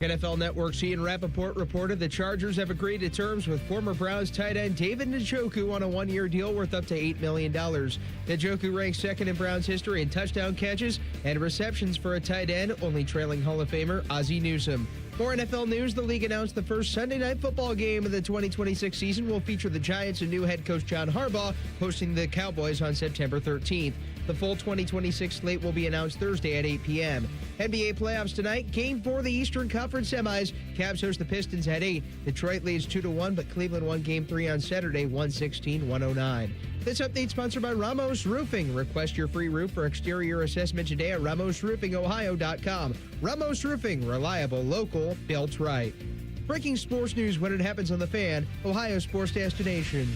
NFL Network's Ian Rappaport reported the Chargers have agreed to terms with former Browns tight end David Njoku on a one-year deal worth up to $8 million. Njoku ranks second in Browns history in touchdown catches and receptions for a tight end, only trailing Hall of Famer Ozzie Newsome. For NFL news, the league announced the first Sunday night football game of the 2026 season will feature the Giants and new head coach John Harbaugh hosting the Cowboys on September 13th. The full 2026 slate will be announced Thursday at 8 p.m. NBA playoffs tonight. Game 4 of the Eastern Conference semis. Cavs host the Pistons at 8. Detroit leads 2-1, but Cleveland won Game 3 on Saturday, 116-109. This update sponsored by Ramos Roofing. Request your free roof or exterior assessment today at RamosRoofingOhio.com. Ramos Roofing, reliable, local, built right. Breaking sports news when it happens on The Fan, Ohio sports destination.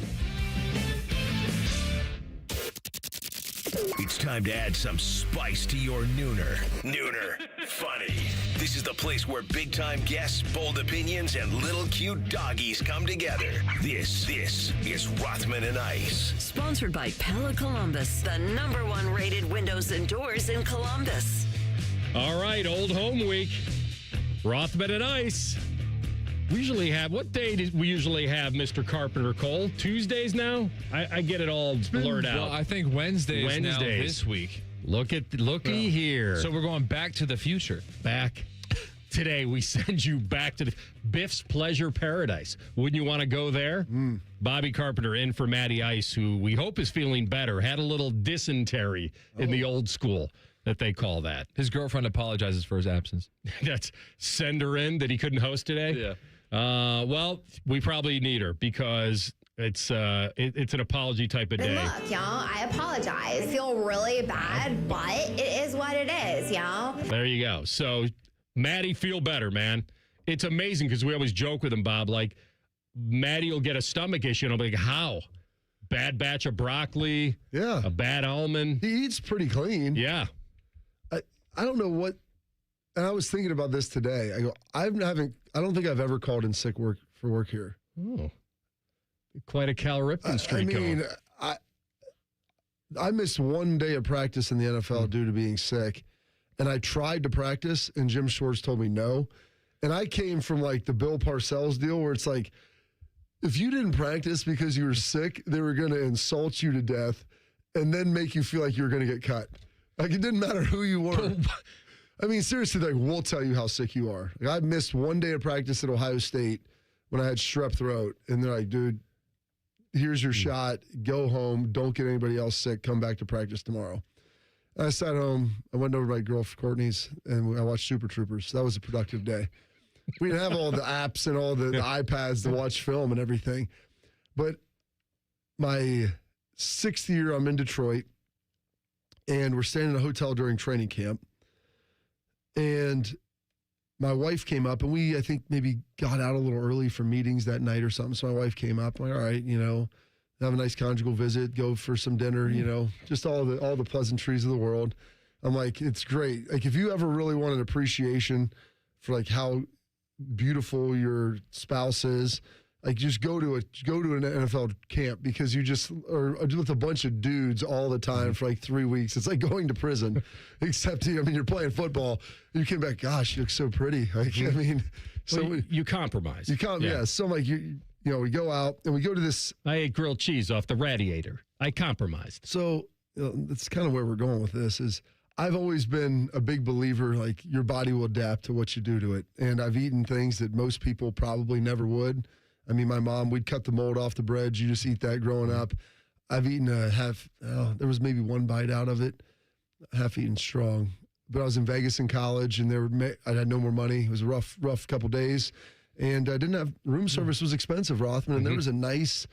It's time to add some spice to your nooner. Nooner funny. This is the place where big-time guests, bold opinions, and little cute doggies come together. This is Rothman and Ice. Sponsored by Pella Columbus, the #1 rated windows and doors in Columbus. All right, Old Home Week. Rothman and Ice. We usually have, what day do we usually have, Mr. Carpenter Cole? Tuesdays now? I get it all blurred out. Well, I think Wednesdays now this week. Looky here. So we're going back to the future. Back. Today, we send you back to Biff's Pleasure Paradise. Wouldn't you want to go there? Bobby Carpenter in for Matty Ice, who we hope is feeling better. Had a little dysentery in the old school that they call that. His girlfriend apologizes for his absence. That's send her in that he couldn't host today? Yeah. Well, we probably need her because it's an apology type of day. Look, y'all, I apologize. I feel really bad, but it is what it is, y'all. There you go. So, Maddie, feel better, man. It's amazing because we always joke with him, Bob, like, Maddie will get a stomach issue, and I'll be like, how? Bad batch of broccoli? Yeah. A bad almond? He eats pretty clean. Yeah. I don't know what, and I was thinking about this today. I go, I don't think I've ever called in sick for work here. Oh. Quite a Cal Ripken streak going. I missed one day of practice in the NFL due to being sick, and I tried to practice, and Jim Schwartz told me no. And I came from like the Bill Parcells deal where it's like, if you didn't practice because you were sick, they were going to insult you to death and then make you feel like you were going to get cut. Like, it didn't matter who you were. I mean, seriously, like, we'll tell you how sick you are. Like, I missed one day of practice at Ohio State when I had strep throat, and they're like, dude, here's your shot. Go home. Don't get anybody else sick. Come back to practice tomorrow. I sat home. I went over to my girl Courtney's, and I watched Super Troopers. That was a productive day. We didn't have all the apps and all the iPads to watch film and everything. But my 6th year, I'm in Detroit, and we're staying in a hotel during training camp. And my wife came up, and we, I think, maybe got out a little early for meetings that night or something. So my wife came up. I'm like, all right, have a nice conjugal visit, go for some dinner, just all the pleasantries of the world. I'm like, it's great. Like, if you ever really want an appreciation for like how beautiful your spouse is, like, just go to an NFL camp, because you just are with a bunch of dudes all the time for like 3 weeks. It's like going to prison, except you're playing football. You came back, gosh, you look so pretty. Like, I mean, so you compromise. Yeah. So like we go out and we go to this. I ate grilled cheese off the radiator. I compromised. So that's kind of where we're going with this. Is I've always been a big believer, like, your body will adapt to what you do to it, and I've eaten things that most people probably never would. I mean, my mom, we'd cut the mold off the bread. You just eat that growing up. I've eaten there was maybe one bite out of it, half-eaten strong. But I was in Vegas in college, and I had no more money. It was a rough couple days. And I didn't have, room service was expensive, Rothman, and there was a nice,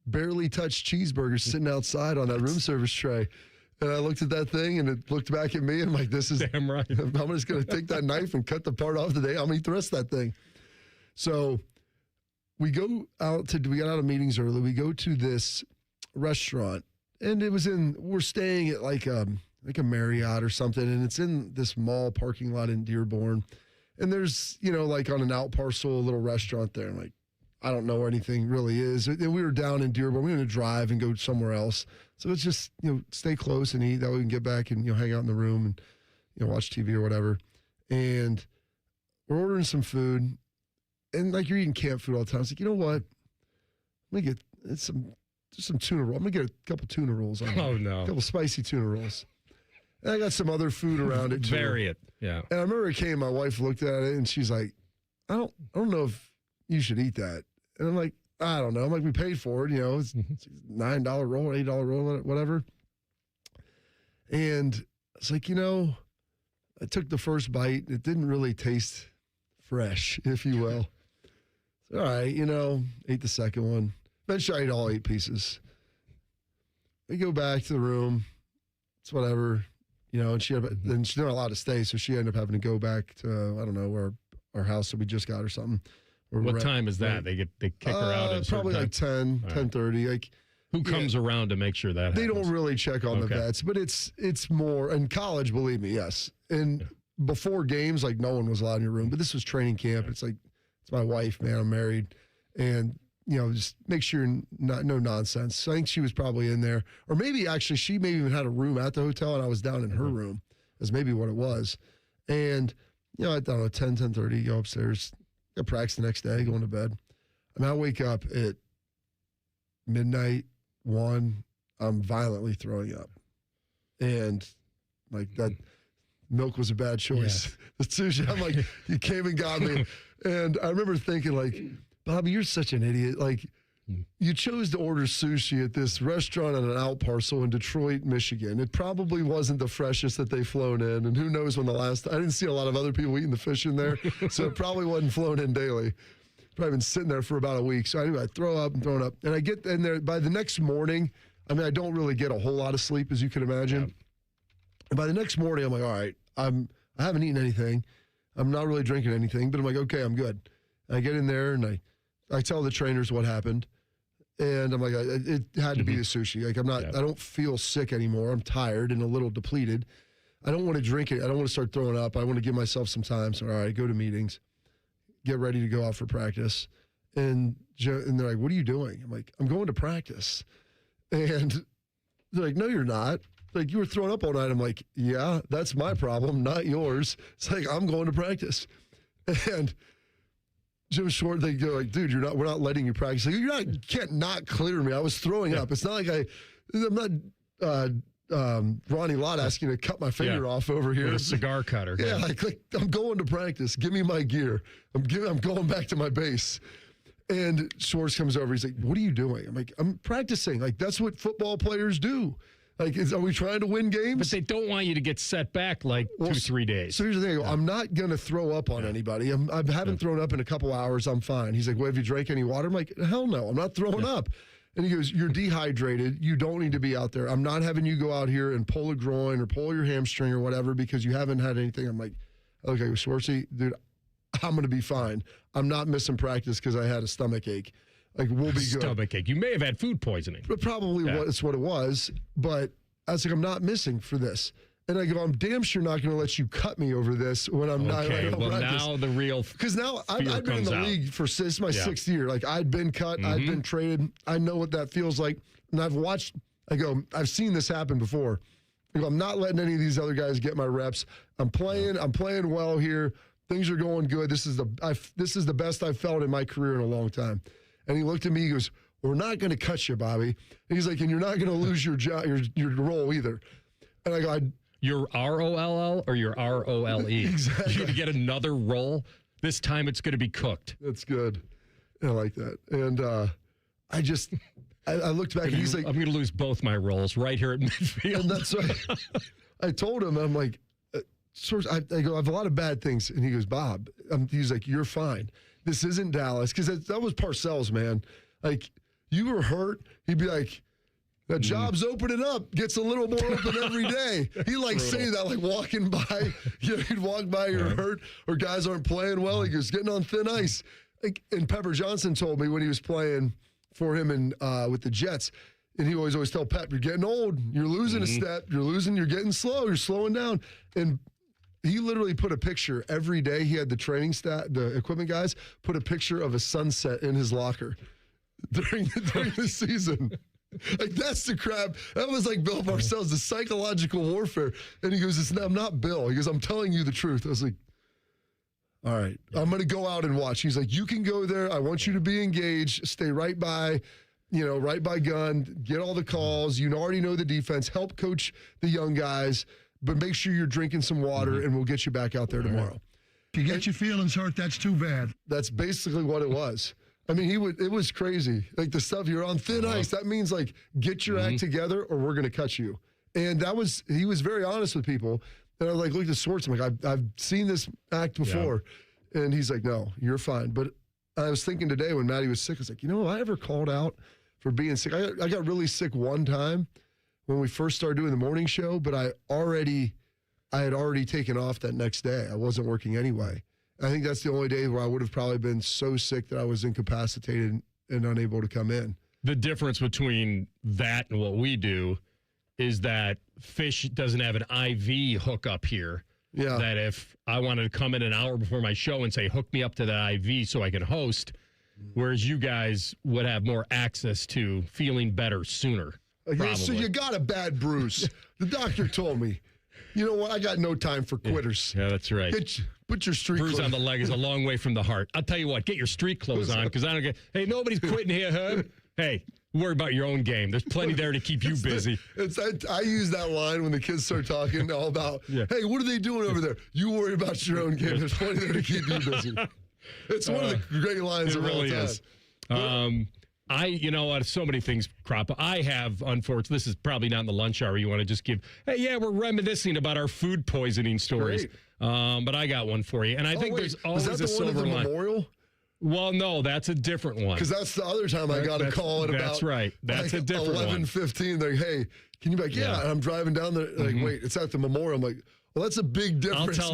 barely touched cheeseburger sitting outside on that room service tray. And I looked at that thing, and it looked back at me, and I'm like, this is, damn right. I'm just going to take that knife and cut the part off today. I'm going to eat the rest of that thing. So we got out of meetings early. We go to this restaurant, and we're staying at like a Marriott or something, and it's in this mall parking lot in Dearborn. And there's, like on an out parcel, a little restaurant there. I'm like, I don't know where anything really is. And we were down in Dearborn. We were going to drive and go somewhere else. So it's just, stay close and eat. That way we can get back and, hang out in the room and, watch TV or whatever. And we're ordering some food, and like you're eating camp food all the time. I was like, you know what? Let me get some tuna roll. I'm gonna get a couple tuna rolls. Oh no, a couple spicy tuna rolls. And I got some other food around it too. Vary it, yeah. And I remember it came. My wife looked at it and she's like, I don't know if you should eat that. And I'm like, I don't know. I'm like, we paid for it. You know, it's $9 roll, $8 roll, whatever. And it's like, you know, I took the first bite. It didn't really taste fresh, if you will. All right, you know, ate the second one. Eventually I ate all 8 pieces. I go back to the room. It's whatever, you know, and then she's not allowed to stay, so she ended up having to go back to, I don't know, where our house that we just got or something. What time is that? They kick her out at probably like 10, 10:30. Like, who comes around to make sure that they happens? don't really check on the vets, but it's more in college, believe me, yes. And before games, like no one was allowed in your room, but this was training camp. It's like, it's my wife, man, I'm married, and you know, just make sure no nonsense. So I think she was probably in there, or maybe actually she maybe even had a room at the hotel, and I was down in her room. Is maybe what it was. And you know, I don't know, 10:30, go upstairs, got practice the next day, going to bed. I mean, I wake up at midnight, 1, I'm violently throwing up. And like that milk was a bad choice. Yes. The sushi, I'm like, you came and got me. And I remember thinking like, Bobby, you're such an idiot. Like, you chose to order sushi at this restaurant on an out parcel in Detroit, Michigan. It probably wasn't the freshest that they've flown in. And who knows when the last, I didn't see a lot of other people eating the fish in there. So it probably wasn't flown in daily. Probably been sitting there for about a week. So anyway, I throw up and throwing up. And I get in there by the next morning. I mean, I don't really get a whole lot of sleep, as you can imagine. Yeah. And by the next morning, I'm like, all right, I haven't eaten anything. I'm not really drinking anything, but I'm like, okay, I'm good. And I get in there and I tell the trainers what happened. And I'm like, it had to be the sushi. Like, I don't feel sick anymore. I'm tired and a little depleted. I don't want to drink it. I don't want to start throwing up. I want to give myself some time. So, all right, go to meetings, get ready to go out for practice. And they're like, what are you doing? I'm like, I'm going to practice. And they're like, no, you're not. Like, you were throwing up all night. I'm like, yeah, that's my problem, not yours. It's like, I'm going to practice. And Jim Short, they go like, dude, we're not letting you practice. Like, you can't not clear me. I was throwing up. It's not like I'm not Ronnie Lott asking to cut my finger off over here. With a cigar cutter. Yeah, like I'm going to practice. Give me my gear. I'm going back to my base. And Schwartz comes over. He's like, what are you doing? I'm like, I'm practicing. Like, that's what football players do. Like, are we trying to win games? But they don't want you to get set back like 2-3 days. So here's the thing. I'm not going to throw up on anybody. I haven't thrown up in a couple hours. I'm fine. He's like, well, have you drank any water? I'm like, hell no. I'm not throwing up. And he goes, you're dehydrated. You don't need to be out there. I'm not having you go out here and pull a groin or pull your hamstring or whatever because you haven't had anything. I'm like, okay, Schwartzy, dude, I'm going to be fine. I'm not missing practice because I had a stomach ache. Like, we'll be good. Stomach ache. You may have had food poisoning. But probably that's what it was. But I was like, I'm not missing for this. And I go, I'm damn sure not going to let you cut me over this when I'm not. Okay, well, now the real. Because now I've been in the league for this is my 6th year. Like, I'd been cut, I'd been traded. I know what that feels like. And I've watched, I've seen this happen before. I go, I'm not letting any of these other guys get my reps. I'm playing well here. Things are going good. This is the best I've felt in my career in a long time. And he looked at me, he goes, we're not going to cut you, Bobby. And he's like, and you're not going to lose your job, your role either. And I go, your ROLL or your ROLE? Exactly. You're going to get another roll. This time it's going to be cooked. That's good. I like that. And I looked back and he's like, I'm going to lose both my rolls right here at midfield. And that's right. I told him, I'm like, I go, I have a lot of bad things. And he goes, Bob, he's like, you're fine. This isn't Dallas. Because that was Parcells, man. Like, you were hurt. He'd be like, the job's opening up. Gets a little more open every day. He saying that, like walking by. He'd walk by, you're hurt, or guys aren't playing well. He goes, getting on thin ice. Like, and Pepper Johnson told me when he was playing for him with the Jets, and he always tell Pep, you're getting old. You're losing a step. You're getting slow. You're slowing down. And he literally put a picture every day. He had the training the equipment guys put a picture of a sunset in his locker during the season. Like, that's the crap. That was like Bill Parcells, the psychological warfare. And he goes, I'm not Bill. He goes, I'm telling you the truth. I was like, all right, I'm going to go out and watch. He's like, you can go there. I want you to be engaged. Stay right by, right by gun. Get all the calls. You already know the defense. Help coach the young guys. But make sure you're drinking some water, and we'll get you back out there tomorrow. If you get your feelings hurt, that's too bad. That's basically what it was. I mean, it was crazy. Like the stuff, you're on thin ice. That means like, get your act together or we're going to cut you. And he was very honest with people. And I like looked at Swartz. I'm like, I've seen this act before. Yeah. And he's like, no, you're fine. But I was thinking today when Maddie was sick, I was like, have I ever called out for being sick? I got really sick one time when we first started doing the morning show, but I had already taken off that next day. I wasn't working anyway. I think that's the only day where I would have probably been so sick that I was incapacitated and unable to come in. The difference between that and what we do is that Fish doesn't have an IV hookup here. Yeah. That if I wanted to come in an hour before my show and say, hook me up to that IV so I can host, whereas you guys would have more access to feeling better sooner. Okay, so you got a bad bruise. The doctor told me. You know what? I got no time for quitters. Yeah, that's right. Put your street bruise clothes on the leg is a long way from the heart. I'll tell you what, get your street clothes on because I don't get, hey, nobody's quitting here, huh? Hey, worry about your own game. There's plenty there to keep you busy. I use that line when the kids start talking all about, hey, what are they doing over there? You worry about your own game. There's plenty there to keep you busy. It's one of the great lines of all time. It really is. So many things crop up. I have, unfortunately, this is probably not in the lunch hour. You want to just give, we're reminiscing about our food poisoning stories. But I got one for you. And I think there's always a silver line. Memorial? Well, no, that's a different one. Because that's the other time I got a call at about that's right. That's a different 11:15. They're like, hey, can you be like, yeah. And I'm driving down there. Like, wait, it's at the memorial. I'm like, well, that's a big difference. I'll tell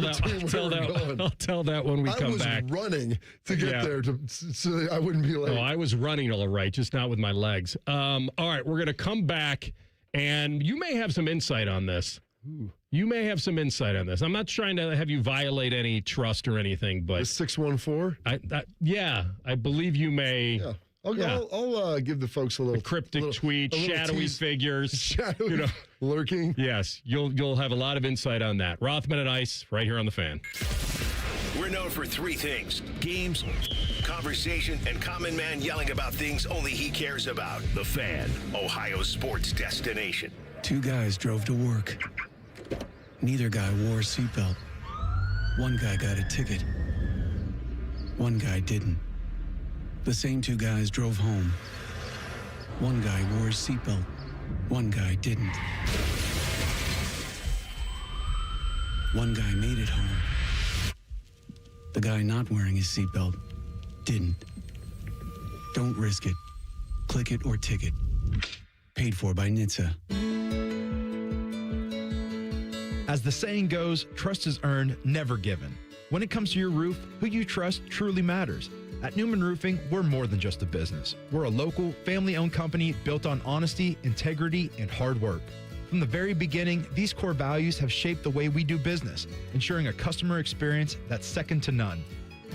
that when we come back. I was running to get there so I wouldn't be late. No, I was running all right, just not with my legs. All right, we're going to come back, and you may have some insight on this. You may have some insight on this. I'm not trying to have you violate any trust or anything, but... The 614? I believe you may... Yeah. I'll give the folks a little... cryptic tweet, shadowy figures. Lurking. Yes, you'll have a lot of insight on that. Rothman and Ice, right here on The Fan. We're known for three things: games, conversation, and Common Man yelling about things only he cares about. The Fan, Ohio's sports destination. Two guys drove to work. Neither guy wore a seatbelt. One guy got a ticket. One guy didn't. The same two guys drove home. One guy wore a seatbelt. One guy didn't. One guy made it home. The guy not wearing his seatbelt didn't. Don't risk it. Click it or ticket. Paid for by NHTSA. As the saying goes, trust is earned, never given. When it comes to your roof, who you trust truly matters. At Newman Roofing, we're more than just a business. We're a local, family-owned company built on honesty, integrity, and hard work. From the very beginning, these core values have shaped the way we do business, ensuring a customer experience that's second to none.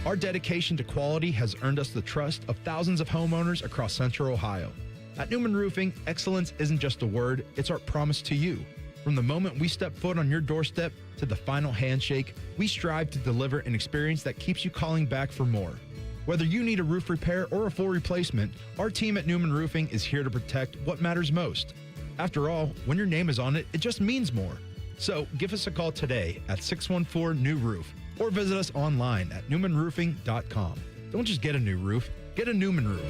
Our dedication to quality has earned us the trust of thousands of homeowners across Central Ohio. At Newman Roofing, excellence isn't just a word, it's our promise to you. From the moment we step foot on your doorstep to the final handshake, we strive to deliver an experience that keeps you calling back for more. Whether you need a roof repair or a full replacement, our team at Newman Roofing is here to protect what matters most. After all, when your name is on it, it just means more. So give us a call today at 614-NEW-ROOF or visit us online at newmanroofing.com. Don't just get a new roof, get a Newman roof.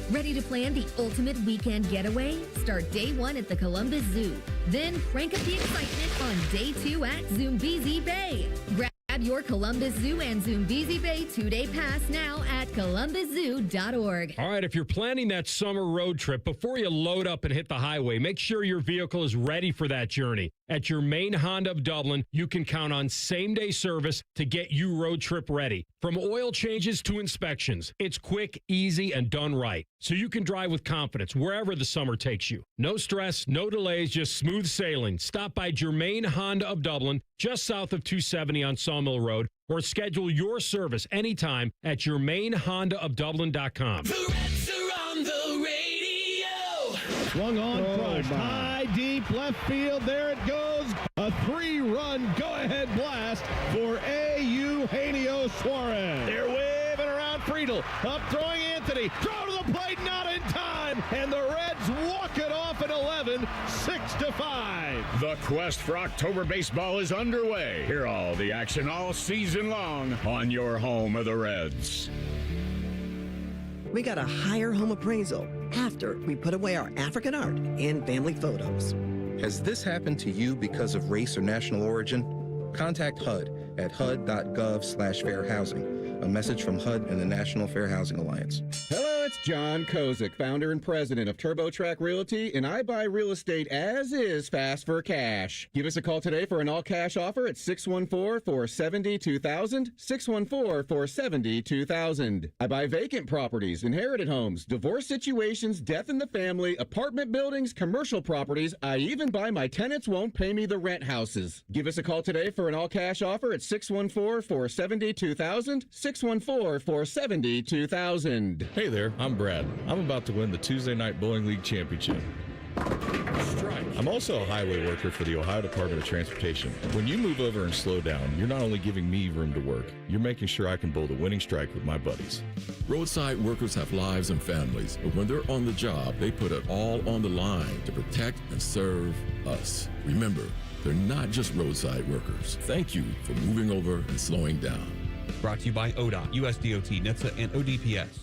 Ready to plan the ultimate weekend getaway? Start day one at the Columbus Zoo. Then crank up the excitement on day two at Zoombezi Bay. Grab your Columbus Zoo and Zoombezi Bay 2-day pass now at columbuszoo.org. All right, if you're planning that summer road trip, before you load up and hit the highway, make sure your vehicle is ready for that journey. At your main Honda of Dublin, you can count on same-day service to get you road trip ready. From oil changes to inspections, it's quick, easy, and done right. So you can drive with confidence wherever the summer takes you. No stress, no delays, just smooth sailing. Stop by Germain Honda of Dublin, just south of 270 on Sawmill Road, or schedule your service anytime at germainhondaofdublin.com. The Reds are on the radio. Swung on, crushed, high, deep, left field. There it goes. A 3-run go-ahead blast for Eugenio Suarez. They're waving around Friedel. Up throwing Anthony. Throw to the plate, not in time. And the Reds walk it off at 11, 6-5. The quest for October baseball is underway. Hear all the action all season long on your home of the Reds. We got a higher home appraisal after we put away our African art and family photos. Has this happened to you because of race or national origin? Contact HUD at hud.gov/fair housing. A message from HUD and the National Fair Housing Alliance. Hello, it's John Kozik, founder and president of TurboTrack Realty, and I buy real estate as is fast for cash. Give us a call today for an all-cash offer at 614-470-2000, 614-470-2000. I buy vacant properties, inherited homes, divorce situations, death in the family, apartment buildings, commercial properties. I even buy my tenants won't pay me the rent houses. Give us a call today for an all-cash offer at 614-470-2000, 614-470-2000. Hey there, I'm Brad. I'm about to win the Tuesday Night Bowling League Championship. I'm also a highway worker for the Ohio Department of Transportation. When you move over and slow down, you're not only giving me room to work, you're making sure I can bowl the winning strike with my buddies. Roadside workers have lives and families, but when they're on the job, they put it all on the line to protect and serve us. Remember, they're not just roadside workers. Thank you for moving over and slowing down. Brought to you by ODOT, USDOT, NHTSA, and ODPS.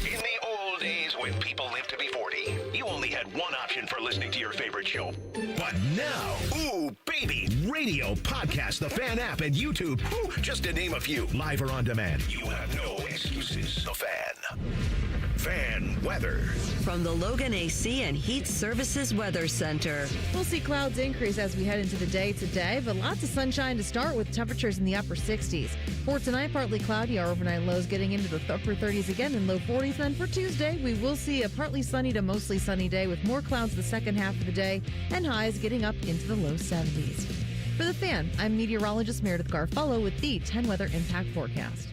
In the old days when people lived to be 40, you only had one option for listening to your favorite show. But now, ooh, baby, radio, podcast, the Fan app, and YouTube, ooh, just to name a few, live or on demand. You have no excuses. The Fan. Fan weather. From the Logan AC and Heat Services Weather Center. We'll see clouds increase as we head into the day today, but lots of sunshine to start with, temperatures in the upper 60s. For tonight, partly cloudy, our overnight lows getting into the upper 30s again and low 40s. Then for Tuesday, we will see a partly sunny to mostly sunny day with more clouds the second half of the day and highs getting up into the low 70s. For The Fan, I'm meteorologist Meredith Garfalo with the 10 Weather Impact Forecast.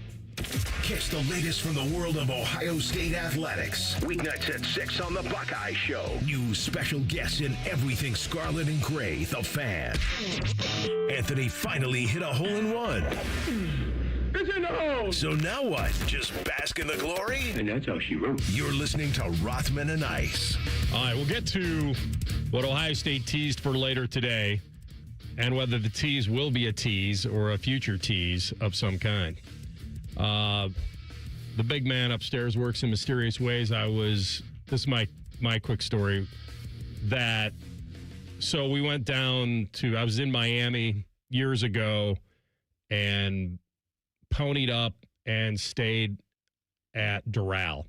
Catch the latest from the world of Ohio State athletics. Weeknights at 6 on the Buckeye Show. New special guests in everything scarlet and gray. The Fan. Anthony finally hit a hole-in-one. It's in the hole. So now what? Just bask in the glory? And that's how she wrote. You're listening to Rothman and Ice. All right, we'll get to what Ohio State teased for later today and whether the tease will be a tease or a future tease of some kind. The big man upstairs works in mysterious ways. This is my quick story. So we went down to, I was in Miami years ago and ponied up and stayed at Doral.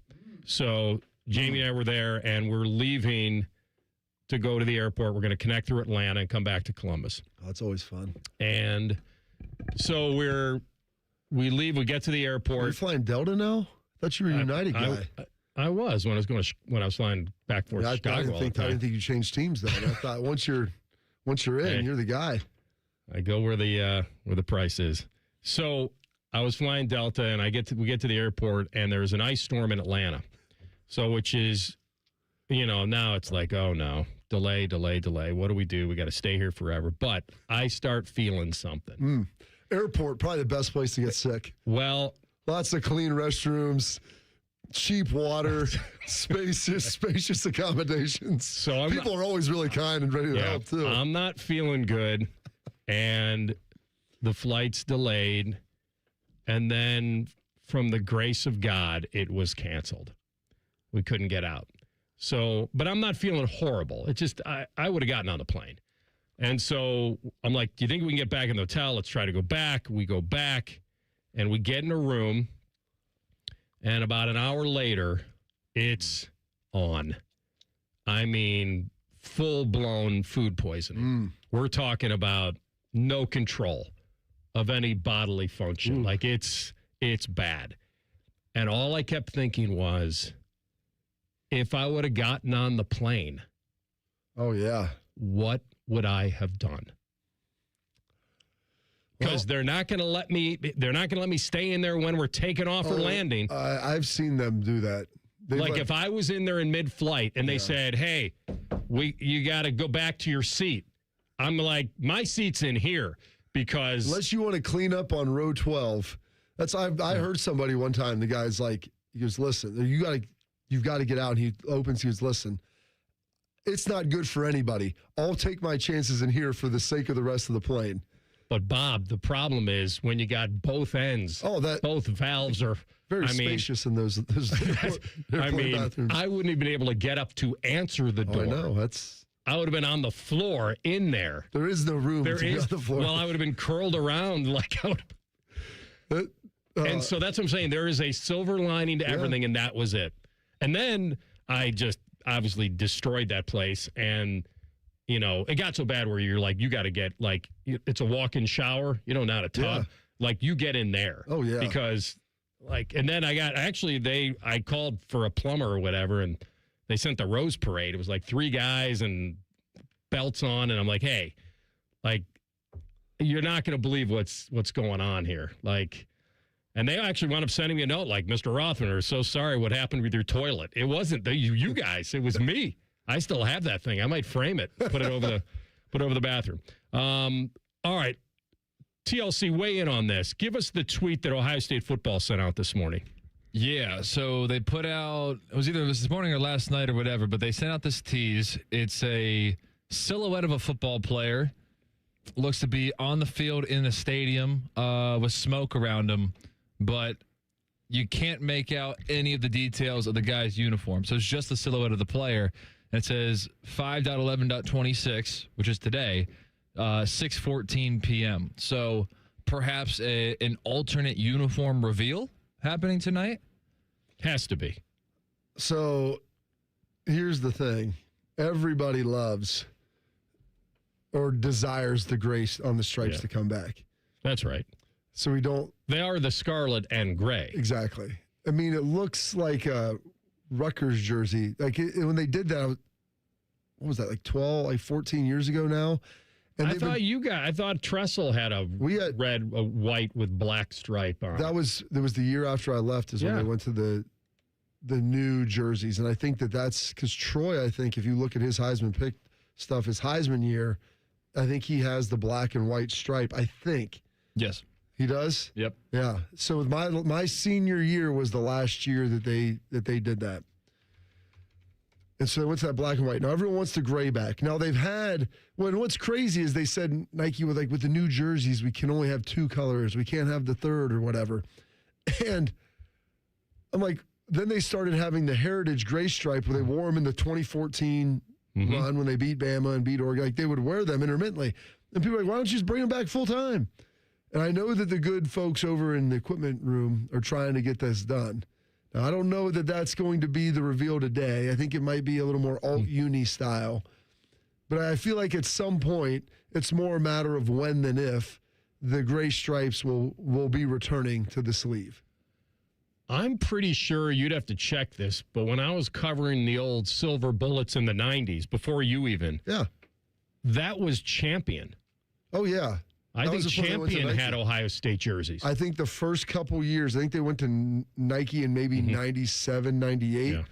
So Jamie and I were there and we're leaving to go to the airport. We're going to connect through Atlanta and come back to Columbus. Oh, that's always fun. And so we leave, we get to the airport. Are you flying Delta now? I thought you were a United guy. I was when I was flying back and forth to Chicago. I didn't think you changed teams then. I thought once you're in, you're the guy. I go where the price is. So I was flying Delta, and we get to the airport, and there's an ice storm in Atlanta. So which is, now it's like, oh no, delay. What do we do? We got to stay here forever. But I start feeling something. Airport, probably the best place to get sick. Well, lots of clean restrooms, cheap water, spacious accommodations. So people are always really kind and ready to help too. I'm not feeling good, and the flight's delayed, and then from the grace of God, it was canceled. We couldn't get out. So, but I'm not feeling horrible. It's just I would have gotten on the plane. And so I'm like, do you think we can get back in the hotel? Let's try to go back. We go back, and we get in a room, and about an hour later, it's on. I mean, full-blown food poisoning. We're talking about no control of any bodily function. Like, it's bad. And all I kept thinking was, if I would have gotten on the plane. Oh, yeah. What would I have done? Because they're not going to let me stay in there when we're taking off or landing. I've seen them do that. If I was in there in mid-flight and they said, hey, you got to go back to your seat. I'm like, my seat's in here because unless you want to clean up on row 12. I heard somebody one time. The guy's like, he goes, listen, you've got to get out. And he opens. He goes, listen, it's not good for anybody. I'll take my chances in here for the sake of the rest of the plane. But Bob, the problem is when you got both ends. Both valves are very spacious in those bathrooms. I wouldn't have been able to get up to answer the door. I know I would have been on the floor in there. There is no room to be on the floor. Well, I would have been curled around like I would. And so that's what I'm saying. There is a silver lining to everything, and that was it. And then I just obviously destroyed that place. And, it got so bad where you're like, you got to get, like, it's a walk-in shower, not a tub. Yeah. Like, you get in there. Oh, yeah. Because, and then I called for a plumber or whatever, and they sent the Rose Parade. It was like 3 guys and belts on. And I'm like, hey, you're not going to believe what's going on here. And they actually wound up sending me a note like, Mr. Rothman, we're so sorry what happened with your toilet. It wasn't you guys. It was me. I still have that thing. I might frame it, put it over the bathroom. All right. TLC, weigh in on this. Give us the tweet that Ohio State football sent out this morning. Yeah, so they put out, it was either this morning or last night or whatever, but they sent out this tease. It's a silhouette of a football player. Looks to be on the field in a stadium with smoke around him. But you can't make out any of the details of the guy's uniform. So it's just the silhouette of the player. And it says 5.11.26, which is today, 6:14 p.m. So perhaps an alternate uniform reveal happening tonight? Has to be. So here's the thing. Everybody loves or desires the gray on the stripes to come back. That's right. So we don't. They are the scarlet and gray. Exactly. I mean, it looks like a Rutgers jersey. When they did that, what was that, 14 years ago now? And I thought Tressel had a white with black stripe on. There was the year after I left is when they went to the new jerseys. And I think that's because Troy, I think if you look at his Heisman pick stuff, his Heisman year, I think he has the black and white stripe, I think. Yes. He does? Yep. Yeah. So my senior year was the last year that they did that. And so they went to that black and white. Now everyone wants the gray back. Now they've had, what's crazy is they said Nike with the new jerseys, we can only have 2 colors. We can't have the third or whatever. And I'm like, then they started having the heritage gray stripe where they wore them in the 2014 run when they beat Bama and beat Oregon. They would wear them intermittently. And people are like, why don't you just bring them back full time? And I know that the good folks over in the equipment room are trying to get this done. Now, I don't know that that's going to be the reveal today. I think it might be a little more alt-uni style. But I feel like at some point, it's more a matter of when than if the gray stripes will be returning to the sleeve. I'm pretty sure you'd have to check this, but when I was covering the old silver bullets in the 90s, before you even, that was Champion. Oh, yeah. I think Champion had Ohio State jerseys. I think the first couple years, I think they went to Nike in maybe 97, 98.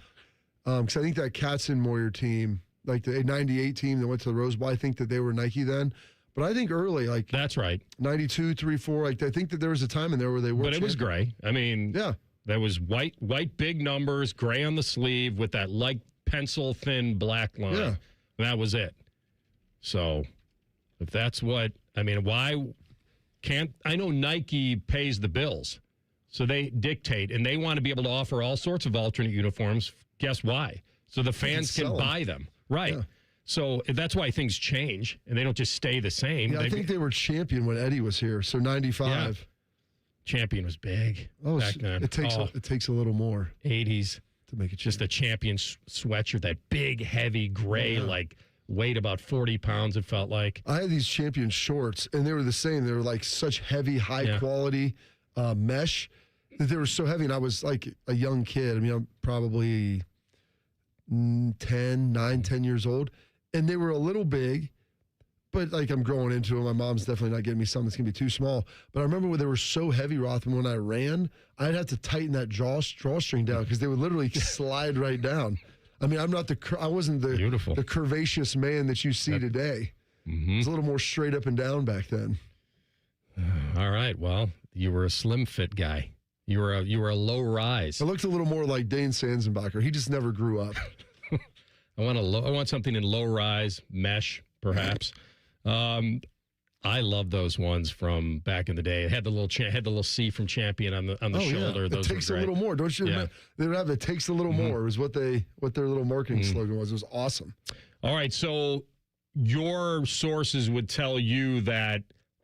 Because I think that Katzenmoyer team, like the 98 team that went to the Rose Bowl, I think that they were Nike then. But I think early, that's right. 92, 3, 4, I think that there was a time in there where they were. But it was gray. I mean, that was white big numbers, gray on the sleeve with that pencil thin black line. Yeah. That was it. So if that's what, why can't, I know Nike pays the bills, so they dictate, and they want to be able to offer all sorts of alternate uniforms. Guess why? So the fans can buy them. Right. Yeah. So that's why things change, and they don't just stay the same. Yeah, I think they were Champion when Eddie was here, so 95. Yeah. Champion was big back then. It takes a little more. 80s. To make it just a Champion sweatshirt, that big, heavy gray, weighed about 40 pounds, it felt like. I had these Champion shorts, and they were the same. They were such heavy, high-quality mesh that they were so heavy, and I was like a young kid. I'm probably 9, 10 years old, and they were a little big, but I'm growing into them. My mom's definitely not getting me something that's going to be too small. But I remember when they were so heavy, Rothman, when I ran, I'd have to tighten that drawstring down because they would literally slide right down. I wasn't the curvaceous man that you see today. It was a little more straight up and down back then. All right. Well, you were a slim fit guy. You were a low rise. It looked a little more like Dane Sanzenbacher. He just never grew up. I want something in low rise, mesh, perhaps. I love those ones from back in the day. It had the little C from Champion on the shoulder. Yeah. Those it takes were a great. little more. Don't you remember? They would have it takes a little more is what their little marketing slogan was. It was awesome. All right, so your sources would tell you that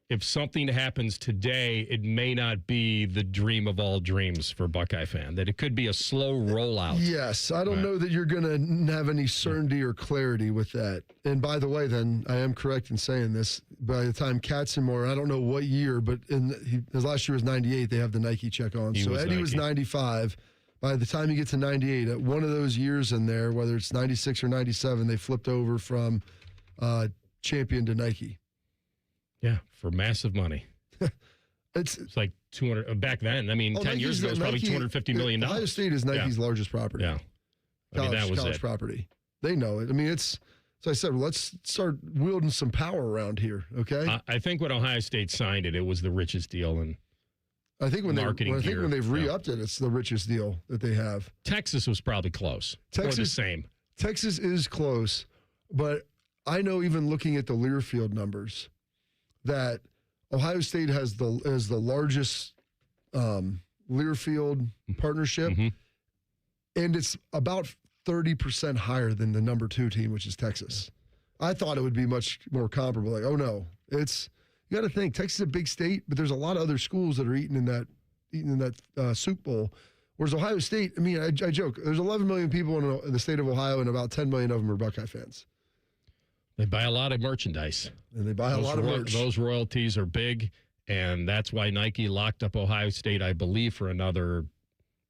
if something happens today, it may not be the dream of all dreams for Buckeye fan, that it could be a slow rollout. Yes, I don't know that you're going to have any certainty or clarity with that. And by the way, then, I am correct in saying this. By the time Katzenmoyer, I don't know what year, but his last year was 98, they have the Nike check on. So Eddie was 95. By the time you get to 98, at one of those years in there, whether it's 96 or 97, they flipped over from Champion to Nike. Yeah, for massive money. It's like 200 back then. I mean, 10 years ago, it was probably $250 million. Ohio State is Nike's largest property. Yeah. College property. They know it. I mean, so I said, let's start wielding some power around here, okay? I think when Ohio State signed it, it was the richest deal in I think when marketing gear. when they've re-upped it, it's the richest deal that they have. Texas was probably close. Or the same. Texas is close, but I know even looking at the Learfield numbers that Ohio State has the largest Learfield partnership, and it's about 30% higher than the number 2 team, which is Texas. I thought it would be much more comparable. Like, oh no, you got to think Texas is a big state, but there's a lot of other schools that are eating in that Soup Bowl. Whereas Ohio State, I mean, I joke, there's 11 million people in the state of Ohio, and about 10 million of them are Buckeye fans. They buy a lot of merchandise. And they buy a lot of merch. Those royalties are big, and that's why Nike locked up Ohio State, I believe, for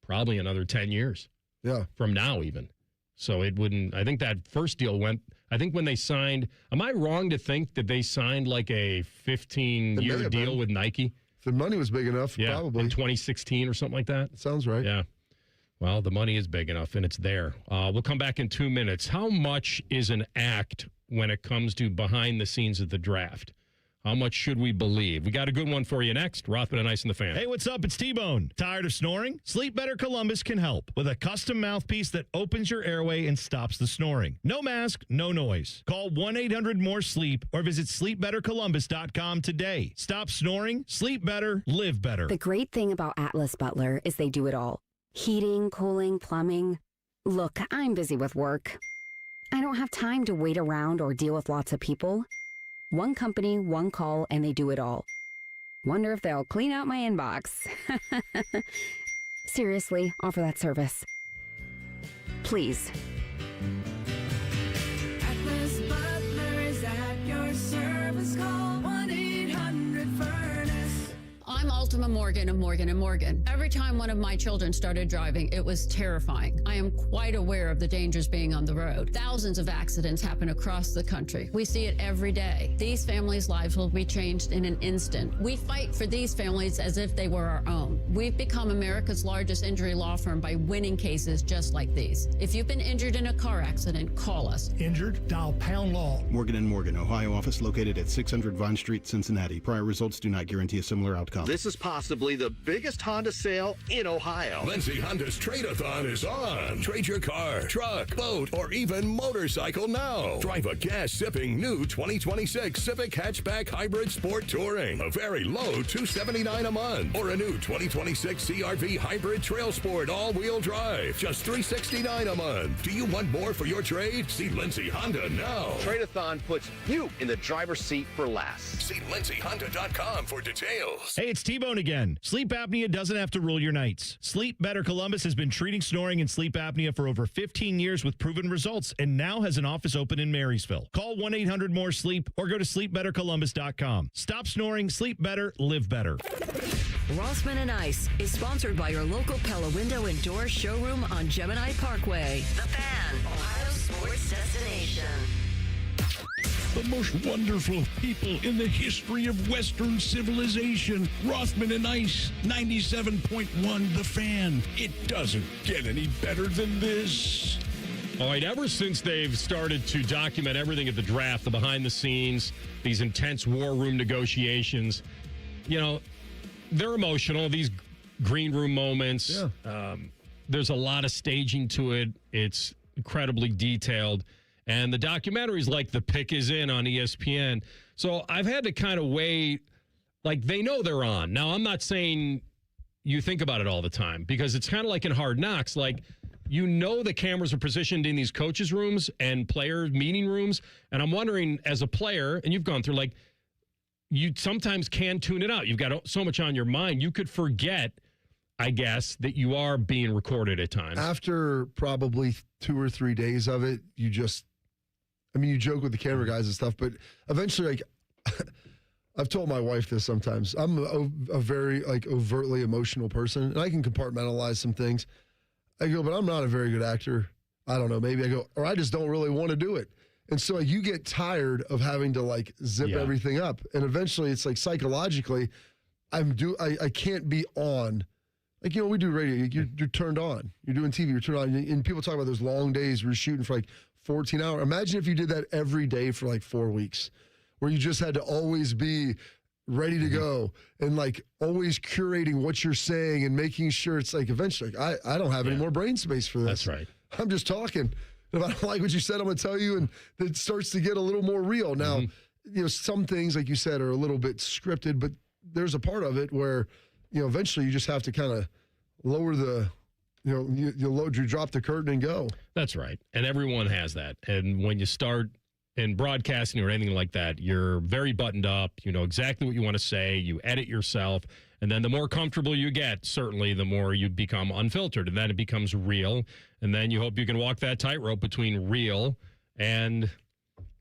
probably another 10 years. Yeah. From now even. So it wouldn't, I think that first deal went, I think when they signed, am I wrong to think that they signed like a 15-year deal with Nike? If the money was big enough, probably. In 2016 or something like that? Sounds right. Yeah. Well, the money is big enough, and it's there. We'll come back in 2 minutes. How much is an act when it comes to behind the scenes of the draft? How much should we believe? We got a good one for you next. Rothman Ice and the Fan. Hey, what's up? It's T-Bone. Tired of snoring? Sleep Better Columbus can help with a custom mouthpiece that opens your airway and stops the snoring. No mask, no noise. Call 1-800-MORE-SLEEP or visit sleepbettercolumbus.com today. Stop snoring, sleep better, live better. The great thing about Atlas Butler is they do it all. Heating, cooling, plumbing. Look, I'm busy with work. I don't have time to wait around or deal with lots of people. One company, one call, and they do it all. Wonder if they'll clean out my inbox. Seriously, offer that service. Please. Atlas Butler is at your service. Call 1-800-FURNACE. I'm Ultima Morgan of Morgan & Morgan. Every time one of my children started driving, it was terrifying. I am quite aware of the dangers being on the road. Thousands of accidents happen across the country. We see it every day. These families' lives will be changed in an instant. We fight for these families as if they were our own. We've become America's largest injury law firm by winning cases just like these. If you've been injured in a car accident, call us. Injured? Dial Pound Law. Morgan & Morgan, Ohio office located at 600 Vine Street, Cincinnati. Prior results do not guarantee a similar outcome. This is possibly the biggest Honda sale in Ohio. Lindsay Honda's Trade-a-thon is on. Trade your car, truck, boat, or even motorcycle now. Drive a gas-sipping new 2026 Civic Hatchback Hybrid Sport Touring. A very low $279 a month. Or a new 2026 CRV Hybrid Trail Sport all-wheel drive. Just $369 a month. Do you want more for your trade? See Lindsay Honda now. Trade-a-thon puts you in the driver's seat for less. See lindsayhonda.com for details. Hey, it's T-Bone again. Sleep apnea doesn't have to rule your nights. Sleep Better Columbus has been treating snoring and sleep apnea for over 15 years with proven results and now has an office open in Marysville. Call 1-800-MORE-SLEEP or go to sleepbettercolumbus.com. Stop snoring, sleep better, live better. Rothman and Ice is sponsored by your local Pella Window and Door showroom on Gemini Parkway. The Fan, Ohio sports destination. The most wonderful people in the history of Western civilization. Rothman and Ice, 97.1 The Fan. It doesn't get any better than this. All right, ever since they've started to document everything at the draft, the behind the scenes, these intense war room negotiations, they're emotional, these green room moments. Yeah. There's a lot of staging to it. It's incredibly detailed. And the documentary's like The Pick is In on ESPN. So I've had to kind of weigh, like, they know they're on. Now, I'm not saying you think about it all the time, because it's kind of like in Hard Knocks. Like, the cameras are positioned in these coaches' rooms and player meeting rooms. And I'm wondering, as a player, and you've gone through, like, you sometimes can tune it out. You've got so much on your mind. You could forget, I guess, that you are being recorded at times. After probably 2 or 3 days of it, you joke with the camera guys and stuff, but eventually, like, I've told my wife this sometimes. I'm a very, like, overtly emotional person, and I can compartmentalize some things. I go, but I'm not a very good actor. I don't know. Maybe I go, or I just don't really want to do it. And so you get tired of having to, like, zip everything up. And eventually it's like psychologically, I can't be on. Like, we do radio. You're turned on. You're doing TV. You're turned on. And people talk about those long days where you're shooting for like 14 hours. Imagine if you did that every day for like 4 weeks, where you just had to always be ready to go and like always curating what you're saying and making sure it's like eventually, I don't have any more brain space for this. That's right. I'm just talking. If I don't like what you said, I'm going to tell you, and it starts to get a little more real. Now, some things, like you said, are a little bit scripted, but there's a part of it where, eventually you just have to kind of lower the, you drop the curtain and go. That's right. And everyone has that. And when you start in broadcasting or anything like that, you're very buttoned up. You know exactly what you want to say. You edit yourself. And then the more comfortable you get, certainly the more you become unfiltered. And then it becomes real. And then you hope you can walk that tightrope between real and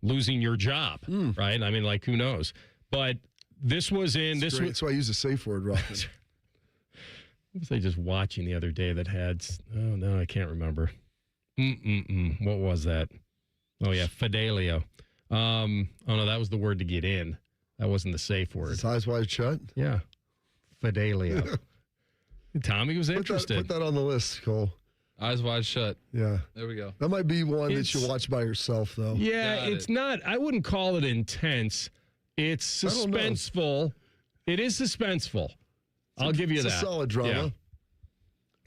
losing your job, right? I mean, like, who knows? But this was in... That's why I use a safe word, Rothman. What was I just watching the other day that had... Oh, no, I can't remember. What was that? Oh, yeah, Fidelio. Oh, no, that was the word to get in. That wasn't the safe word. His eyes wide shut? Yeah. Fidelio. Tommy was interested. Put that on the list, Cole. Eyes wide shut. Yeah. There we go. That might be one that you watch by yourself, though. Yeah, it's not... I wouldn't call it intense. It's suspenseful. It is suspenseful. I'll give you that. It's a solid drama.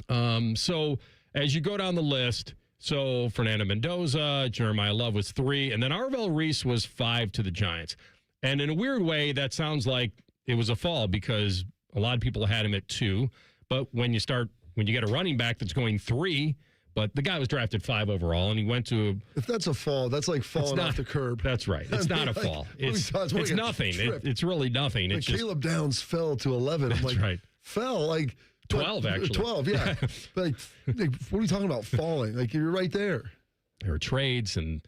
Yeah. So as you go down the list, so Fernando Mendoza, Jeremiah Love was 3, and then Arvell Reese was 5 to the Giants. And in a weird way, that sounds like it was a fall because a lot of people had him at 2. But when you get a running back that's going 3, but the guy was drafted 5 overall, and he went to... If that's a fall, that's like falling off the curb. That's right. It's not a fall. It's nothing. It's really nothing. Like, it's just, Caleb Downs fell to 11. I'm like, right. Fell like... 12, actually. 12, yeah. like, what are we talking about falling? Like, you're right there. There are trades and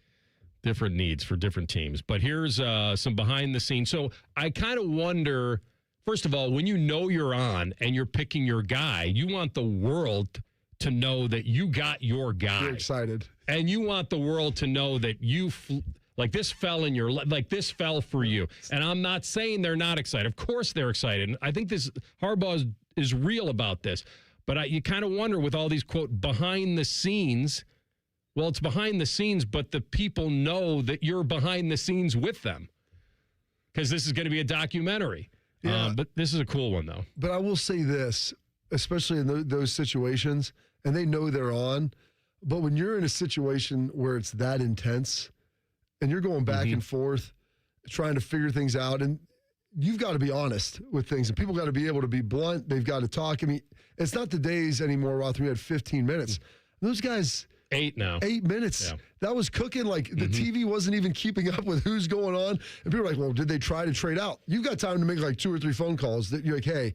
different needs for different teams. But here's some behind the scenes. So I kind of wonder, first of all, when you know you're on and you're picking your guy, you want the world to know that you got your guy. You're excited. And you want the world to know that this fell in your like this fell for you. And I'm not saying they're not excited. Of course they're excited. And I think Harbaugh is real about this. But you kind of wonder with all these, quote, behind the scenes. Well, it's behind the scenes, but the people know that you're behind the scenes with them. Because this is going to be a documentary. Yeah. But this is a cool one, though. But I will say this, especially in those situations, and they know they're on, but when you're in a situation where it's that intense and you're going back and forth trying to figure things out, and you've got to be honest with things, and people got to be able to be blunt. They've got to talk. I mean, it's not the days anymore, Roth. We had 15 minutes. Those guys... 8 now. 8 minutes. Yeah. That was cooking. Like, the TV wasn't even keeping up with who's going on. And people are like, well, did they try to trade out? You've got time to make like 2 or 3 phone calls that you're like, hey,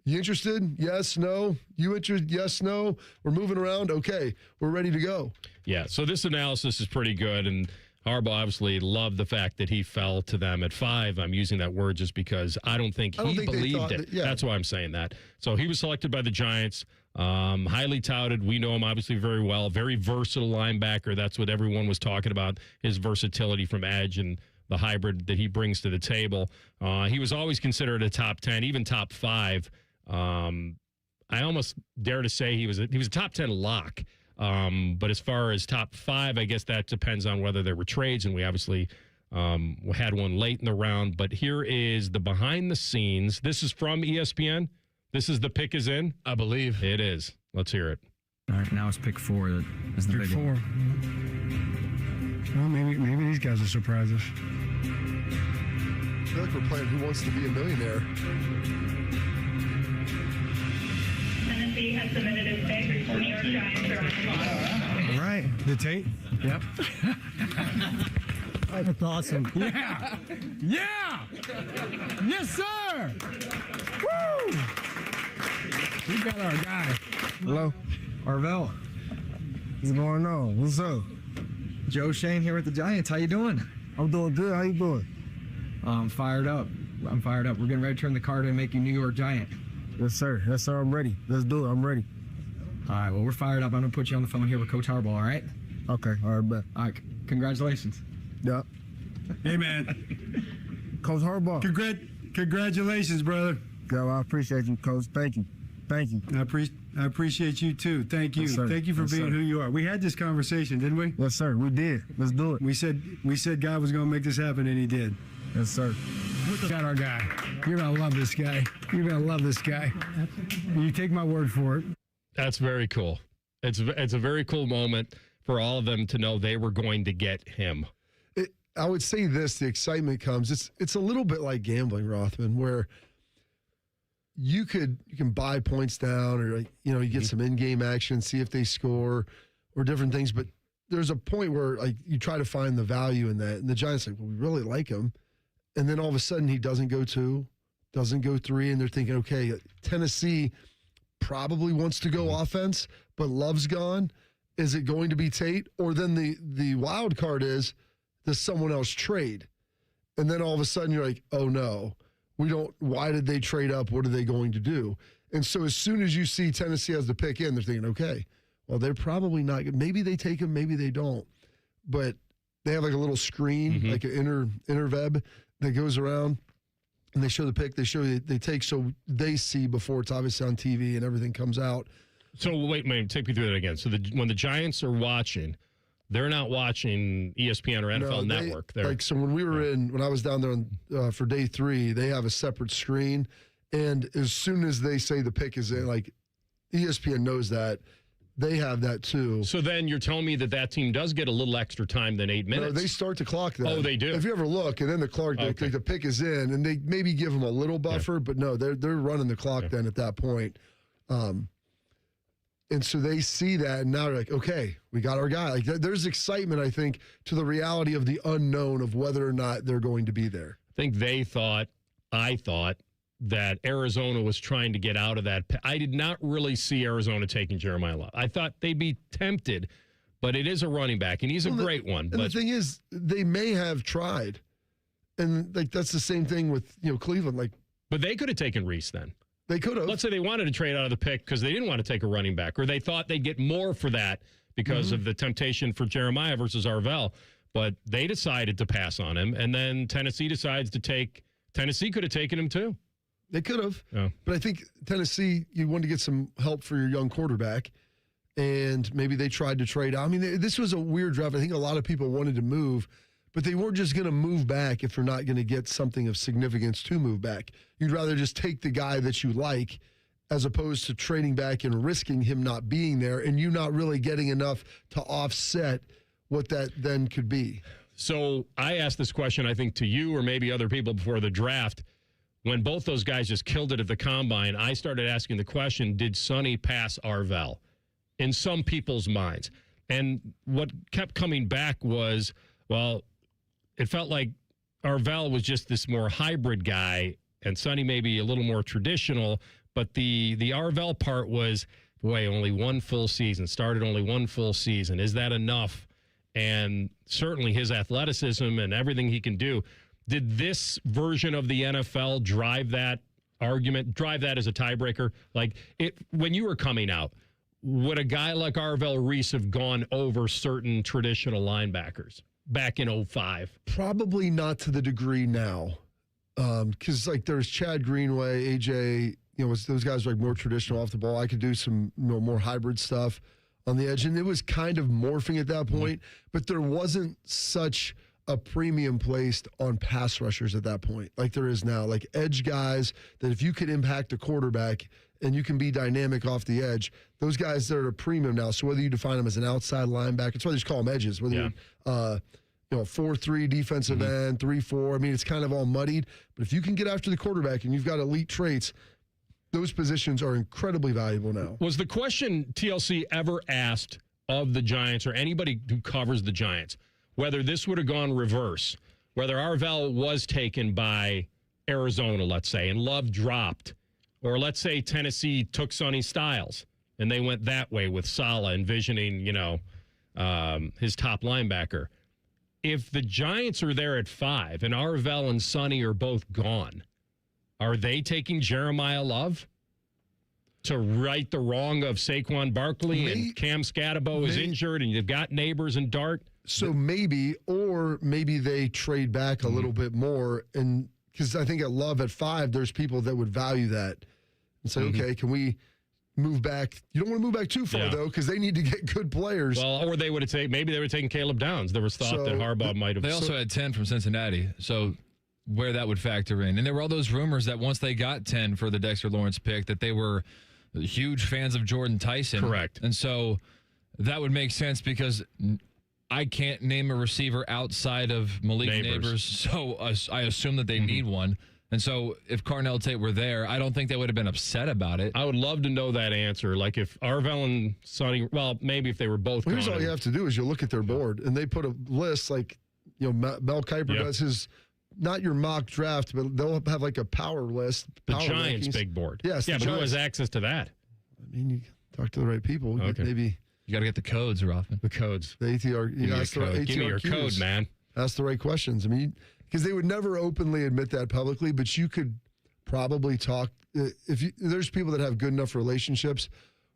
you interested? Yes, no. You interested? Yes, no. We're moving around. Okay, we're ready to go. Yeah, so this analysis is pretty good. And Harbaugh obviously loved the fact that he fell to them at 5. I'm using that word just because I don't think he believed it. That's why I'm saying that. So he was selected by the Giants. Highly touted. We know him obviously very well. Very versatile linebacker. That's what everyone was talking about, his versatility from edge and the hybrid that he brings to the table. He was always considered a top 10, even top 5. I almost dare to say he was a top 10 lock. But as far as top 5, I guess that depends on whether there were trades, and we obviously had one late in the round. But here is the behind the scenes. This is from ESPN. This is the pick is in? I believe. It is. Let's hear it. All right, now it's pick 4. That's the Pick big 4. one. Well, maybe these guys will surprise us. I feel like we're playing Who Wants to Be a Millionaire. Tennessee has submitted its pick. The New York Giants are on the clock. All right. The tape? Yep. That's awesome. Yeah. Yeah. Yes, sir. Woo. We got our guy. Hello, Arvell. What's going on? What's up? Joe Shane here with the Giants. How you doing? I'm doing good. How you doing? I'm fired up. I'm fired up. We're getting ready to turn the card and make you New York Giant. Yes, sir. Yes, sir. I'm ready. Let's do it. I'm ready. All right, well, we're fired up. I'm going to put you on the phone here with Coach Harbaugh, all right? Okay. All right, bet. All right, congratulations. Yep. Hey, man. Coach Harbaugh. Congratulations, brother. Yo, I appreciate you, Coach. Thank you. Thank you. I appreciate you, too. Thank you. Yes, sir. Thank you for Yes, being sir. who you are. We had this conversation, didn't we? Yes, sir. We did. Let's do it. We said God was going to make this happen, and he did. Yes, sir. We got our guy. You're going to love this guy. You're going to love this guy. You take my word for it. That's very cool. It's a very cool moment for all of them to know they were going to get him. I would say this: the excitement comes. It's a little bit like gambling, Rothman, where you can buy points down, or you get some in-game action, see if they score, or different things. But there's a point where you try to find the value in that, and the Giants are like, well, we really like him, and then all of a sudden he doesn't go 2, doesn't go 3, and they're thinking, okay, Tennessee probably wants to go offense, but Love's gone. Is it going to be Tate? Or then the wild card is, does someone else trade? And then all of a sudden you're like, oh no, why did they trade up? What are they going to do? And so as soon as you see Tennessee has the pick in, they're thinking, okay, well, they're probably not good. Maybe they take him, maybe they don't. But they have like a little screen, like an interweb that goes around. And they show the pick, they take, so they see before it's obviously on TV and everything comes out. So wait, take me through that again. So when the Giants are watching, they're not watching ESPN or NFL Network. So when I was down there for day 3, they have a separate screen. And as soon as they say the pick is in, like ESPN knows that. They have that too. So then you're telling me that team does get a little extra time than 8 minutes? No, they start the clock then. Oh, they do? If you ever look, and then the clock, the pick is in, and they maybe give them a little buffer, but no, they're running the clock then at that point. And so they see that, and now they're like, okay, we got our guy. Like there's excitement, I think, to the reality of the unknown of whether or not they're going to be there. I think I thought, that Arizona was trying to get out of that. I did not really see Arizona taking Jeremiah Love. I thought they'd be tempted, but it is a running back, and he's a great one. And the thing is, they may have tried, and like that's the same thing with Cleveland. But they could have taken Reese then. They could have. Let's say they wanted to trade out of the pick because they didn't want to take a running back, or they thought they'd get more for that because of the temptation for Jeremiah versus Arvell. But they decided to pass on him, and then Tennessee decides to take. Tennessee could have taken him too. They could have. Yeah. But I think Tennessee, you wanted to get some help for your young quarterback, and maybe they tried to trade out. I mean, this was a weird draft. I think a lot of people wanted to move, but they weren't just going to move back if they're not going to get something of significance to move back. You'd rather just take the guy that you like as opposed to trading back and risking him not being there and you not really getting enough to offset what that then could be. So I asked this question, I think, to you or maybe other people before the draft. When both those guys just killed it at the combine, I started asking the question, did Sonny pass Arvell in some people's minds? And what kept coming back was, well, it felt like Arvell was just this more hybrid guy and Sonny maybe a little more traditional. But the Arvell part was, boy, only one full season, started only one full season. Is that enough? And certainly his athleticism and everything he can do. Did this version of the NFL drive that argument, drive that as a tiebreaker? Like, when you were coming out, would a guy like Arvell Reese have gone over certain traditional linebackers back in 2005? Probably not to the degree now. Because, there's Chad Greenway, AJ, those guys are more traditional off the ball. I could do some more hybrid stuff. on the edge, and it was kind of morphing at that point, but there wasn't such a premium placed on pass rushers at that point like there is now. Like edge guys that if you could impact a quarterback and you can be dynamic off the edge, those guys, they're at a premium now. So whether you define them as an outside linebacker, that's why they just call them edges, whether you're 4-3 defensive end, 3-4. I mean, it's kind of all muddied. But if you can get after the quarterback and you've got elite traits, those positions are incredibly valuable now. Was the question TLC ever asked of the Giants or anybody who covers the Giants whether this would have gone reverse, whether Arvell was taken by Arizona, let's say, and Love dropped, or let's say Tennessee took Sonny Styles and they went that way with Saleh, envisioning, his top linebacker. If the Giants are there at 5 and Arvell and Sonny are both gone, are they taking Jeremiah Love to right the wrong of Saquon Barkley and Cam Scatabo is injured and you've got Neighbors and Dart? So maybe they trade back a little bit more, and because I think at Love at 5, there's people that would value that and say, okay, can we move back? You don't want to move back too far though, because they need to get good players. Well, or they would have taken Caleb Downs. There was thought that Harbaugh might have. They also had 10 from Cincinnati, so where that would factor in. And there were all those rumors that once they got 10 for the Dexter Lawrence pick, that they were huge fans of Jordan Tyson. Correct. And so that would make sense because I can't name a receiver outside of Malik Neighbors, so I assume that they need one. And so if Carnell Tate were there, I don't think they would have been upset about it. I would love to know that answer. Like if Arvell and Sonny, well, maybe if they were both here's all you have to do is you look at their board, and they put a list like, Mel Kiper does his, not your mock draft, but they'll have like a power list. The Giants' big board. Yes. Yeah, but who has access to that? I mean, you talk to the right people. Okay. Maybe. You got to get the codes, Rothman. The codes. The ATR. Give me your code, man. Ask the right questions. I mean, because they would never openly admit that publicly, but you could probably talk. There's people that have good enough relationships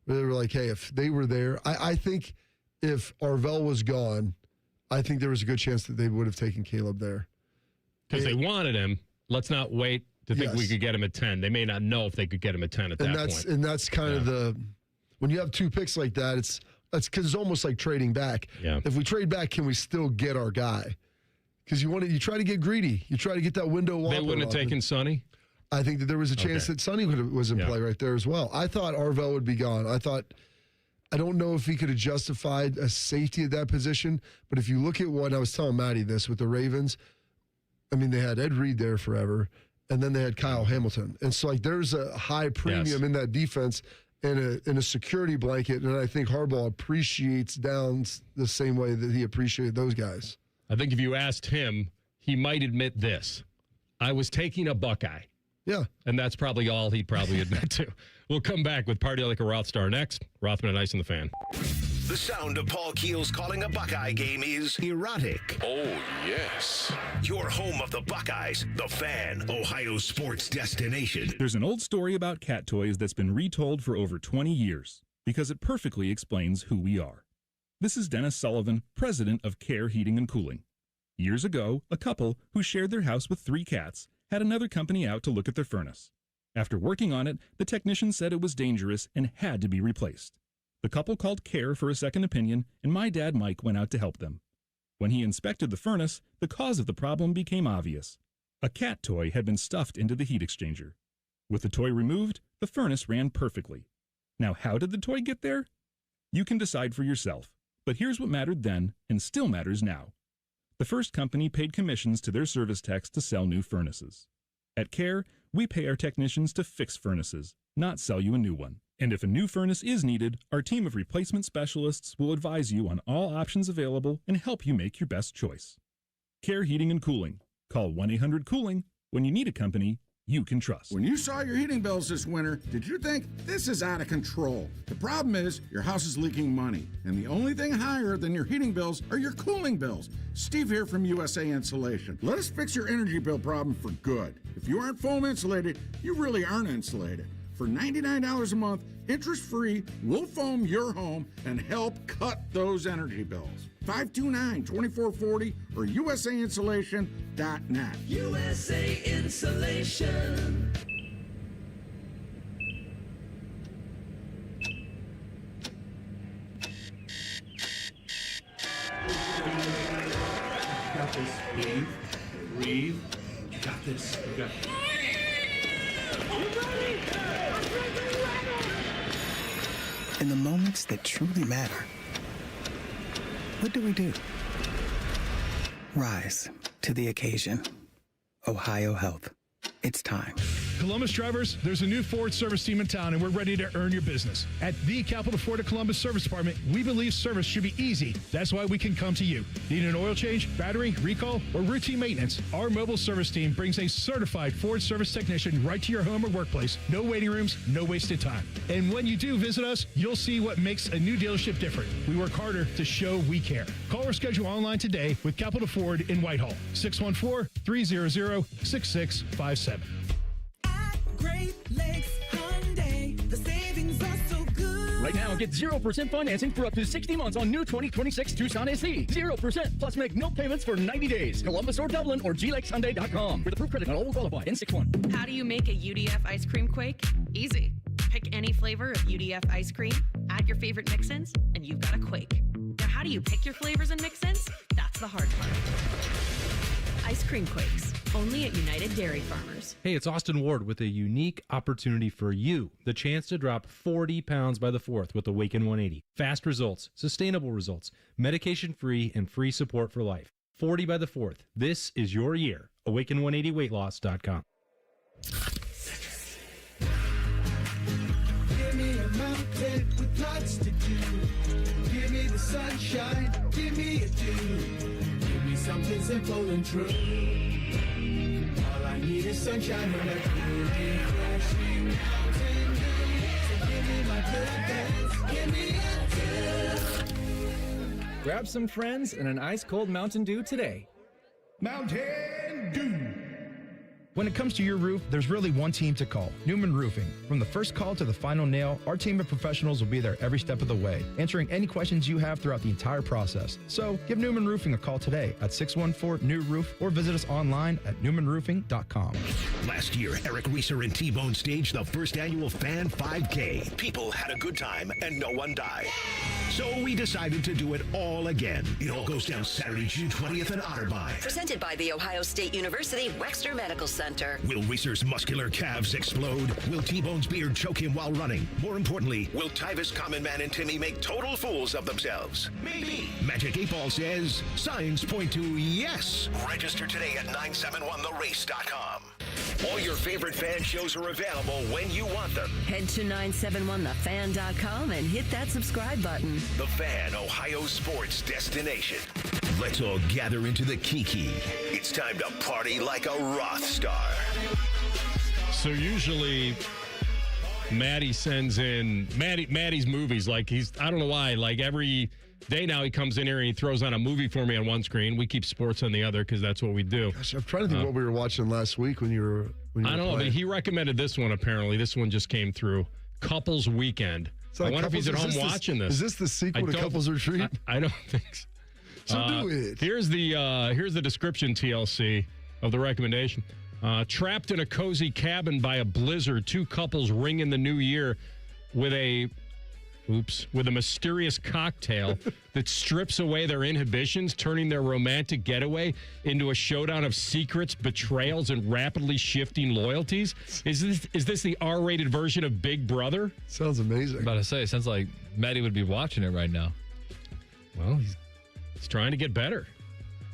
where they were like, hey, if they were there, I think if Arvell was gone, I think there was a good chance that they would have taken Caleb there. Because they wanted him. Let's not wait to think we could get him at 10. They may not know if they could get him at 10 at that point. And that's kind of when you have 2 picks like that, that's because it's almost like trading back. Yeah. If we trade back, can we still get our guy? Because you try to get greedy. You try to get that window. They wouldn't have taken Sonny? I think that there was a chance that Sonny was in play right there as well. I thought Arvell would be gone. I don't know if he could have justified a safety at that position, but if you look at what I was telling Maddie this with the Ravens, I mean, they had Ed Reed there forever, and then they had Kyle Hamilton. And so, there's a high premium in that defense and a security blanket, and I think Harbaugh appreciates Downs the same way that he appreciated those guys. I think if you asked him, he might admit this. I was taking a Buckeye. Yeah. And that's probably all he'd probably admit to. We'll come back with Party Like a Rothstar next. Rothman and Ice and the Fan. The sound of Paul Keels calling a Buckeye game is erotic. Oh, yes. Your home of the Buckeyes, the Fan, Ohio sports destination. There's an old story about cat toys that's been retold for over 20 years because it perfectly explains who we are. This is Dennis Sullivan, president of Care Heating and Cooling. Years ago, a couple who shared their house with 3 cats had another company out to look at their furnace. After working on it, the technician said it was dangerous and had to be replaced. The couple called Care for a second opinion, and my dad Mike went out to help them. When he inspected the furnace, the cause of the problem became obvious. A cat toy had been stuffed into the heat exchanger. With the toy removed, the furnace ran perfectly. Now, how did the toy get there? You can decide for yourself, but here's what mattered then and still matters now. The first company paid commissions to their service techs to sell new furnaces. At Care, we pay our technicians to fix furnaces, not sell you a new one. And if a new furnace is needed, our team of replacement specialists will advise you on all options available and help you make your best choice. Care Heating and Cooling. Call 1-800-COOLING when you need a company you can trust. When you saw your heating bills this winter, did you think this is out of control? The problem is your house is leaking money, and the only thing higher than your heating bills are your cooling bills. Steve here from USA Insulation. Let us fix your energy bill problem for good. If you aren't foam insulated, you really aren't insulated. For $99 a month, interest-free, we'll foam your home and help cut those energy bills. 529-2440 or usainsulation.net. USA Insulation. Okay. In the moments that truly matter, what do? Rise to the occasion. Ohio Health. It's time. Columbus drivers, there's a new Ford service team in town, and we're ready to earn your business. At the Capital Ford of Columbus Service Department, we believe service should be easy. That's why we can come to you. Need an oil change, battery, recall, or routine maintenance? Our mobile service team brings a certified Ford service technician right to your home or workplace. No waiting rooms, no wasted time. And when you do visit us, you'll see what makes a new dealership different. We work harder to show we care. Call or schedule online today with Capital Ford in Whitehall. 614-300-6657. Great Lakes Hyundai. The savings are so good. Right now, get 0% financing for up to 60 months on new 2026 Tucson SE. 0%, plus make no payments for 90 days. Columbus or Dublin or glakeshyundai.com. With approved credit, not all will qualify. N61. How do you make a UDF ice cream quake? Easy. Pick any flavor of UDF ice cream, add your favorite mix-ins, and you've got a quake. Now, how do you pick your flavors and mix-ins? That's the hard part. Ice cream quakes, only at United Dairy Farmers. Hey, it's Austin Ward with a unique opportunity for you. The chance to drop 40 pounds by the 4th with Awaken 180. Fast results, sustainable results, medication-free, and free support for life. 40 by the 4th. This is your year. Awaken180weightloss.com. Give me a mountain with lots to do. Give me the sunshine. Give me a dew. Give me something simple and true. All I need is sunshine when I feel refreshing mountain dew. So give me my good hands. Give me a dew. Grab some friends and an ice-cold Mountain Dew today. Mountain Dew. When it comes to your roof, there's really one team to call, Newman Roofing. From the first call to the final nail, our team of professionals will be there every step of the way, answering any questions you have throughout the entire process. So give Newman Roofing a call today at 614-NEW-ROOF or visit us online at newmanroofing.com. Last year, Eric Reeser and T-Bone staged the first annual Fan 5K. People had a good time and no one died. So we decided to do it all again. It all goes down Saturday, June 20th in Otterbein. Presented by the Ohio State University Wexner Medical Center. Will Reeser's muscular calves explode? Will T-Bone's beard choke him while running? More importantly, will Tyvus, Common Man, and Timmy make total fools of themselves? Maybe. Magic 8 Ball says signs point to yes. Register today at 971therace.com. All your favorite fan shows are available when you want them. Head to 971thefan.com and hit that subscribe button. The Fan, Ohio sports destination. Let's all gather into the Kiki. It's time to party like a Roth star. So usually Maddie sends in Maddie's movies. Like I don't know why, like every day now he comes in here and he throws on a movie for me on one screen. We keep sports on the other because that's what we do. Gosh, I'm trying to think what we were watching last week when you were I don't know, but he recommended this one apparently. This one just came through. Couples Weekend. I wonder if he's at home watching this. Is this the sequel to Couples Retreat? I don't think so. So do it. Here's the description, TLC, of the recommendation. Trapped in a cozy cabin by a blizzard, two couples ring in the new year with a mysterious cocktail that strips away their inhibitions, turning their romantic getaway into a showdown of secrets, betrayals, and rapidly shifting loyalties. Is this the R-rated version of Big Brother? Sounds amazing. I'm about to say, it sounds like Maddie would be watching it right now. Well, he's trying to get better.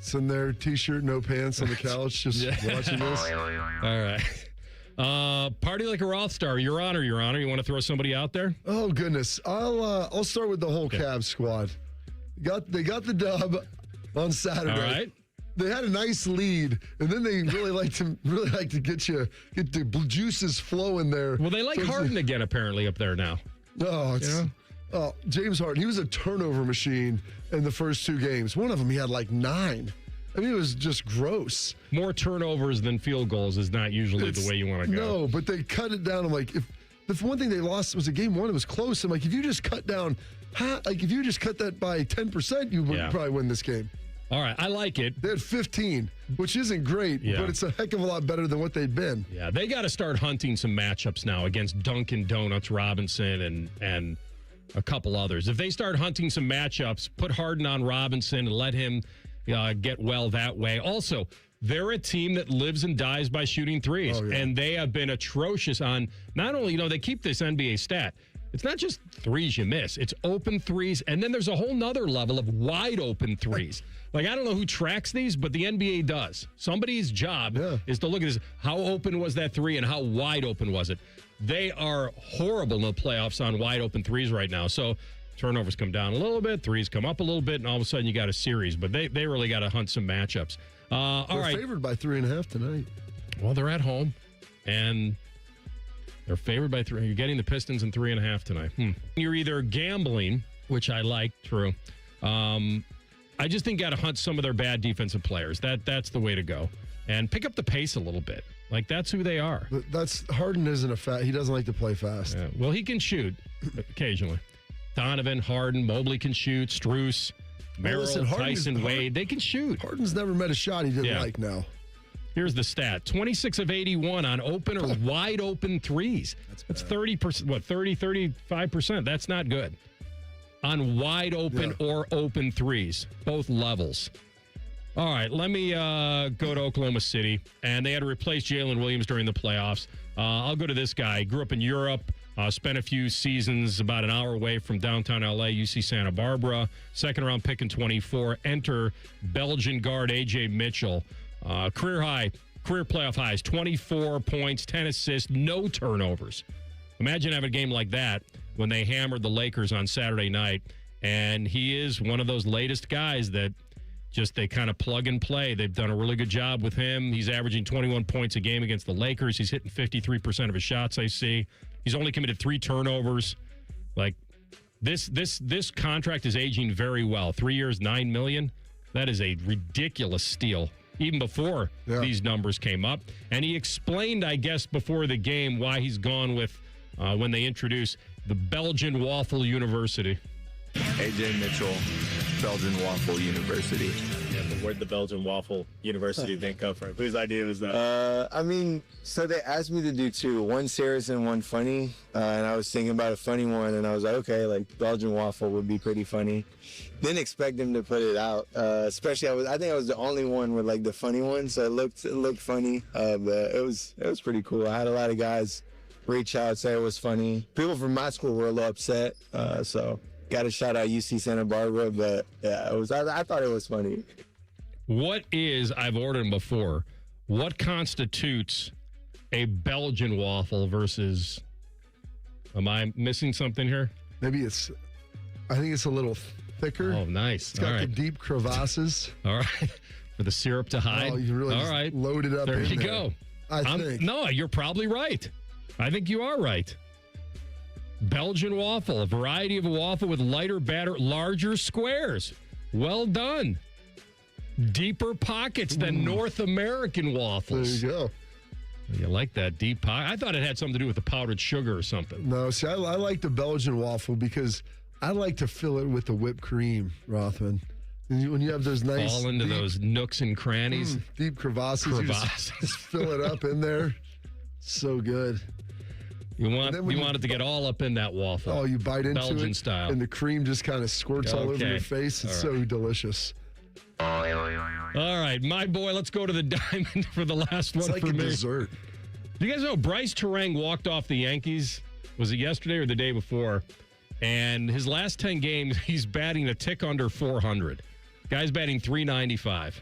Sitting there, T-shirt, no pants on the couch, just watching this. All right. Party like a Roth star. Your Honor. You want to throw somebody out there? Oh, goodness. I'll start with the whole Cavs squad. They got the dub on Saturday. All right. They had a nice lead, and then they really like to get the juices flowing there. Well, they like Harden again, apparently, up there now. No, James Harden. He was a turnover machine in the first two games. One of them, he had like 9. I mean, it was just gross. More turnovers than field goals is not usually the way you want to go. No, but they cut it down. I'm like, if the one thing they lost was a game 1, it was close. I'm like, if you just cut that by 10%, you would probably win this game. All right, I like it. They had 15, which isn't great, but it's a heck of a lot better than what they'd been. Yeah, they got to start hunting some matchups now against Dunkin' Donuts, Robinson, and a couple others. If they start hunting some matchups, put Harden on Robinson and let him get well that way. Also, they're a team that lives and dies by shooting threes. And they have been atrocious on not only, they keep this NBA stat. It's not just threes you miss. It's open threes. And then there's a whole nother level of wide open threes. Like, I don't know who tracks these, but the NBA does. Somebody's job is to look at this. How open was that three and how wide open was it? They are horrible in the playoffs on wide open threes right now. So turnovers come down a little bit, threes come up a little bit, and all of a sudden you got a series. But they really got to hunt some matchups. They're favored by 3.5 tonight. Well, they're at home, and they're favored by 3. You're getting the Pistons in 3.5 tonight. You're either gambling, which I like, true. I just think got to hunt some of their bad defensive players. That's the way to go. And pick up the pace a little bit. Like, that's who they are. But Harden isn't he doesn't like to play fast. Yeah. Well, he can shoot occasionally. Donovan, Harden, Mobley can shoot. Strus, Merrill, Tyson, Wade, they can shoot. Harden's never met a shot he didn't like now. Here's the stat. 26 of 81 on open or wide open threes. That's 30%. What, 35%? That's not good. On wide open or open threes, both levels. All right, let me go to Oklahoma City. And they had to replace Jalen Williams during the playoffs. I'll go to this guy. Grew up in Europe. Spent a few seasons about an hour away from downtown L.A., UC Santa Barbara. Second-round pick in 24. Enter Belgian guard A.J. Mitchell. Career playoff highs, 24 points, 10 assists, no turnovers. Imagine having a game like that when they hammered the Lakers on Saturday night. And he is one of those latest guys that they kind of plug and play. They've done a really good job with him. He's averaging 21 points a game against the Lakers. He's hitting 53% of his shots, I see. He's only committed 3 turnovers. Like, this contract is aging very well. 3 years, $9 million. That is a ridiculous steal, even before these numbers came up. And he explained, I guess, before the game why he's gone with, when they introduced the Belgian Waffle University. AJ Mitchell, Belgian Waffle University. Yeah, but where'd the Belgian Waffle University thing come from? Whose idea was that? So they asked me to do 2, one serious and one funny. And I was thinking about a funny one, and I was like, okay, like Belgian Waffle would be pretty funny. Didn't expect them to put it out. Especially, I think I was the only one with like the funny one, so it looked funny. But it was pretty cool. I had a lot of guys reach out, say it was funny. People from my school were a little upset, so got to shout out UC Santa Barbara. But yeah, I thought it was funny. I've ordered them before. What constitutes a Belgian waffle versus? Am I missing something here? Maybe I think it's a little thicker. Oh, nice. It's got the deep crevasses. All right. For the syrup to hide. Oh, you really all right. Load it up. There you there. go. I think. No, you're probably right. I think you are right. Belgian waffle, a variety of a waffle with lighter batter, larger squares. Well done. Deeper pockets than North American waffles. There you go. You like that deep pocket? I thought it had something to do with the powdered sugar or something. No, see, I like the Belgian waffle because I like to fill it with the whipped cream, Rothman. When you have those nice... Fall into those nooks and crannies. Deep crevasses. You just fill it up in there. So good. You want it to get all up in that waffle. Oh, you bite into Belgian it, style. and the cream just kind of squirts all over your face. It's so delicious. All right, my boy, let's go to the diamond for the last one like for a me. Dessert. Do you guys know Bryce Terang walked off the Yankees? Was it yesterday or the day before? And his last 10 games, he's batting a tick under 400. Guy's batting .395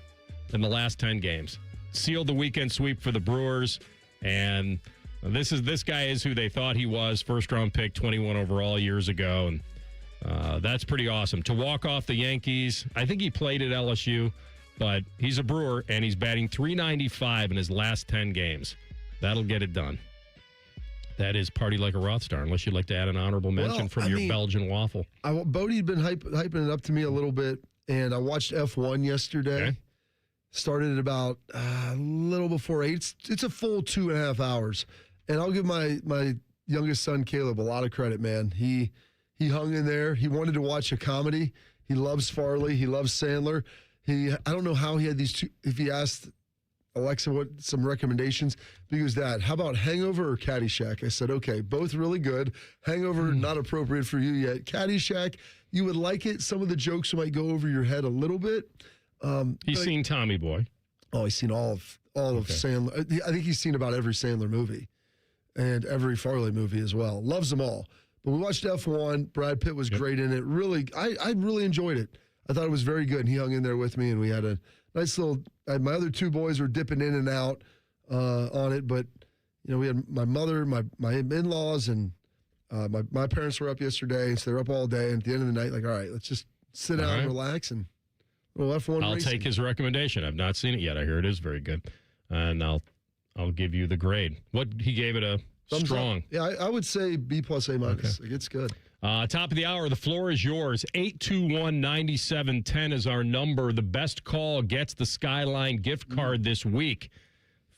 in the last 10 games. Sealed the weekend sweep for the Brewers, and this guy is who they thought he was. First-round pick, 21 overall years ago, and that's pretty awesome. To walk off the Yankees, I think he played at LSU, but he's a Brewer, and he's batting .395 in his last 10 games. That'll get it done. That is party like a Rothstar, unless you'd like to add an honorable mention from your Belgian waffle. Bodie'd been hyping it up to me a little bit, and I watched F1 yesterday. Okay. Started at about a little before 8. It's a full 2.5 hours. And I'll give my youngest son, Caleb, a lot of credit, man. He hung in there. He wanted to watch a comedy. He loves Farley. He loves Sandler. I don't know how he had these two. If he asked Alexa some recommendations, he goes, Dad, how about Hangover or Caddyshack? I said, okay, both really good. Hangover, not appropriate for you yet. Caddyshack, you would like it. Some of the jokes might go over your head a little bit. He's seen Tommy Boy. Oh, he's seen all of Sandler. I think he's seen about every Sandler movie and every Farley movie as well. Loves them all. But we watched F1. Brad Pitt was great in it. Really, I really enjoyed it. I thought it was very good. And he hung in there with me, and we had a nice little. My other two boys were dipping in and out on it, but we had my mother, my in-laws, and my parents were up yesterday, so they're up all day. And at the end of the night, like, all right, let's just sit down and relax and. Well, F1 I'll racing. take his recommendation. I've not seen it yet. I hear it is very good, and I'll give you the grade. What he gave it a Thumbs strong. Up. Yeah, I would say B plus A minus. Like, it's good. Top of the hour. The floor is yours. 821-9710 is our number. The best call gets the Skyline gift card this week.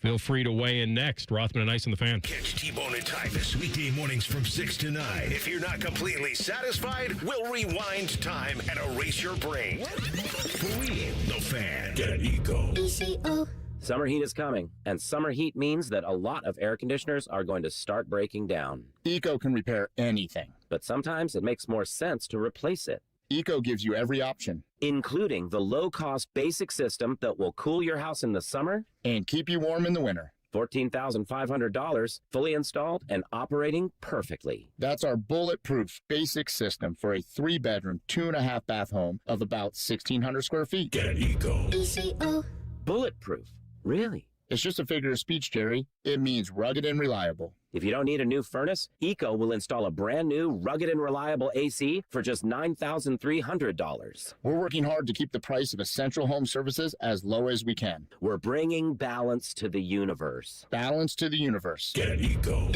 Feel free to weigh in next. Rothman and Ice on the Fan. Catch T-Bone and Tyvis weekday mornings from 6 to 9. If you're not completely satisfied, we'll rewind time and erase your brain. For real, the Fan. Get Eco. Summer heat is coming, and summer heat means that a lot of air conditioners are going to start breaking down. Eco can repair anything, but sometimes it makes more sense to replace it. Eco gives you every option, including the low-cost basic system that will cool your house in the summer and keep you warm in the winter. $14,500, fully installed and operating perfectly. That's our bulletproof basic system for a 3-bedroom, 2.5-bath home of about 1,600 square feet. Get Eco. Bulletproof? Really? It's just a figure of speech, Jerry. It means rugged and reliable. If you don't need a new furnace, Eco will install a brand new, rugged and reliable AC for just $9,300. We're working hard to keep the price of essential home services as low as we can. We're bringing balance to the universe. Balance to the universe. Get Eco.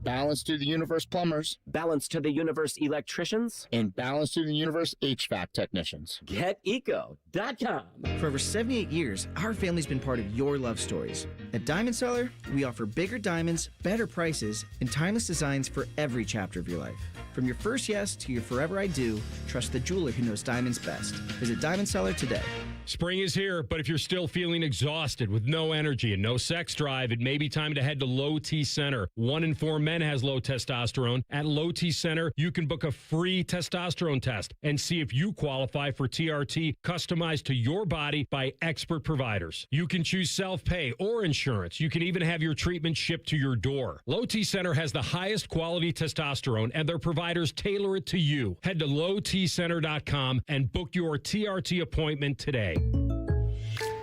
Balance to the universe plumbers. Balance to the universe electricians. And balance to the universe HVAC technicians. GetEco.com. For over 78 years, our family's been part of your love stories. At Diamond Seller, we offer bigger diamonds, better prices, and timeless designs for every chapter of your life. From your first yes to your forever I do, trust the jeweler who knows diamonds best. Visit Diamond Seller today. Spring is here, but if you're still feeling exhausted with no energy and no sex drive, it may be time to head to Low T Center. 1 in 4 men has low testosterone. At Low T Center, you can book a free testosterone test and see if you qualify for TRT customized to your body by expert providers. You can choose self-pay or insurance. You can even have your treatment shipped to your door. Low T Center has the highest quality testosterone, and their providers tailor it to you. Head to lowtcenter.com and book your TRT appointment today.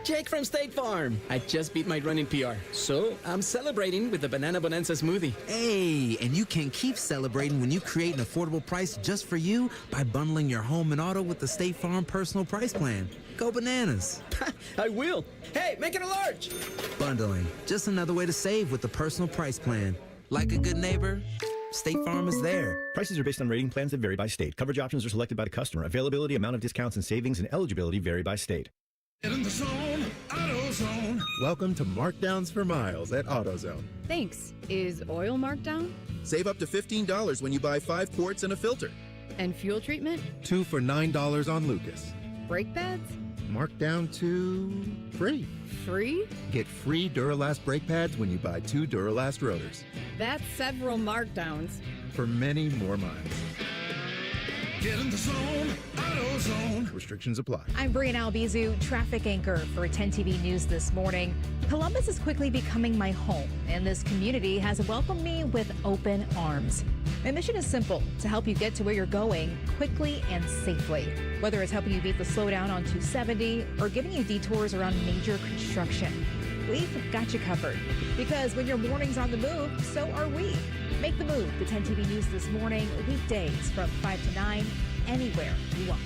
Jake from State Farm. I just beat my running PR, so I'm celebrating with the Banana Bonanza smoothie. Hey, and you can keep celebrating when you create an affordable price just for you by bundling your home and auto with the State Farm Personal Price Plan. Go bananas. I will. Hey, make it a large. Bundling, just another way to save with the Personal Price Plan. Like a good neighbor, State Farm is there. Prices are based on rating plans that vary by state. Coverage options are selected by the customer. Availability, amount of discounts and savings, and eligibility vary by state. In the zone, AutoZone. Welcome to Markdowns for Miles at AutoZone. Thanks. Is oil marked down? Save up to $15 when you buy 5 quarts and a filter. And fuel treatment? 2 for $9 on Lucas. Brake pads? Marked down to free. Free? Get free Duralast brake pads when you buy 2 Duralast rotors. That's several markdowns. For many more miles. Get in the zone, AutoZone. Restrictions apply. I'm Brian Albizu, traffic anchor for 10 TV News this morning. Columbus is quickly becoming my home, and this community has welcomed me with open arms. My mission is simple, to help you get to where you're going quickly and safely. Whether it's helping you beat the slowdown on 270 or giving you detours around major construction, we've got you covered. Because when your morning's on the move, so are we. Make the move to 10 TV News this morning, weekdays from 5 to 9, anywhere you watch.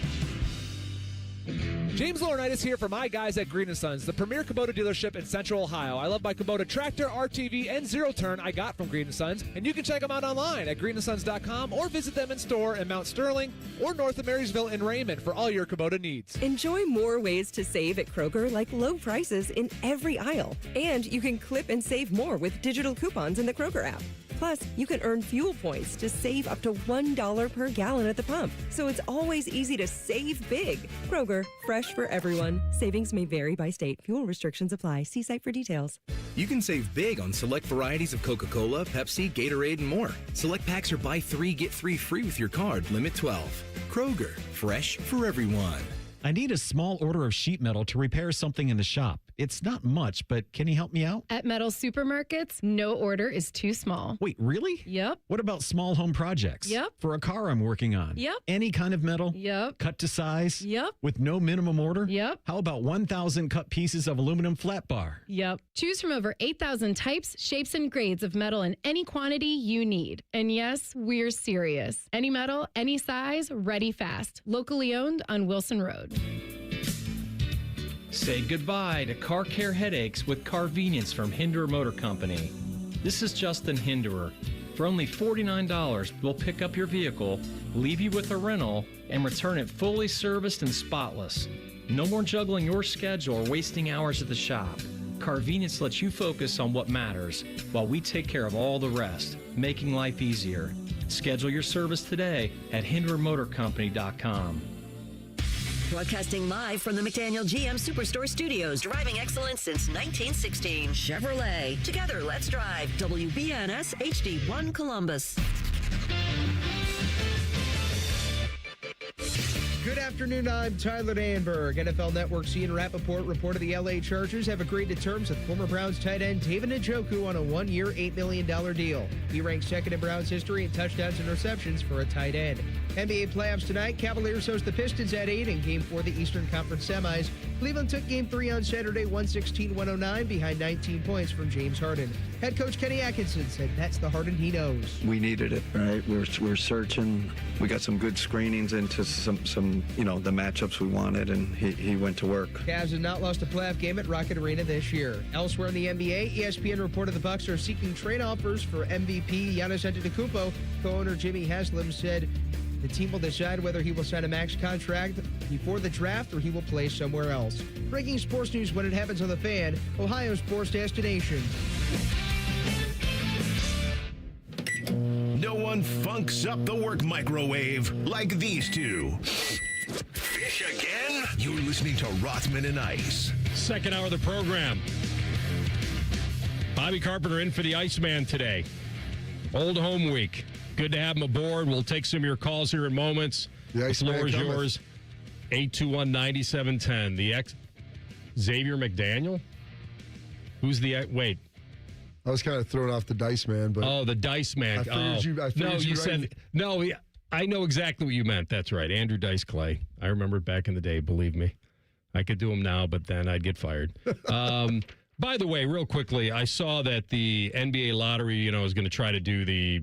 James Laurinaitis here for my guys at Green & Sons, the premier Kubota dealership in Central Ohio. I love my Kubota tractor, RTV, and zero-turn I got from Green & Sons, and you can check them out online at greenandsons.com or visit them in store in Mount Sterling or north of Marysville in Raymond for all your Kubota needs. Enjoy more ways to save at Kroger, like low prices in every aisle. And you can clip and save more with digital coupons in the Kroger app. Plus, you can earn fuel points to save up to $1 per gallon at the pump. So it's always easy to save big. Kroger, fresh for everyone. Savings may vary by state. Fuel restrictions apply. See site for details. You can save big on select varieties of Coca-Cola, Pepsi, Gatorade, and more. Select packs are buy 3, get 3 free with your card. Limit 12. Kroger, fresh for everyone. I need a small order of sheet metal to repair something in the shop. It's not much, but can you help me out? At metal supermarkets, no order is too small. Wait, really? Yep. What about small home projects? Yep. For a car I'm working on? Yep. Any kind of metal? Yep. Cut to size? Yep. With no minimum order? Yep. How about 1,000 cut pieces of aluminum flat bar? Yep. Choose from over 8,000 types, shapes, and grades of metal in any quantity you need. And yes, we're serious. Any metal, any size, ready fast. Locally owned on Wilson Road. Say goodbye to car care headaches with Carvenience from Hinderer Motor Company. This is Justin Hinderer. For only $49, we'll pick up your vehicle, leave you with a rental, and return it fully serviced and spotless. No more juggling your schedule or wasting hours at the shop. Carvenience lets you focus on what matters while we take care of all the rest, making life easier. Schedule your service today at HindererMotorCompany.com. Broadcasting live from the McDaniel GM Superstore Studios. Driving excellence since 1916. Chevrolet. Together, let's drive. WBNS HD1 Columbus. Good afternoon, I'm Tyler Danberg. NFL Network's Ian Rappaport reported the LA Chargers have agreed to terms with former Browns tight end David Njoku on a one-year, $8 million deal. He ranks second in Browns history in touchdowns and receptions for a tight end. NBA playoffs tonight. Cavaliers host the Pistons at 8 in Game 4 of the Eastern Conference semis. Cleveland took Game 3 on Saturday, 116-109, behind 19 points from James Harden. Head coach Kenny Atkinson said that's the Harden he knows. We needed it, right? We're searching. We got some good screenings into some the matchups we wanted, and he went to work. Cavs have not lost a playoff game at Rocket Arena this year. Elsewhere in the NBA, ESPN reported the Bucks are seeking trade offers for MVP Giannis Antetokounmpo. Co-owner Jimmy Haslam said the team will decide whether he will sign a max contract before the draft or he will play somewhere else. Breaking sports news when it happens on The Fan, Ohio sports destination. No one funks up the work microwave like these two. Fish again? You're listening to Rothman and Ice. Second hour of the program. Bobby Carpenter in for the Iceman today. Old home week. Good to have him aboard. We'll take some of your calls here in moments. The floor is yours. 821-9710. The Xavier McDaniel? Who's the... Wait. I was kind of thrown off the Dice Man, but... Oh, the Dice Man. I figured you said... No, I know exactly what you meant. That's right. Andrew Dice Clay. I remember back in the day, believe me. I could do him now, but then I'd get fired. By the way, real quickly, I saw that the NBA lottery, is going to try to do the...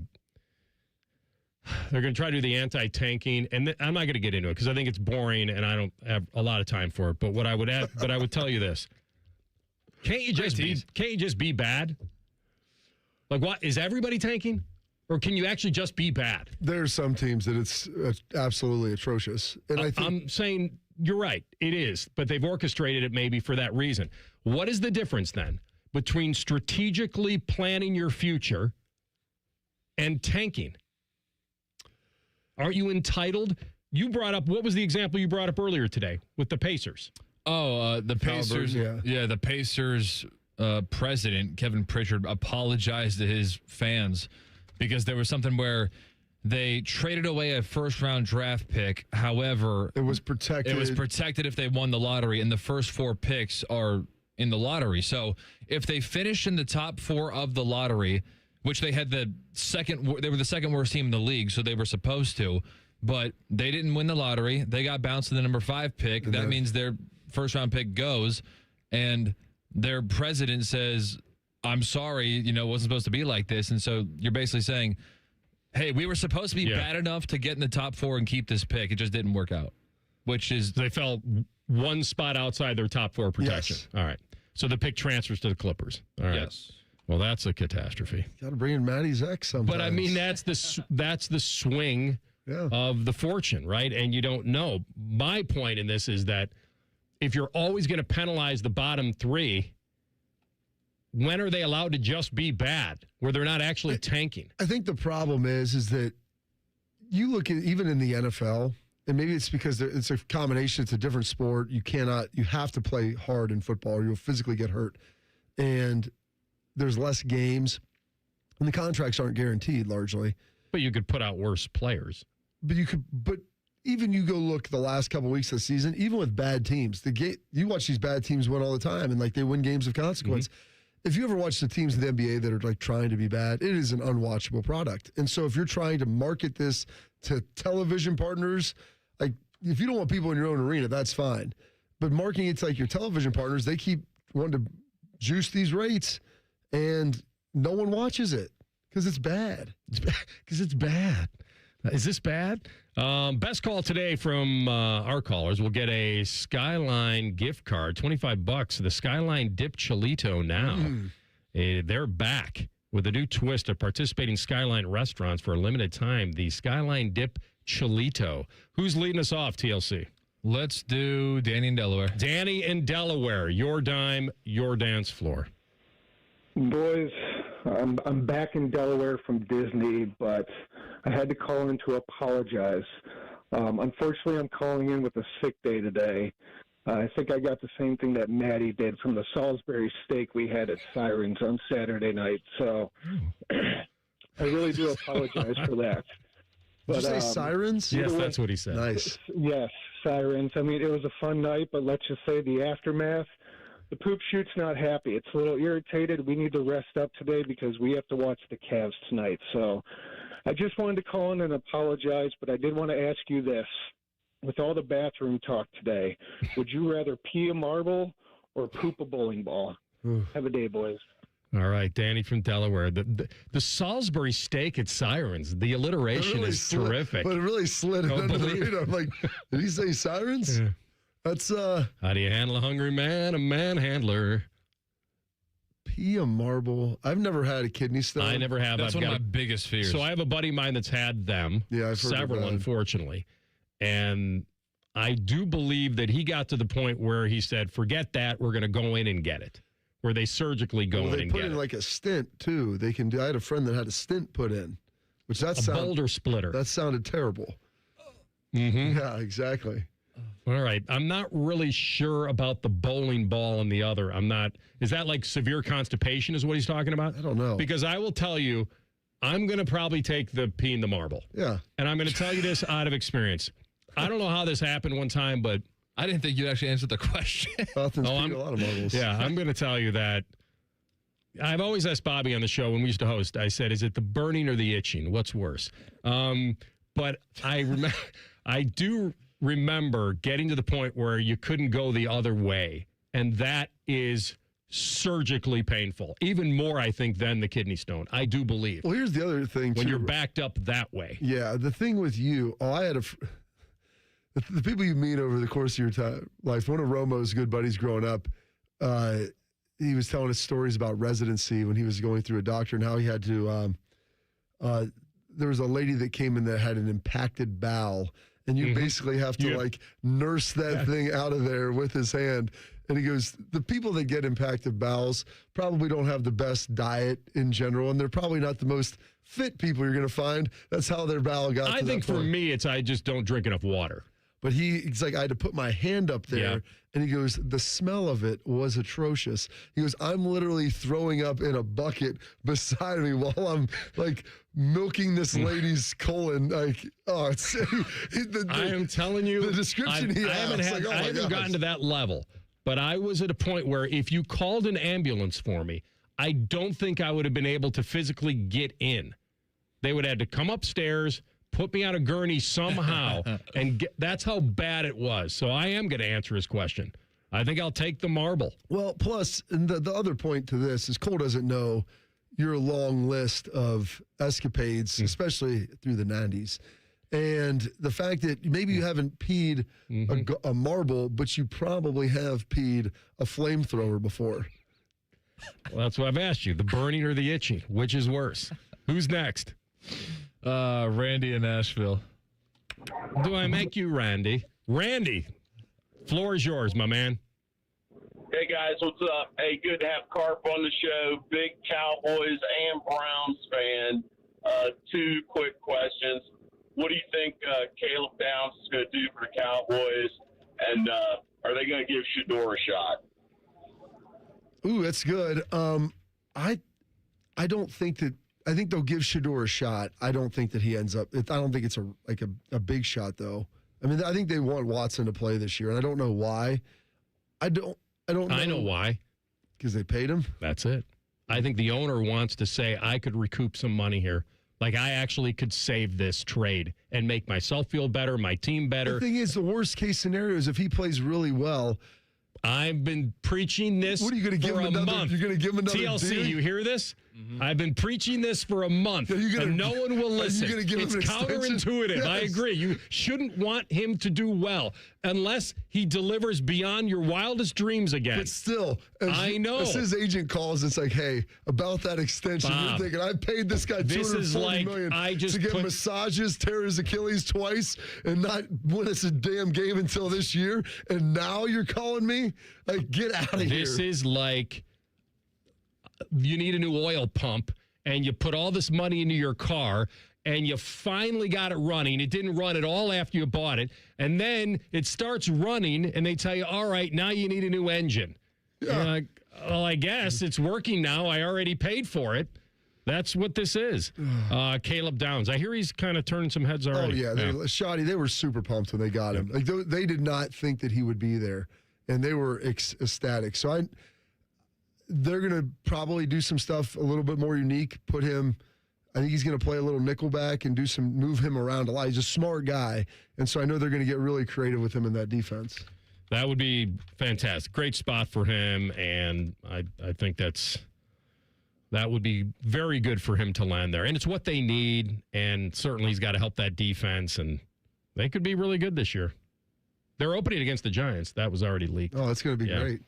They're going to try to do the anti-tanking, and I'm not going to get into it because I think it's boring and I don't have a lot of time for it. But what I would add, but I would tell you this: can't you just be bad? Like, what is everybody tanking, or can you actually just be bad? There's some teams that it's absolutely atrocious, and I'm saying you're right. It is, but they've orchestrated it maybe for that reason. What is the difference then between strategically planning your future and tanking? Aren't you entitled? You brought up, what was the example you brought up earlier today with the Pacers? Oh, the Pacers. Yeah, the Pacers president, Kevin Pritchard, apologized to his fans because there was something where they traded away a first-round draft pick. However, it was protected. It was protected if they won the lottery, and the first 4 picks are in the lottery. So if they finish in the top 4 of the lottery, which they had they were the second worst team in the league, so they were supposed to, but they didn't win the lottery. They got bounced to the number 5 pick. That means their first round pick goes, and their president says, I'm sorry, it wasn't supposed to be like this. And so you're basically saying, hey, we were supposed to be bad enough to get in the top 4 and keep this pick. It just didn't work out, which is... They fell one spot outside their top 4 protection. Yes. All right. So the pick transfers to the Clippers. All right. Yes. Well, that's a catastrophe. Got to bring in Matty Zek sometimes. But I mean, that's the swing of the fortune, right? And you don't know. My point in this is that if you're always going to penalize the bottom 3, when are they allowed to just be bad, where they're not actually tanking? I think the problem is that you look at even in the NFL, and maybe it's because it's a combination. It's a different sport. You have to play hard in football, or you'll physically get hurt, and there's less games, and the contracts aren't guaranteed largely. But you could put out worse players. But even you go look the last couple weeks of the season, even with bad teams, you watch these bad teams win all the time, and like they win games of consequence. If you ever watch the teams in the NBA that are like trying to be bad, it is an unwatchable product. And so if you're trying to market this to television partners, like if you don't want people in your own arena, that's fine. But marketing it to like your television partners, they keep wanting to juice these rates, and no one watches it because it's bad. Because it's bad. Is this bad? Best call today from our callers. We'll get a Skyline gift card, $25. The Skyline Dip Chilito now. They're back with a new twist of participating Skyline restaurants for a limited time. The Skyline Dip Chilito. Who's leading us off, TLC? Let's do Danny in Delaware. Danny in Delaware. Your dime, your dance floor. Boys, I'm back in Delaware from Disney, but I had to call in to apologize. Unfortunately, I'm calling in with a sick day today. I think I got the same thing that Maddie did from the Salisbury steak we had at Sirens on Saturday night. So I really do apologize for that. Did you say Sirens? Yes, that's what he said. Nice. Yes, Sirens. I mean, it was a fun night, but let's just say the aftermath, the poop shoot's not happy. It's a little irritated. We need to rest up today because we have to watch the Cavs tonight. So I just wanted to call in and apologize, but I did want to ask you this. With all the bathroom talk today, would you rather pee a marble or poop a bowling ball? Have a day, boys. All right, Danny from Delaware. The Salisbury steak at Sirens, the alliteration really is terrific. But it really slid under the radar. I'm like, did he say Sirens? Yeah. That's How do you handle a hungry man? A manhandler. Pee a marble. I've never had a kidney stone. I never have. That's one of my biggest fears. So I have a buddy of mine that's had them. Yeah, I've heard several, unfortunately. And I do believe that he got to the point where he said, forget that, we're going to go in and get it. Where they surgically go in and They get put in it. like a stent, too. They can do. I had a friend that had a stent put in. Which A boulder splitter. That sounded terrible. Mm-hmm. Yeah, exactly. All right. I'm not really sure about the bowling ball and the other. I'm not. Is that like severe constipation is what he's talking about? I don't know. Because I will tell you, I'm going to probably take the pee in the marble. Yeah. And I'm going to tell you this out of experience. I don't know how this happened one time, but I didn't think you actually answered the question. Athens peed a lot of marbles. Yeah, I'm going to tell you that. I've always asked Bobby on the show when we used to host, I said, is it the burning or the itching? What's worse? But I do remember getting to the point where you couldn't go the other way. And that is surgically painful. Even more, I think, than the kidney stone. I do believe. Well, here's the other thing, when too. you're backed up that way. Yeah, the thing with you, I had the people you meet over the course of your life, one of Romo's good buddies growing up, he was telling us stories about residency when he was going through a doctor and how he had to, there was a lady that came in that had an impacted bowel, and you basically have to like nurse that thing out of there with his hand. And he goes, the people that get impacted bowels probably don't have the best diet in general, and they're probably not the most fit people you're going to find. That's how their bowel got to that I think for point. me, it's I just don't drink enough water. But he's like, I had to put my hand up there, and he goes, the smell of it was atrocious. He goes, I'm literally throwing up in a bucket beside me while I'm like milking this lady's colon. Like, oh, it's. I am telling you, the description I haven't gotten to that level, but I was at a point where if you called an ambulance for me, I don't think I would have been able to physically get in. They would have had to come upstairs, put me on a gurney somehow, and that's how bad it was. So I am going to answer his question. I think I'll take the marble. Well, plus, and the other point to this is Cole doesn't know your long list of escapades, especially through the 90s. And the fact that maybe you haven't peed a marble, but you probably have peed a flamethrower before. Well, that's what I've asked you. The burning or the itching? Which is worse? Who's next? Randy in Nashville. Do I make you Randy? Randy, floor is yours, my man. Hey, guys, what's up? Hey, good to have Carp on the show. Big Cowboys and Browns fan. Two quick questions. What do you think Caleb Downs is going to do for the Cowboys? And are they going to give Shador a shot? Ooh, that's good. I don't think that. I think they'll give Shador a shot. I don't think that he ends up. I don't think it's a big shot though. I mean, I think they want Watson to play this year, and I don't know why. I don't know. I know why. Because they paid him? That's it. I think the owner wants to say, I could recoup some money here. Like, I actually could save this trade and make myself feel better, my team better. The thing is, the worst case scenario is if he plays really well. I've been preaching this what are you going to give him another month. You're going to give him another TLC, deal? you hear this? Mm-hmm. I've been preaching this for a month, and no one will listen. It's counterintuitive. Yes. I agree. You shouldn't want him to do well unless he delivers beyond your wildest dreams again. But still, I know. As his agent calls, it's like, hey, about that extension, Bob, you're thinking, I paid this guy $240 million to get massages, tear his Achilles twice, and not win us a damn game until this year, and now you're calling me? Like, get out of here. This is like you need a new oil pump, and you put all this money into your car, and you finally got it running. It didn't run at all after you bought it, and then it starts running, and they tell you, all right, now you need a new engine. Yeah. You're like, well, I guess it's working now. I already paid for it. That's what this is. Caleb Downs. I hear he's kind of turning some heads already. Oh, yeah. Shoddy, they were super pumped when they got him. Like they did not think that he would be there, and they were ecstatic. So they're going to probably do some stuff a little bit more unique, put him – I think he's going to play a little nickelback and move him around a lot. He's a smart guy, and so I know they're going to get really creative with him in that defense. That would be fantastic. Great spot for him, and I think that would be very good for him to land there. And it's what they need, and certainly he's got to help that defense, and they could be really good this year. They're opening against the Giants. That was already leaked. Oh, that's going to be great.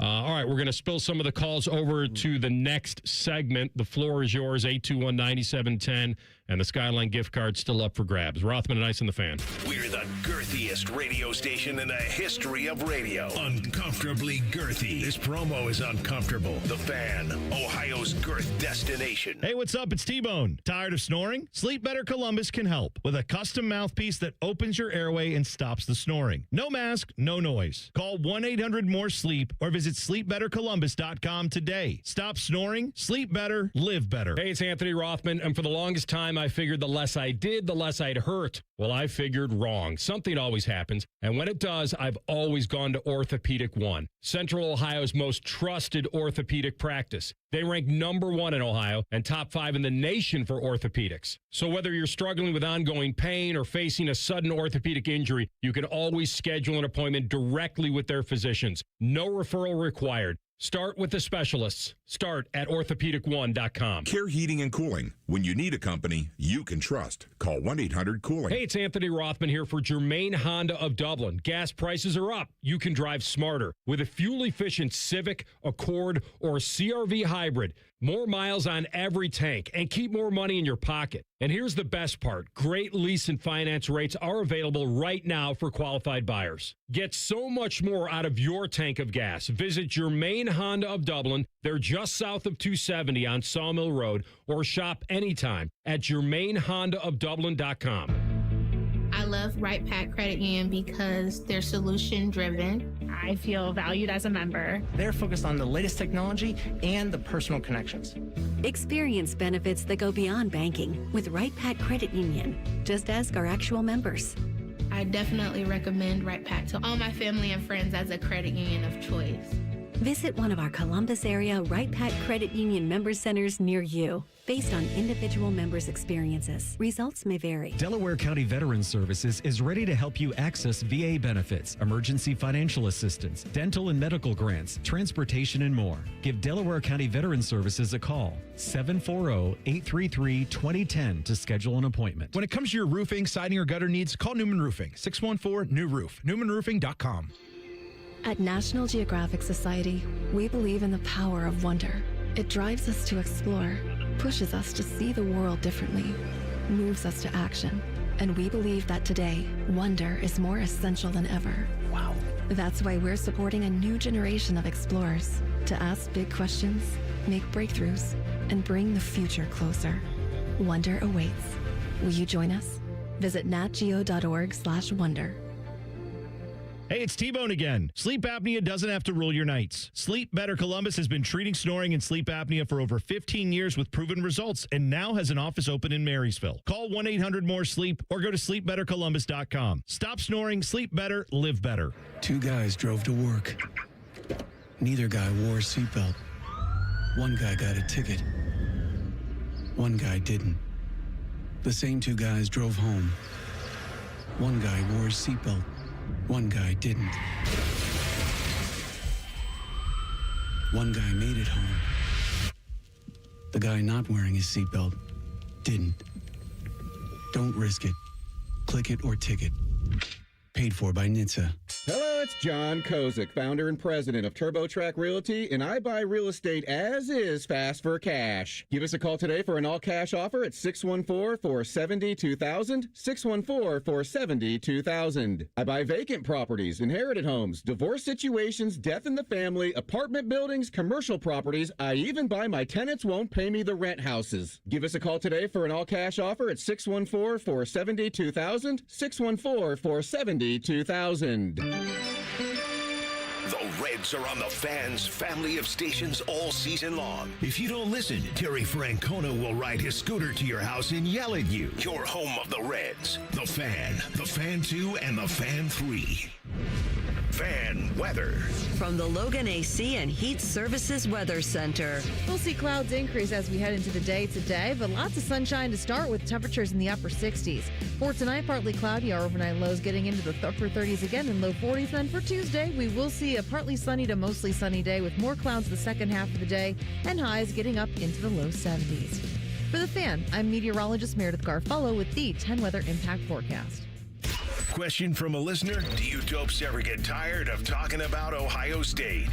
All right, we're going to spill some of the calls over to the next segment. The floor is yours, 821-9710, and the Skyline gift card still up for grabs. Rothman and Ice and the Fan. We're the girthiest radio station in the history of radio. Uncomfortably girthy. This promo is uncomfortable. The Fan, Ohio's girth destination. Hey, what's up? It's T-Bone. Tired of snoring? Sleep Better Columbus can help with a custom mouthpiece that opens your airway and stops the snoring. No mask, no noise. Call 1-800-MORE-SLEEP or visit sleepbettercolumbus.com today. Stop snoring, sleep better, live better. Hey, it's Anthony Rothman, and for the longest time, I figured the less I did, the less I'd hurt. Well, I figured wrong. Something always happens, and when it does, I've always gone to Orthopedic One, Central Ohio's most trusted orthopedic practice. They rank #1 in Ohio and top 5 in the nation for orthopedics. So whether you're struggling with ongoing pain or facing a sudden orthopedic injury, you can always schedule an appointment directly with their physicians. No referral required. Start with the specialists. Start at orthopedic1.com. Care Heating and Cooling. When you need a company you can trust, call 1-800-COOLING. Hey, it's Anthony Rothman here for Germain Honda of Dublin. Gas prices are up. You can drive smarter with a fuel-efficient Civic, Accord, or CR-V hybrid. More miles on every tank and keep more money in your pocket. And here's the best part. Great lease and finance rates are available right now for qualified buyers. Get so much more out of your tank of gas. Visit Germain Honda of Dublin. They're just south of 270 on Sawmill Road, or shop anytime at GermainHondaofDublin.com. I love Right Pack Credit Union because they're solution driven. I feel valued as a member. They're focused on the latest technology and the personal connections. Experience benefits that go beyond banking with Right Pack Credit Union. Just ask our actual members. I definitely recommend Right Pack to all my family and friends as a credit union of choice. Visit one of our Columbus area Right Pack Credit Union member centers near you. Based on individual members' experiences, results may vary. Delaware County Veterans Services is ready to help you access VA benefits, emergency financial assistance, dental and medical grants, transportation, and more. Give Delaware County Veterans Services a call, 740-833-2010 to schedule an appointment. When it comes to your roofing, siding, or gutter needs, call Newman Roofing, 614-NEW-ROOF, newmanroofing.com. At National Geographic Society, we believe in the power of wonder. It drives us to explore, pushes us to see the world differently, moves us to action. And we believe that today, wonder is more essential than ever. Wow. That's why we're supporting a new generation of explorers to ask big questions, make breakthroughs, and bring the future closer. Wonder awaits. Will you join us? Visit natgeo.org/wonder. Hey, it's T-Bone again. Sleep apnea doesn't have to rule your nights. Sleep Better Columbus has been treating snoring and sleep apnea for over 15 years with proven results and now has an office open in Marysville. Call 1-800-MORE-SLEEP or go to sleepbettercolumbus.com. Stop snoring, sleep better, live better. 2 guys drove to work. Neither guy wore a seatbelt. One guy got a ticket. One guy didn't. The same 2 guys drove home. One guy wore a seatbelt. One guy didn't. One guy made it home. The guy not wearing his seatbelt didn't. Don't risk it. Click it or ticket. Paid for by NHTSA. Hello, it's John Kozik, founder and president of TurboTrack Realty, and I buy real estate as is fast for cash. Give us a call today for an all-cash offer at 614-470-2000, 614-470-2000. I buy vacant properties, inherited homes, divorce situations, death in the family, apartment buildings, commercial properties. I even buy my tenants won't pay me the rent houses. Give us a call today for an all-cash offer at 614-470-2000, 614-470-2000. The Reds are on the Fan's family of stations all season long. If you don't listen, Terry Francona will ride his scooter to your house and yell at you. Your home of the Reds, the Fan, the Fan 2, and the Fan 3. Fan weather. From the Logan AC and Heat Services Weather Center. We'll see clouds increase as we head into the day today, but lots of sunshine to start with temperatures in the upper 60s. For tonight, partly cloudy, our overnight lows getting into the upper 30s again and low 40s. Then for Tuesday, we will see a partly sunny to mostly sunny day with more clouds the second half of the day and highs getting up into the low 70s. For the Fan, I'm meteorologist Meredith Garfalo with the 10 Weather Impact Forecast. Question from a listener: do you dopes ever get tired of talking about Ohio State?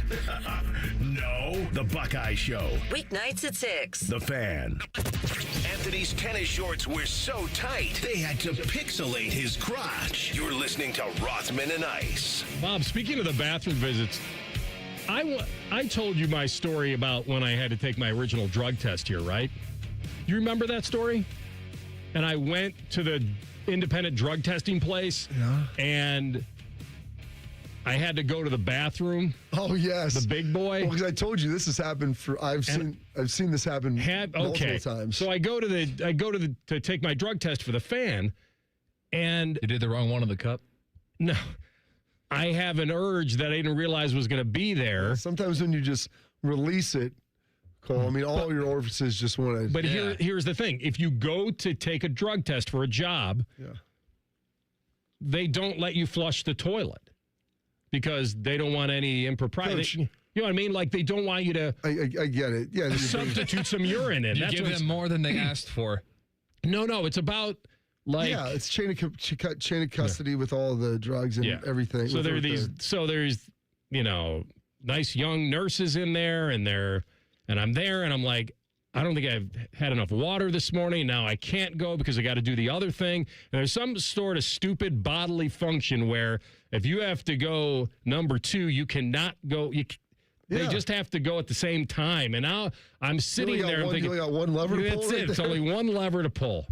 No. The Buckeye Show. Weeknights at 6. The Fan. Anthony's tennis shorts were so tight, they had to pixelate his crotch. You're listening to Rothman and Ice. Bob, speaking of the bathroom visits, I told you my story about when I had to take my original drug test here, right? You remember that story? And I went to the independent drug testing place, and I had to go to the bathroom. Oh yes, the big boy. Well, because I told you this has happened I've seen this happen multiple times. So I go to take my drug test for the Fan, and you did the wrong one in the cup. No, I have an urge that I didn't realize was going to be there. Yeah, sometimes when you just release it. I mean, all your orifices just want to... But here's the thing. If you go to take a drug test for a job, they don't let you flush the toilet because they don't want any impropriety. You know what I mean? Like, they don't want you to... I get it. Yeah, substitute some urine in. You give them more than they asked for. No, it's about... Like, yeah, it's chain of custody with all the drugs and everything. So there's nice young nurses in there, and I'm there, and I'm like, I don't think I've had enough water this morning. Now I can't go because I got to do the other thing. And there's some sort of stupid bodily function where if you have to go number 2, you cannot go. They just have to go at the same time. And now I'm sitting there and thinking, you only got one lever to pull. That's it. It's only one lever to pull.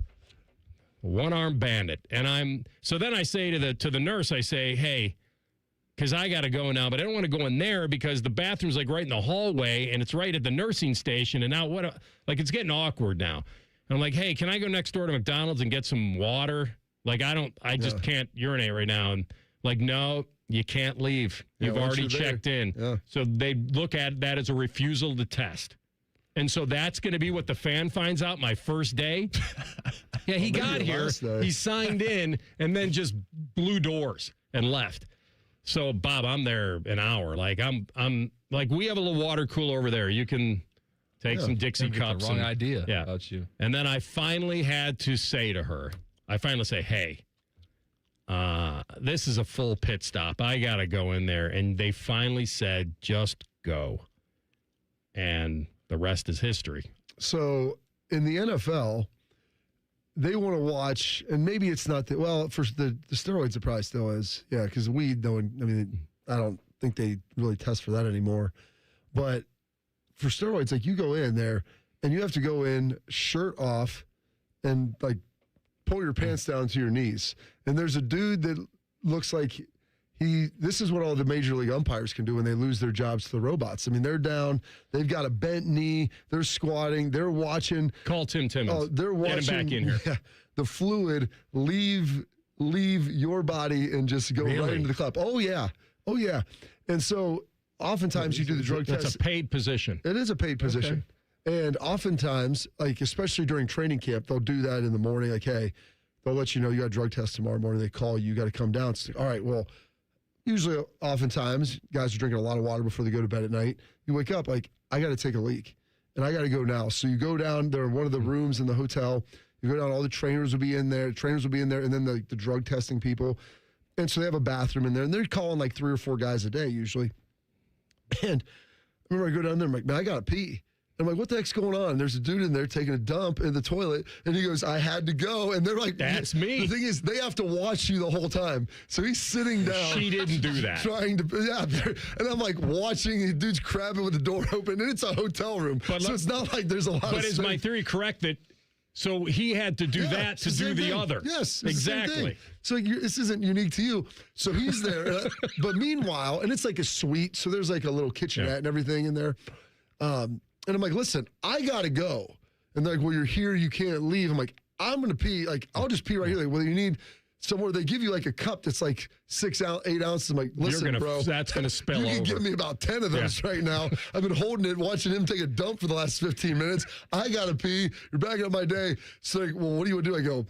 One-arm bandit. And so then I say to the nurse, I say, hey, because I got to go now, but I don't want to go in there because the bathroom's like right in the hallway and it's right at the nursing station. And now it's getting awkward now. And I'm like, hey, can I go next door to McDonald's and get some water? Like, I just can't urinate right now. And like, no, you can't leave. You've already checked in. Yeah. So they look at that as a refusal to test. And so that's going to be what the Fan finds out my first day. Yeah, he got here, he signed in, and then just blew doors and left. So, Bob, I'm there an hour. Like, I'm like, we have a little water cooler over there. You can take some Dixie cups. Wrong idea about you. And then I finally had to say to her, hey, this is a full pit stop. I got to go in there. And they finally said, just go. And the rest is history. So, in the NFL, they want to watch, and maybe it's not that, well, for the steroids, it probably still is. Yeah, because weed, I don't think they really test for that anymore. But for steroids, like, you go in there, and you have to go in shirt off and, like, pull your pants down to your knees. And there's a dude that looks like This is what all the major league umpires can do when they lose their jobs to the robots. I mean, they're down, they've got a bent knee, they're squatting, they're watching. Call Tim Timmons. Oh, they're watching. Get him back in here. Yeah, the fluid leave your body and just go right into the cup. Oh yeah. And so oftentimes you do the drug test. That's a paid position. It is a paid position. Okay. And oftentimes, like especially during training camp, they'll do that in the morning. Like, hey, they'll let you know you got a drug test tomorrow morning. They call you got to come down. It's like, all right, well, usually, oftentimes, guys are drinking a lot of water before they go to bed at night. You wake up like, I got to take a leak, and I got to go now. So you go down there, one of the rooms in the hotel. You go down, all the trainers will be in there. And then the drug testing people. And so they have a bathroom in there, and they're calling like 3 or 4 guys a day usually. And I remember I go down there, I'm like, man, I got to pee. I'm like, what the heck's going on? And there's a dude in there taking a dump in the toilet, and he goes, I had to go. And they're like, that's me. The thing is, they have to watch you the whole time. So he's sitting down. She didn't do that. Trying to, and I'm like watching, the dude's crabbing with the door open, and it's a hotel room. So it's not like there's a lot of But is my theory correct that, so he had to do that to do the other? Yes, exactly. So this isn't unique to you. So he's there. But meanwhile, and it's like a suite, so there's like a little kitchenette and everything in there. And I'm like, listen, I got to go. And they're like, well, you're here. You can't leave. I'm like, I'm going to pee. Like, I'll just pee right here. Like, well, you need somewhere. They give you like a cup that's like 8 ounces. I'm like, listen, bro. That's going to spill over. You can give me about 10 of those right now. I've been holding it, watching him take a dump for the last 15 minutes. I got to pee. You're backing up my day. So like, well, what do you want to do? I go,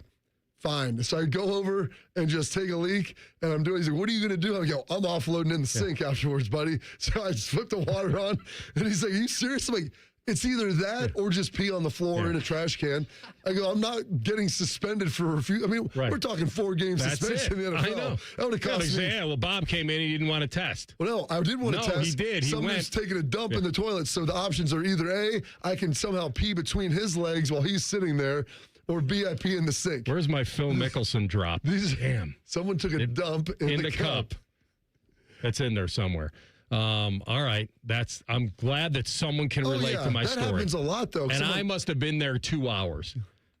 fine. So I go over and just take a leak, and I'm doing. He's like, "What are you going to do?" I go, "I'm offloading in the sink afterwards, buddy." So I just flip the water on, and he's like, "Are you serious?" I'm like, it's either that or just pee on the floor in a trash can. I go, I'm not getting suspended for refuse. I mean, we're talking 4-game suspension in the NFL. I know. That would have cost me. Yeah, well, Bob came in. He didn't want to test. Well, no, I did want to test. No, he did. He Somebody's taking a dump in the toilet. So the options are either A, I can somehow pee between his legs while he's sitting there, or B, I pee in the sink. Where's my Phil Mickelson drop? Damn. Someone took a dump in the cup. That's in there somewhere. All right. I'm glad that someone can relate to my story. That happens a lot, though. And I must have been there 2 hours.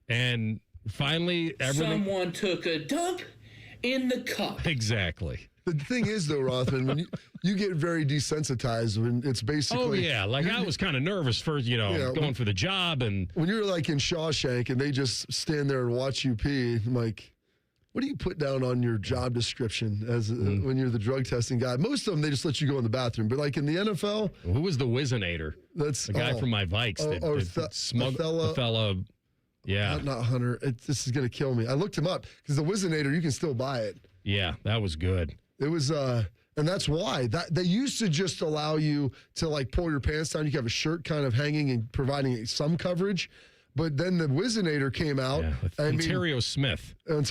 And finally, everything. Someone took a dump in the cup. Exactly. The thing is, though, Rothman, when you get very desensitized when it's basically. Oh, yeah. Like I was kind of nervous first, going for the job. And when you're like in Shawshank and they just stand there and watch you pee, I'm like, what do you put down on your job description as when you're the drug testing guy? Most of them, they just let you go in the bathroom. But like in the NFL. Who was the Wizinator? That's the guy from my Vikes that smuggled Othello. Yeah. Not Hunter. This is going to kill me. I looked him up because the Wizinator, you can still buy it. Yeah, that was good. It was, and that's why. They used to just allow you to like pull your pants down. You could have a shirt kind of hanging and providing some coverage. But then the Wizinator came out. Yeah, Ontario Smith. And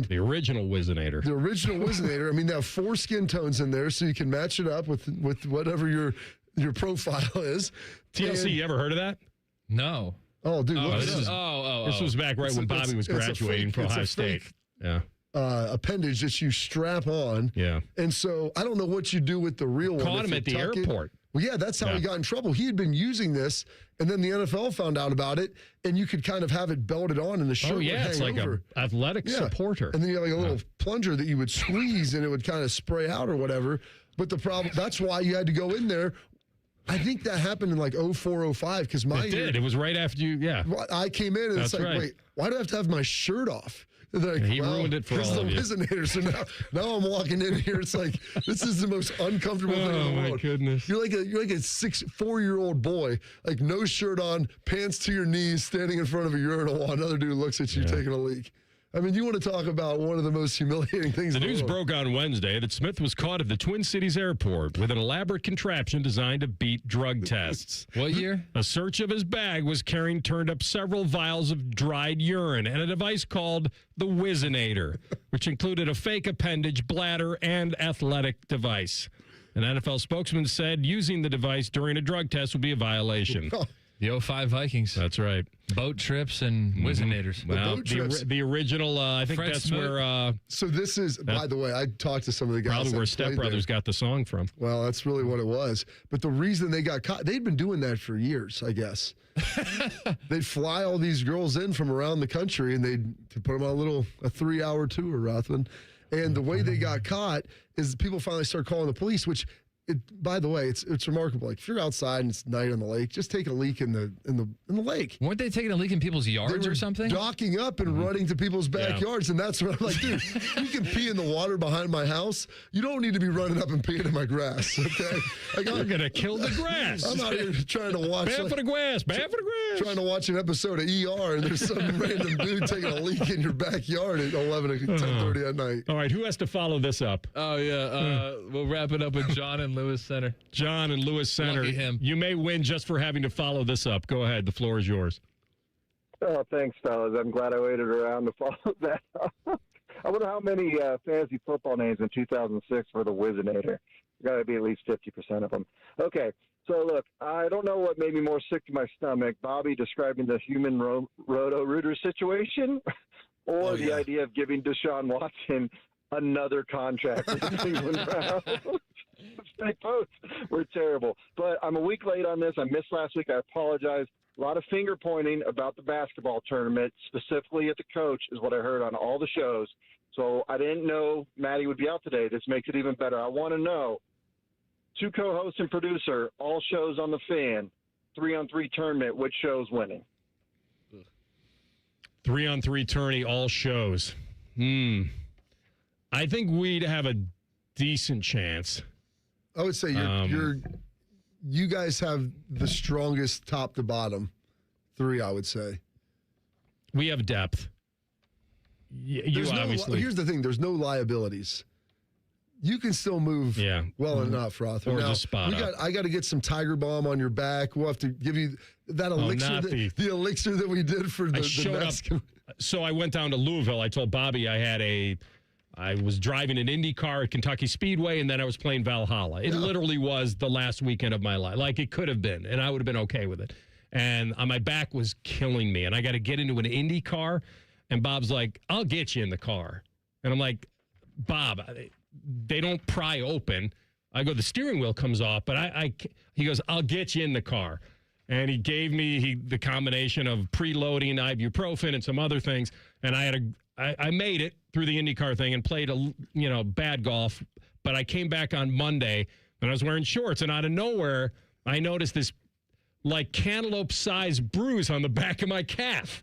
the original Wizinator. The original Wizinator. I mean, they have 4 skin tones in there, so you can match it up with whatever your profile is. TLC, you ever heard of that? No. Oh, dude. This was back right when Bobby was graduating from Ohio State. Yeah. Appendage that you strap on. Yeah. And so I don't know what you do with the real one. Caught him at the airport. Well, yeah, that's how he got in trouble. He had been using this, and then the NFL found out about it, and you could kind of have it belted on, and the shirt would hang it's like over. An athletic supporter. And then you have like a little plunger that you would squeeze, and it would kind of spray out or whatever. But the problem, that's why you had to go in there. I think that happened in like 04, 05, because my year. It was right after you, I came in, and it's like, wait, why do I have to have my shirt off? Like, he ruined it for all of you. Wizinator. So now I'm walking in here. It's like this is the most uncomfortable thing in the world. Oh my goodness! You're like a 4-year-old boy, like no shirt on, pants to your knees, standing in front of a urinal while another dude looks at you taking a leak. I mean, you want to talk about one of the most humiliating things. The news broke on Wednesday that Smith was caught at the Twin Cities airport with an elaborate contraption designed to beat drug tests. What year? A search of his bag turned up several vials of dried urine and a device called the Wizinator, which included a fake appendage, bladder, and athletic device. An NFL spokesman said using the device during a drug test would be a violation. The 05 Vikings. That's right. Boat trips and Wizinators. Well, the original, I think Fred that's Smith. where... so this is, by the way, I talked to some of the guys. Probably where Step Brothers got the song from. Well, that's really what it was. But the reason they got caught, they'd been doing that for years, I guess. They'd fly all these girls in from around the country, and they'd put them on a 3-hour tour, Rothman. And the way they got caught is people finally start calling the police, which, by the way, it's remarkable. Like if you're outside and it's night on the lake, just take a leak in the lake. Weren't they taking a leak in people's yards or something? Docking up and running to people's backyards, and that's what I'm like, dude. You can pee in the water behind my house. You don't need to be running up and peeing in my grass. Okay, you're gonna kill the grass. I'm out here trying to watch. Bad for the grass. Bad for the grass. Trying to watch an episode of ER, and there's some random dude taking a leak in your backyard at 10:30 at night. All right, who has to follow this up? Oh yeah, we'll wrap it up with John and Lewis Center. John and Lewis Center. Lucky him. You may win just for having to follow this up. Go ahead. The floor is yours. Oh, thanks, fellas. I'm glad I waited around to follow that up. I wonder how many fantasy football names in 2006 for the Wizinator. Got to be at least 50% of them. Okay, so look, I don't know what made me more sick to my stomach, Bobby describing the human Roto-Rooter situation or the idea of giving Deshaun Watson another contract with the Cleveland Browns. Both were terrible. But I'm a week late on this. I missed last week. I apologize. A lot of finger pointing about the basketball tournament, specifically at the coach, is what I heard on all the shows. So I didn't know Maddie would be out today. This makes it even better. I want to know, 2 co-hosts and producer, all shows on the Fan, 3-on-3 tournament, which show's winning? 3-on-3 tourney, all shows. I think we'd have a decent chance. I would say you guys have the strongest top to bottom 3, I would say. We have depth. You obviously. Here's the thing. There's no liabilities. You can still move well enough, Rothman. Or just spot up. I got to get some Tiger Balm on your back. We'll have to give you that elixir, the elixir that we did for the mask. So I went down to Louisville. I told Bobby I was driving an Indy car at Kentucky Speedway, and then I was playing Valhalla. It literally was the last weekend of my life. Like, it could have been, and I would have been okay with it. And my back was killing me, and I got to get into an Indy car, and Bob's like, I'll get you in the car. And I'm like, Bob, they don't pry open. I go, the steering wheel comes off, but he goes, I'll get you in the car. And he gave me the combination of preloading ibuprofen and some other things, and I made it through the IndyCar thing and played bad golf, but I came back on Monday and I was wearing shorts, and out of nowhere I noticed this like cantaloupe-sized bruise on the back of my calf.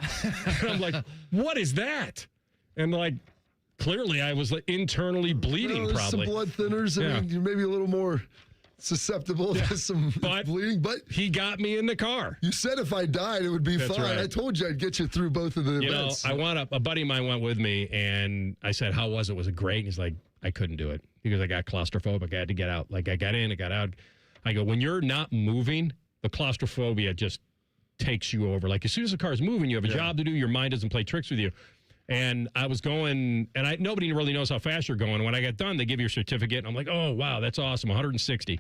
And I'm like, what is that? And like, clearly I was like internally bleeding. Probably some blood thinners. I mean, you're maybe a little more susceptible to some bleeding, but he got me in the car. You said if I died, it would be fine. Right. I told you I'd get you through both of the events. A buddy of mine went with me, and I said, how was it? Was it great? And he's like, I couldn't do it because I got claustrophobic. I had to get out. Like, I got in, I got out. I go, when you're not moving, the claustrophobia just takes you over. Like, as soon as the car's moving, you have a job to do. Your mind doesn't play tricks with you. And I was going, and nobody really knows how fast you're going. When I got done, they give you a certificate. And I'm like, oh, wow, that's awesome, 160.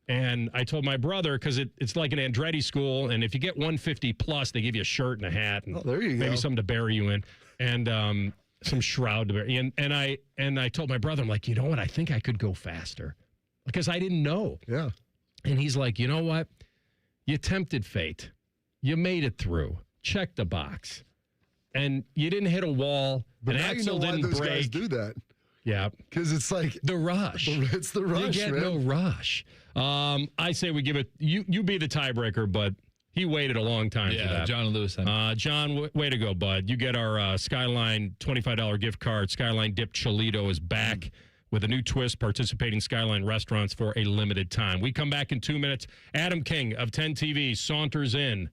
And I told my brother, because it's like an Andretti school, and if you get 150 plus, they give you a shirt and a hat, and there you maybe go. something to bury you in, and some shroud to bury. And I told my brother, I'm like, you know what? I think I could go faster, because I didn't know. Yeah. And he's like, you know what? You tempted fate. You made it through. Check the box. And you didn't hit a wall. But an now axle you know why didn't those break. guys do that. Yeah. Because it's like the rush. It's the rush, You get man. no rush. I say we give it, you be the tiebreaker, but he waited a long time for that. John and Lewis. John, way to go, bud. You get our Skyline $25 gift card. Skyline Dip Cholito is back with a new twist, participating Skyline restaurants for a limited time. We come back in 2 minutes. Adam King of 10 TV saunters in.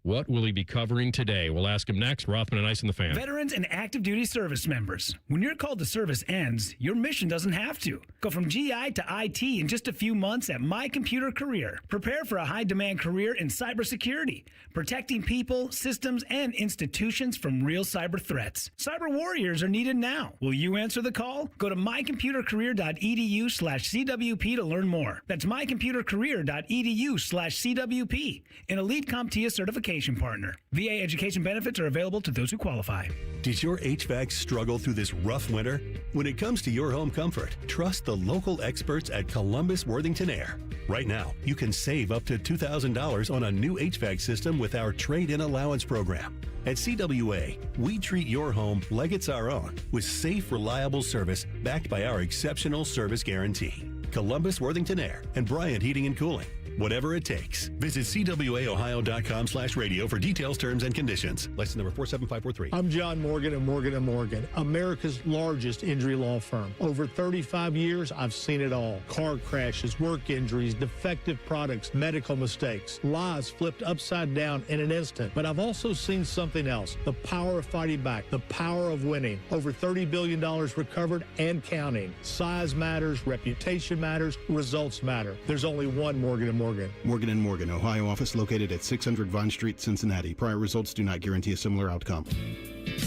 What will he be covering today? We'll ask him next. Rothman and Ice in the Fan. Veterans and active duty service members. When your call to service ends, your mission doesn't have to. Go from GI to IT in just a few months at My Computer Career. Prepare for a high-demand career in cybersecurity, protecting people, systems, and institutions from real cyber threats. Cyber warriors are needed now. Will you answer the call? Go to mycomputercareer.edu/CWP to learn more. That's mycomputercareer.edu/CWP. An elite CompTIA certification. education partner. VA education benefits are available to those who qualify. Did your HVAC struggle through this rough winter? When it comes to your home comfort, trust the local experts at Columbus Worthington Air. Right now, you can save up to $2,000 on a new HVAC system with our trade-in allowance program. At CWA, we treat your home like it's our own with safe, reliable service backed by our exceptional service guarantee. Columbus Worthington Air and Bryant Heating and Cooling. Whatever it takes. Visit CWAOhio.com/radio for details, terms, and conditions. License number 47543. I'm John Morgan of Morgan & Morgan, America's largest injury law firm. Over 35 years, I've seen it all. Car crashes, work injuries, defective products, medical mistakes, lives flipped upside down in an instant. But I've also seen something else, the power of fighting back, the power of winning. Over $30 billion recovered and counting. Size matters, reputation matters, results matter. There's only one Morgan & Morgan. Morgan & Morgan, Ohio office located at 600 Vine Street, Cincinnati. Prior results do not guarantee a similar outcome.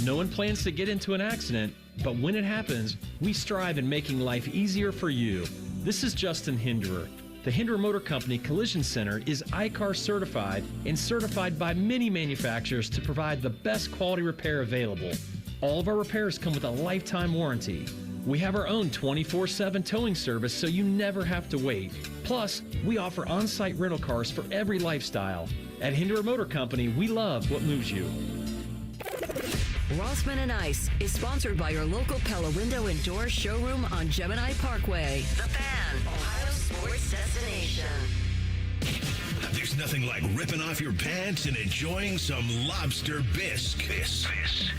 No one plans to get into an accident, but when it happens, we strive in making life easier for you. This is Justin Hinderer. The Hinderer Motor Company Collision Center is ICAR certified and certified by many manufacturers to provide the best quality repair available. All of our repairs come with a lifetime warranty. We have our own 24/7 towing service so you never have to wait. Plus, we offer on-site rental cars for every lifestyle. At Hinderer Motor Company, we love what moves you. Rothman Ice is sponsored by your local Pella Window and Door showroom on Gemini Parkway. The Fan, Ohio sports destination. There's nothing like ripping off your pants and enjoying some lobster bisque. This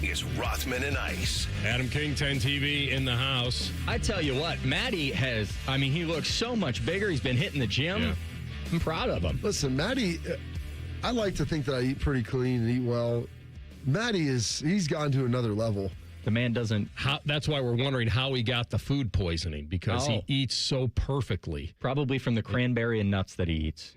is Rothman and Ice. Adam King, 10 TV in the house. I tell you what, Matty he looks so much bigger. He's been hitting the gym. Yeah. I'm proud of him. Listen, Matty, I like to think that I eat pretty clean and eat well. Matty he's gone to another level. The man doesn't. That's why we're wondering how he got the food poisoning, because he eats so perfectly. Probably from the cranberry and nuts that he eats,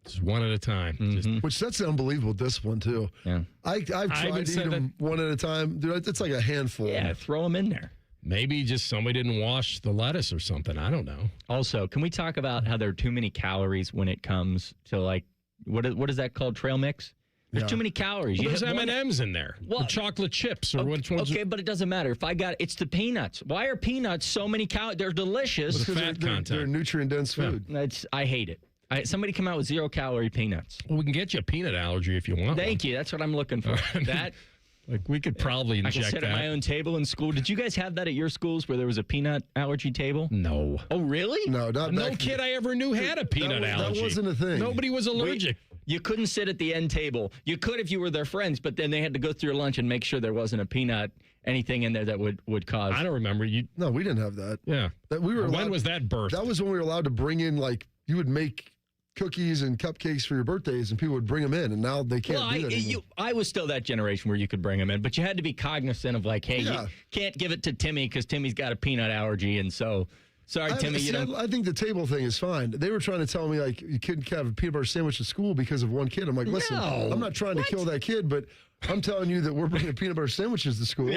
Just one at a time. Mm-hmm. Which that's an unbelievable discipline, too. Yeah. I've tried to eat them one at a time. Dude, it's like a handful. Yeah, throw them in there. Maybe just somebody didn't wash the lettuce or something. I don't know. Also, can we talk about how there are too many calories when it comes to, what is that called? Trail mix? There's too many calories. Well, there's M&Ms in there. Or chocolate chips. Or okay, but it doesn't matter. It's the peanuts. Why are peanuts so many calories? They're delicious. With fat content. They're nutrient-dense food. I hate it. Somebody come out with 0-calorie peanuts. Well, we can get you a peanut allergy if you want. Thank you. That's what I'm looking for. We could probably inject that. I can sit at my own table in school. Did you guys have that at your schools where there was a peanut allergy table? No. Oh, really? No, not no kid I ever knew had a peanut allergy. That wasn't a thing. Nobody was allergic. You couldn't sit at the end table. You could if you were their friends, but then they had to go through your lunch and make sure there wasn't a peanut, anything in there that would cause. I don't remember. No, we didn't have that. Yeah. When was that birthed? That was when we were allowed to bring in, you would make cookies and cupcakes for your birthdays, and people would bring them in, and now they can't do that anymore. I was still that generation where you could bring them in, but you had to be cognizant of hey, you can't give it to Timmy because Timmy's got a peanut allergy, and so... Sorry, Timmy. I think the table thing is fine. They were trying to tell me you couldn't have a peanut butter sandwich at school because of one kid. I'm like, listen, I'm not trying to kill that kid, but I'm telling you that we're bringing peanut butter sandwiches to school.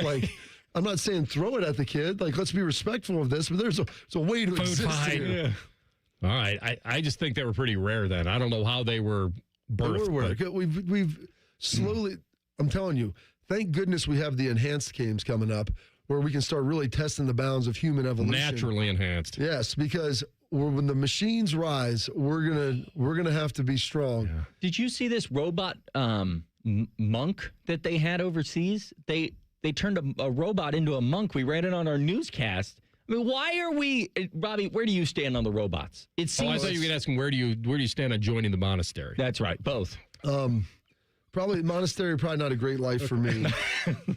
I'm not saying throw it at the kid. Let's be respectful of this, but there's a way to exist here. Yeah. All right. I just think they were pretty rare then. I don't know how they were birthed. We've slowly. I'm telling you. Thank goodness we have the enhanced games coming up, where we can start really testing the bounds of human evolution. Naturally enhanced. Yes, because when the machines rise, we're gonna have to be strong. Yeah. Did you see this robot monk that they had overseas? They turned a robot into a monk. We ran it on our newscast. I mean, why are we, Robbie? Where do you stand on the robots? It seems. I thought you were gonna ask him where do you stand on joining the monastery? That's right, both. Probably monastery. Probably not a great life for me.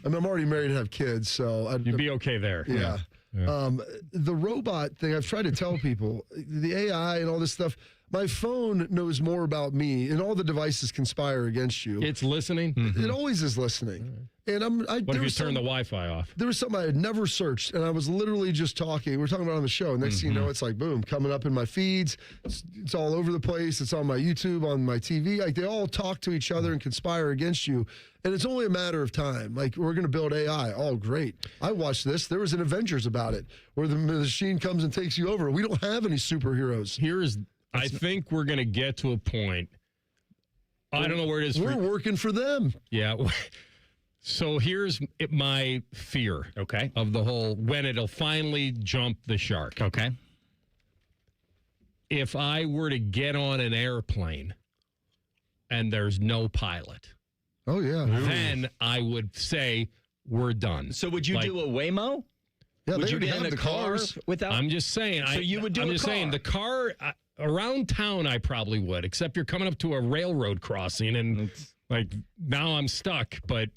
I'm already married and have kids, so you'd be okay there. Yeah. The robot thing, I've tried to tell people, the AI and all this stuff. My phone knows more about me, and all the devices conspire against you. It's listening? Mm-hmm. It always is listening. And what if you turn the Wi-Fi off? There was something I had never searched, and I was literally just talking. We were talking about it on the show. And next thing you know, it's boom, coming up in my feeds. It's all over the place. It's on my YouTube, on my TV. They all talk to each other and conspire against you. And it's only a matter of time. We're going to build AI. Oh, great. I watched this. There was an Avengers about it, where the machine comes and takes you over. We don't have any superheroes. I think we're going to get to a point I don't know where it is. We're working for them. Yeah. So here's my fear. Okay. Of the whole when it'll finally jump the shark. Okay. If I were to get on an airplane and there's no pilot. Oh, yeah. Then I would say we're done. So would you do a Waymo? Yeah, would they you already get in have a the car cars. without? I'm just saying. So you would do I'm a just car. saying the car around town I probably would, except you're coming up to a railroad crossing and like now I'm stuck. But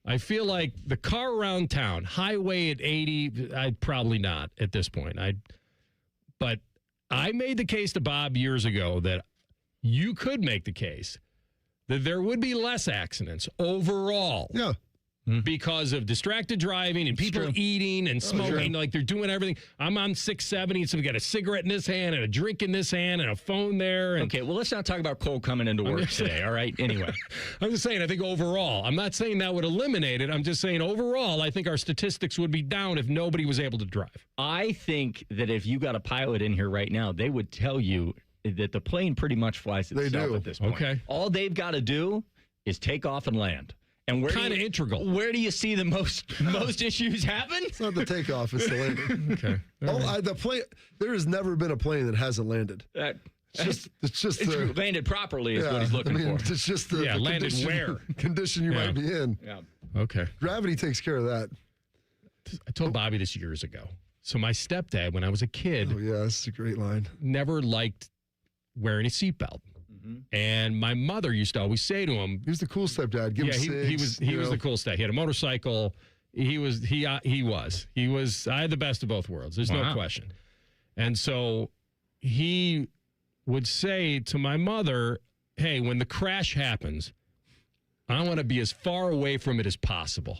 I feel like the car around town, highway at 80, I'd probably not at this point. But I made the case to Bob years ago that you could make the case that there would be less accidents overall. Yeah. Because of distracted driving and people eating and smoking, like they're doing everything. I'm on 670, so we got a cigarette in this hand and a drink in this hand and a phone there. And Okay, well, let's not talk about Cole coming into work today, all right? Anyway. I'm just saying, I think overall, I'm not saying that would eliminate it. I'm just saying overall, I think our statistics would be down if nobody was able to drive. I think that if you got a pilot in here right now, they would tell you that the plane pretty much flies itself at this point. Okay. All they've got to do is take off and land. And where Kind of integral. Where do you see the most issues happen? It's not the takeoff, it's the landing. Okay. The plane. There has never been a plane that hasn't landed. It's just the, landed properly is what he's looking for. It's just the landed condition, where? Condition you might be in. Yeah. Okay. Gravity takes care of that. I told Bobby this years ago. So my stepdad, when I was a kid, Oh yeah, that's a great line. never liked wearing a seatbelt. And my mother used to always say to him, He was the cool stepdad. Give him cigs, he was the cool step. He had a motorcycle. He was. I had the best of both worlds. There's no question. And so he would say to my mother, "Hey, when the crash happens, I want to be as far away from it as possible."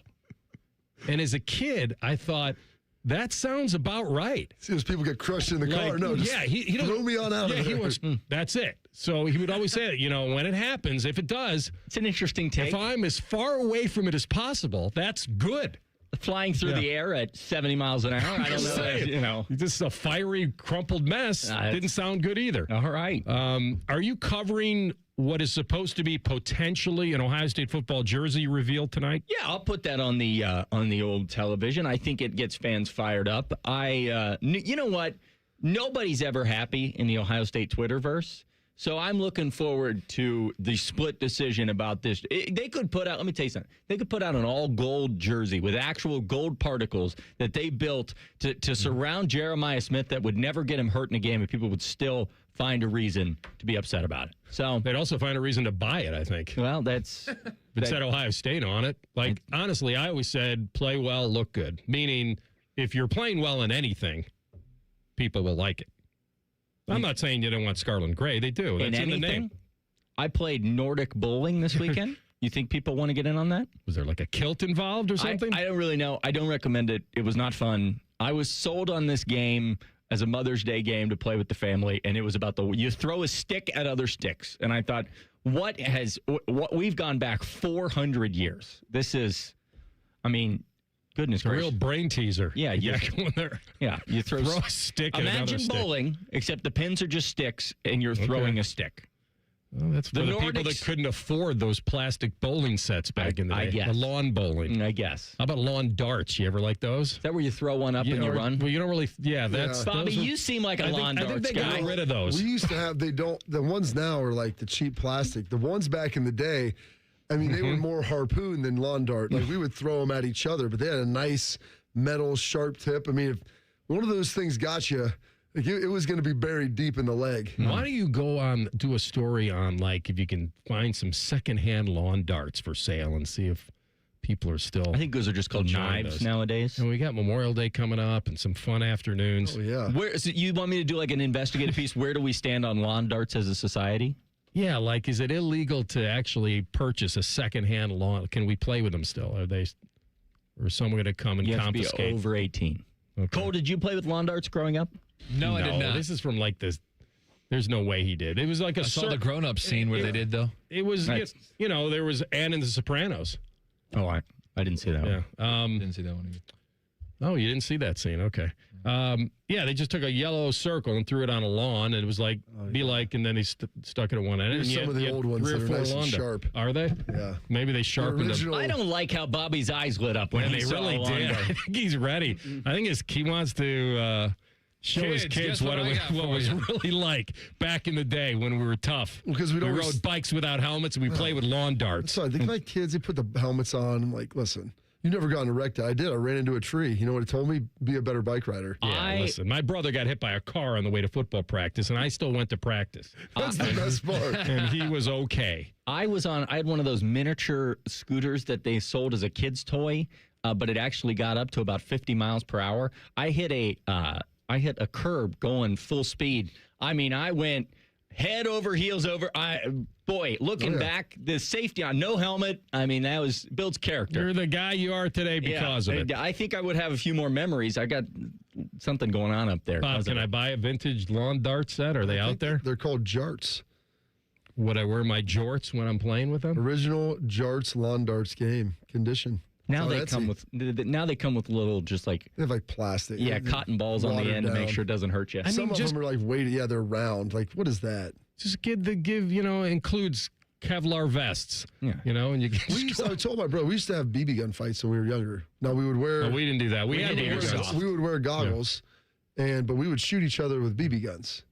And as a kid, I thought, that sounds about right. See those people get crushed in the car. No, just he throw me on out of there. He was, that's it. So he would always say that, when it happens, if it does, it's an interesting take. If I'm as far away from it as possible, that's good. Flying through the air at 70 miles an hour, I don't know. Just a fiery, crumpled mess. Didn't sound good either. All right. Are you covering what is supposed to be potentially an Ohio State football jersey reveal tonight? Yeah, I'll put that on the old television. I think it gets fans fired up. You know what? Nobody's ever happy in the Ohio State Twitterverse. So I'm looking forward to the split decision about this. They could put out, let me tell you something. They could put out an all gold jersey with actual gold particles that they built to surround Jeremiah Smith that would never get him hurt in a game, and people would still find a reason to be upset about it. So they'd also find a reason to buy it, I think. Well, that's it said Ohio State on it. Like, honestly, I always said play well, look good. Meaning, if you're playing well in anything, people will like it. I'm not saying you don't want scarlet and gray. They do. That's in the name. I played Nordic bowling this weekend. You think people want to get in on that? Was there like a kilt involved or something? I don't really know. I don't recommend it. It was not fun. I was sold on this game as a Mother's Day game to play with the family, and it was about you throw a stick at other sticks. And I thought, what we've gone back 400 years. This is, goodness gracious. A real brain teaser. Yeah, you throw a stick at another stick. Imagine bowling, except the pins are just sticks, and you're throwing a stick. Well, that's for the people that couldn't afford those plastic bowling sets back in the day. I guess. The lawn bowling. I guess. How about lawn darts? You ever like those? Is that where you throw one up and you run? Well, you don't really. Yeah, that's. Bobby, you seem like a lawn darts guy. I think they got rid of those. We used to have. The ones now are like the cheap plastic. The ones back in the day, they were more harpoon than lawn dart. Like we would throw them at each other, but they had a nice metal sharp tip. If one of those things got you, it was going to be buried deep in the leg. Why don't you do a story on if you can find some secondhand lawn darts for sale and see if people are still. I think those are just called knives nowadays. And we got Memorial Day coming up and some fun afternoons. Oh yeah. So you want me to do like an investigative piece? Where do we stand on lawn darts as a society? Yeah, is it illegal to actually purchase a secondhand lawn? Can we play with them still? Or is someone going to come and confiscate? You have to be over 18. Okay. Cole, did you play with lawn darts growing up? No, I did not. This is from this. There's no way he did. It was like I saw the grown-up scene where they did, though. It was, there was Anne in The Sopranos. Oh, I didn't see that one. Yeah. Didn't see that one either. Oh, you didn't see that scene. Okay. Yeah, they just took a yellow circle and threw it on a lawn, and it was like, and then he stuck it at one end. Here's some of the old ones that are nice and sharp. Are they? Yeah. Maybe they sharpened them. I don't like how Bobby's eyes lit up when they he saw really did. I think he's ready. I think he wants to show his kids what it was really like back in the day when we were tough. Because we rode bikes without helmets and we played with lawn darts. So I think my kids, they put the helmets on. I'm like, listen. You never got in a wreck. I did. I ran into a tree. You know what it told me? Be a better bike rider. Yeah, listen. My brother got hit by a car on the way to football practice, and I still went to practice. That's the best part. And he was okay. I had one of those miniature scooters that they sold as a kid's toy, but it actually got up to about 50 miles per hour. I hit a curb going full speed. I mean, I went head over heels over. Looking back, the safety on, no helmet. I mean, that builds character. You're the guy you are today because of it. I think I would have a few more memories. I got something going on up there. Bob, can I buy a vintage lawn dart set? Are they out there? They're called jarts. Would I wear my jorts when I'm playing with them? Original jarts lawn darts game condition. Now they come with little, just like they have like plastic. Yeah, cotton balls on the end to make sure it doesn't hurt you. Some of them are like weighted. Yeah, they're round. Like, what is that? Just includes Kevlar vests. Yeah. And you get. I told my brother, we used to have BB gun fights when we were younger. Now we would wear. No, we didn't do that. We had airsoft. We would wear goggles, but we would shoot each other with BB guns.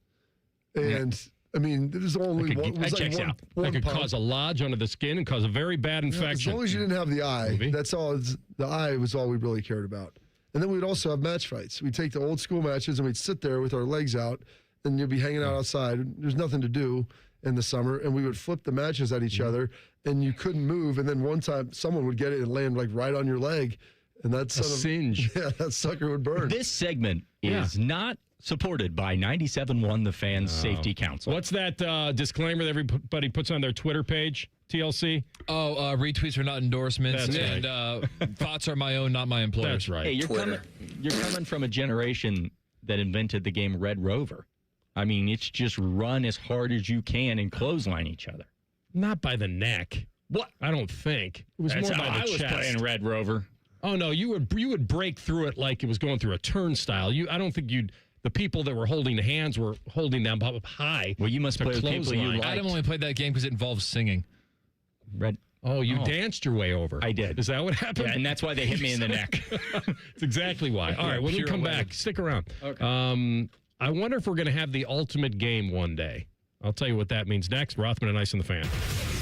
And I mean, there's only one. That checks out. That could cause a lodge under the skin and cause a very bad infection. As long as you didn't have the eye, that's all. The eye was all we really cared about. And then we'd also have match fights. We'd take the old school matches and we'd sit there with our legs out, and you'd be hanging out outside. There's nothing to do in the summer, and we would flip the matches at each other, and you couldn't move. And then one time, someone would get it and land like right on your leg, and that's a singe. Yeah, that sucker would burn. This segment is not supported by 97.1 The Fans Safety Council. What's that disclaimer that everybody puts on their Twitter page, TLC? Retweets are not endorsements, That's and thoughts are my own, not my employer's. That's right. Hey, you're coming from a generation that invented the game Red Rover. I mean, it's just run as hard as you can and clothesline each other. Not by the neck. What? I don't think. It was more by the chest. I was playing Red Rover. Oh, no, you would break through it like it was going through a turnstile. I don't think the people that were holding the hands were holding them up high. Well, you must play with people you liked. Adam only played that game because it involves singing. You danced your way over. I did. Is that what happened? Yeah, and that's why they hit me in the neck. That's exactly why. All right, when we come back, stick around. Okay. I wonder if we're going to have the ultimate game one day. I'll tell you what that means next. Rothman and Ice in the Fan.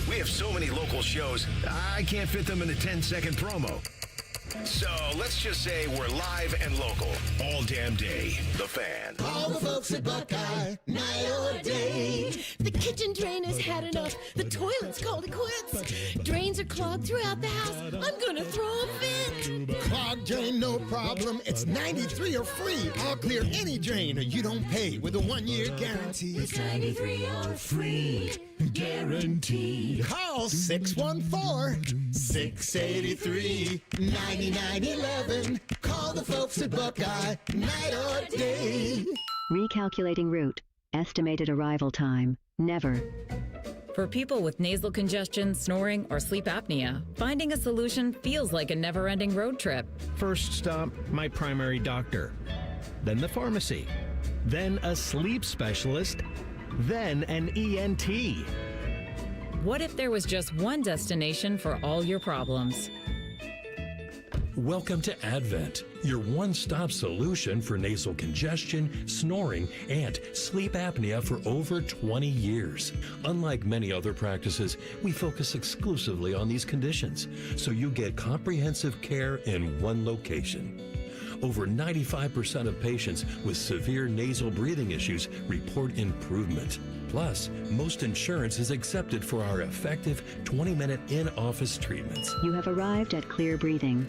We have so many local shows, I can't fit them in a 10-second promo. So let's just say we're live and local all damn day. The Fan. All the folks at Buckeye, night or day. The kitchen drain has had enough. The toilet's called it quits. Drains are clogged throughout the house. I'm gonna throw a fit. Clogged drain, no problem. It's 93 or free. I'll clear any drain or you don't pay with a 1-year guarantee. It's 93 or free. Guaranteed. Call 614-683-9911. Call the folks at Buckeye, night or day. Recalculating route. Estimated arrival time. Never. For people with nasal congestion, snoring, or sleep apnea, finding a solution feels like a never-ending road trip. First stop, my primary doctor. Then the pharmacy. Then a sleep specialist. Then an ENT. What if there was just one destination for all your problems? Welcome to Advent, your one-stop solution for nasal congestion, snoring, and sleep apnea for over 20 years. Unlike many other practices, we focus exclusively on these conditions, so you get comprehensive care in one location. Over 95% of patients with severe nasal breathing issues report improvement. Plus, most insurance is accepted for our effective 20-minute in-office treatments. You have arrived at Clear Breathing.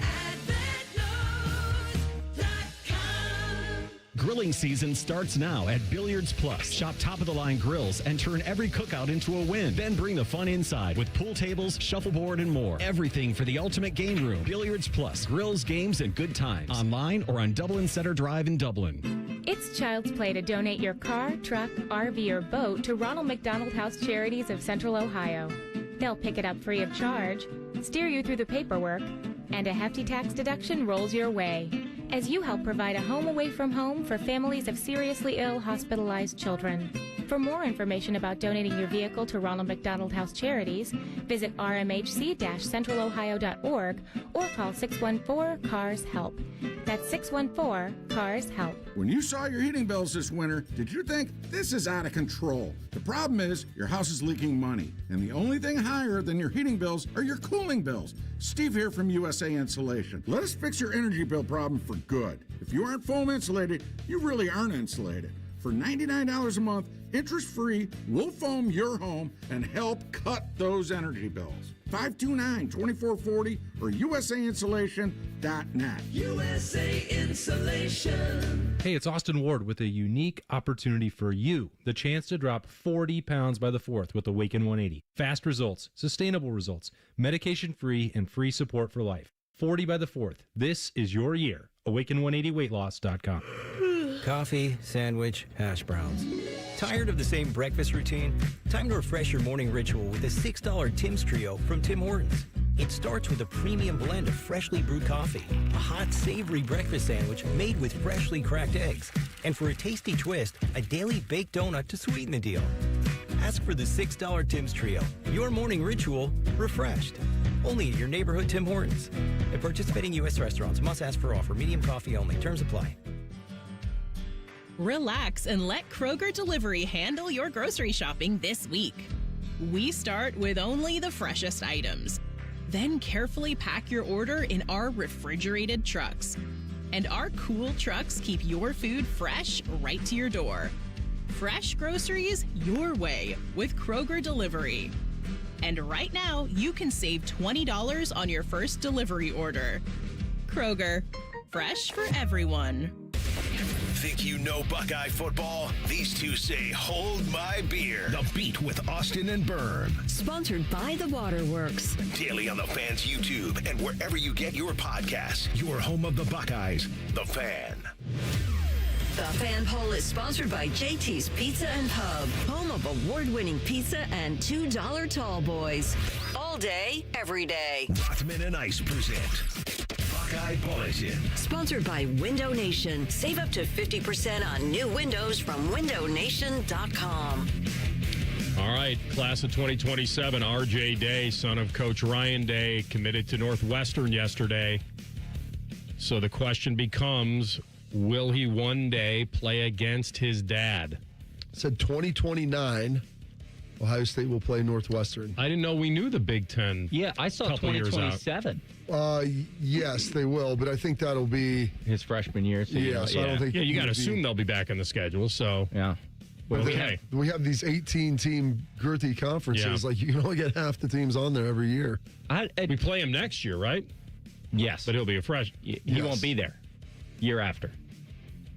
Grilling season starts now at Billiards Plus. Shop top-of-the-line grills and turn every cookout into a win. Then bring the fun inside with pool tables, shuffleboard, and more. Everything for the ultimate game room. Billiards Plus. Grills, games, and good times. Online or on Dublin Center Drive in Dublin. It's Child's Play to donate your car, truck, RV, or boat to Ronald McDonald House Charities of Central Ohio. They'll pick it up free of charge, steer you through the paperwork, and a hefty tax deduction rolls your way. as you help provide a home away from home for families of seriously ill hospitalized children. For more information about donating your vehicle to Ronald McDonald House Charities, visit rmhc-centralohio.org or call 614-CARS-HELP. That's 614-CARS-HELP. When you saw your heating bills this winter, did you think this is out of control? The problem is your house is leaking money, and the only thing higher than your heating bills are your cooling bills. Steve here from USA Insulation. Let us fix your energy bill problem for good. If you aren't foam insulated, you really aren't insulated. For $99 a month, interest-free, we'll foam your home and help cut those energy bills. 529-2440 or USAinsulation.net. USA Insulation. Hey, it's Austin Ward with a unique opportunity for you. The chance to drop 40 pounds by the 4th with Awaken 180. Fast results, sustainable results, medication-free, and free support for life. 40 by the 4th. This is your year. Awaken180weightloss.com. Coffee, sandwich, hash browns. Tired of the same breakfast routine? Time to refresh your morning ritual with a $6 Tim's Trio from Tim Hortons. It starts with a premium blend of freshly brewed coffee, a hot, savory breakfast sandwich made with freshly cracked eggs, and for a tasty twist, a daily baked donut to sweeten the deal. Ask for the $6 Tim's Trio. Your morning ritual refreshed. Only at your neighborhood Tim Hortons. At participating U.S. restaurants, must ask for offer. Medium coffee only. Terms apply. Relax and let Kroger Delivery handle your grocery shopping this week. We start with only the freshest items. Then carefully pack your order in our refrigerated trucks. And our cool trucks keep your food fresh right to your door. Fresh groceries your way with Kroger Delivery. And right now, you can save $20 on your first delivery order. Kroger, fresh for everyone. Think you know Buckeye football? These two say, hold my beer. The Beat with Austin and Berm. Sponsored by the Waterworks. Daily on the Fan's YouTube and wherever you get your podcasts. Your home of the Buckeyes, The Fan. The Fan Poll is sponsored by JT's Pizza and Pub, home of award-winning pizza and $2 tall boys. All day, every day. Rothman Ice present Buckeye Bulletin. Sponsored by Window Nation. Save up to 50% on new windows from windownation.com. All right, class of 2027, RJ Day, son of Coach Ryan Day, committed to Northwestern yesterday. So the question becomes, will he one day play against his dad? It said 2029, Ohio State will play Northwestern. I didn't know we knew the Big Ten. Yeah, I saw 2027. Yes, they will, but I think that'll be his freshman year. So I don't think. Yeah, you got to assume they'll be back on the schedule. So yeah. Well, okay. We have these 18-team girthy conferences. Yeah. Like, you can only get half the teams on there every year. We play him next year, right? Yes. But he'll be a fresh. He won't be there year after.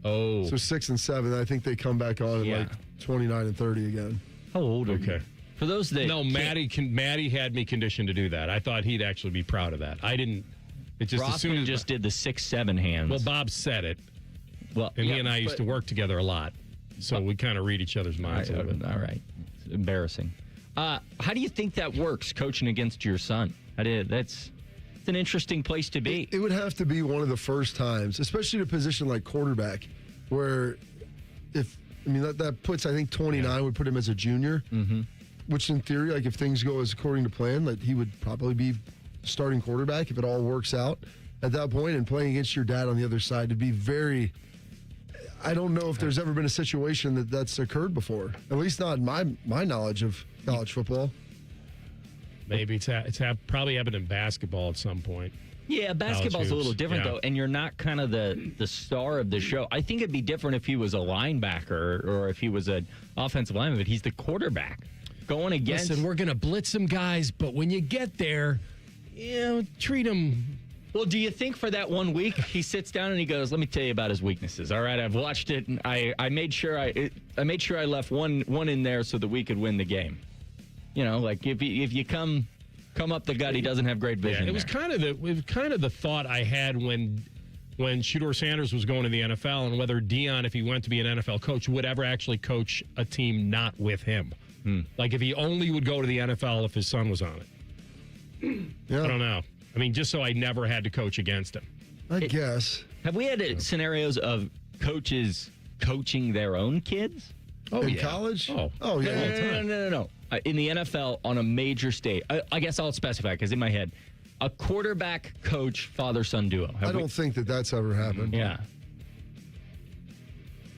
Oh. So 6 and 7, I think they come back on in like 29 and 30 again. How old are you? For those that Maddie had me conditioned to do that. I thought he'd actually be proud of that. I didn't. It just Rothman as soon as just did the 6-7 hands. Well, Bob said it. Well, and he and I used to work together a lot, so we kind of read each other's minds a little bit. All right, it's embarrassing. How do you think that works, coaching against your son? It's an interesting place to be. It would have to be one of the first times, especially in a position like quarterback, where that puts, I think 29 would put him as a junior, which in theory, like if things go as according to plan, that he would probably be starting quarterback if it all works out at that point, and playing against your dad on the other side to be very. I don't know if there's ever been a situation that's occurred before, at least not in my knowledge of college football. Maybe it's probably happened in basketball at some point. Yeah, basketball's a little different, though, and you're not kind of the star of the show. I think it'd be different if he was a linebacker or if he was an offensive lineman, but he's the quarterback going against. Listen, we're going to blitz some guys, but when you get there, treat them. Well, do you think for that 1 week he sits down and he goes, "Let me tell you about his weaknesses. All right, I've watched it, and I made sure I left one in there so that we could win the game." You know, like if you come up the gut, he doesn't have great vision. Yeah, it was kind of the thought I had when Shedeur Sanders was going to the NFL, and whether Deion, if he went to be an NFL coach, would ever actually coach a team not with him. Like if he only would go to the NFL if his son was on it. Yeah. I don't know. I mean, just so I never had to coach against him. I guess. Have we had scenarios of coaches coaching their own kids? In college? Oh yeah. No. In the NFL on a major stage. I guess I'll specify because in my head, a quarterback coach father-son duo. I don't think that's ever happened. Yeah.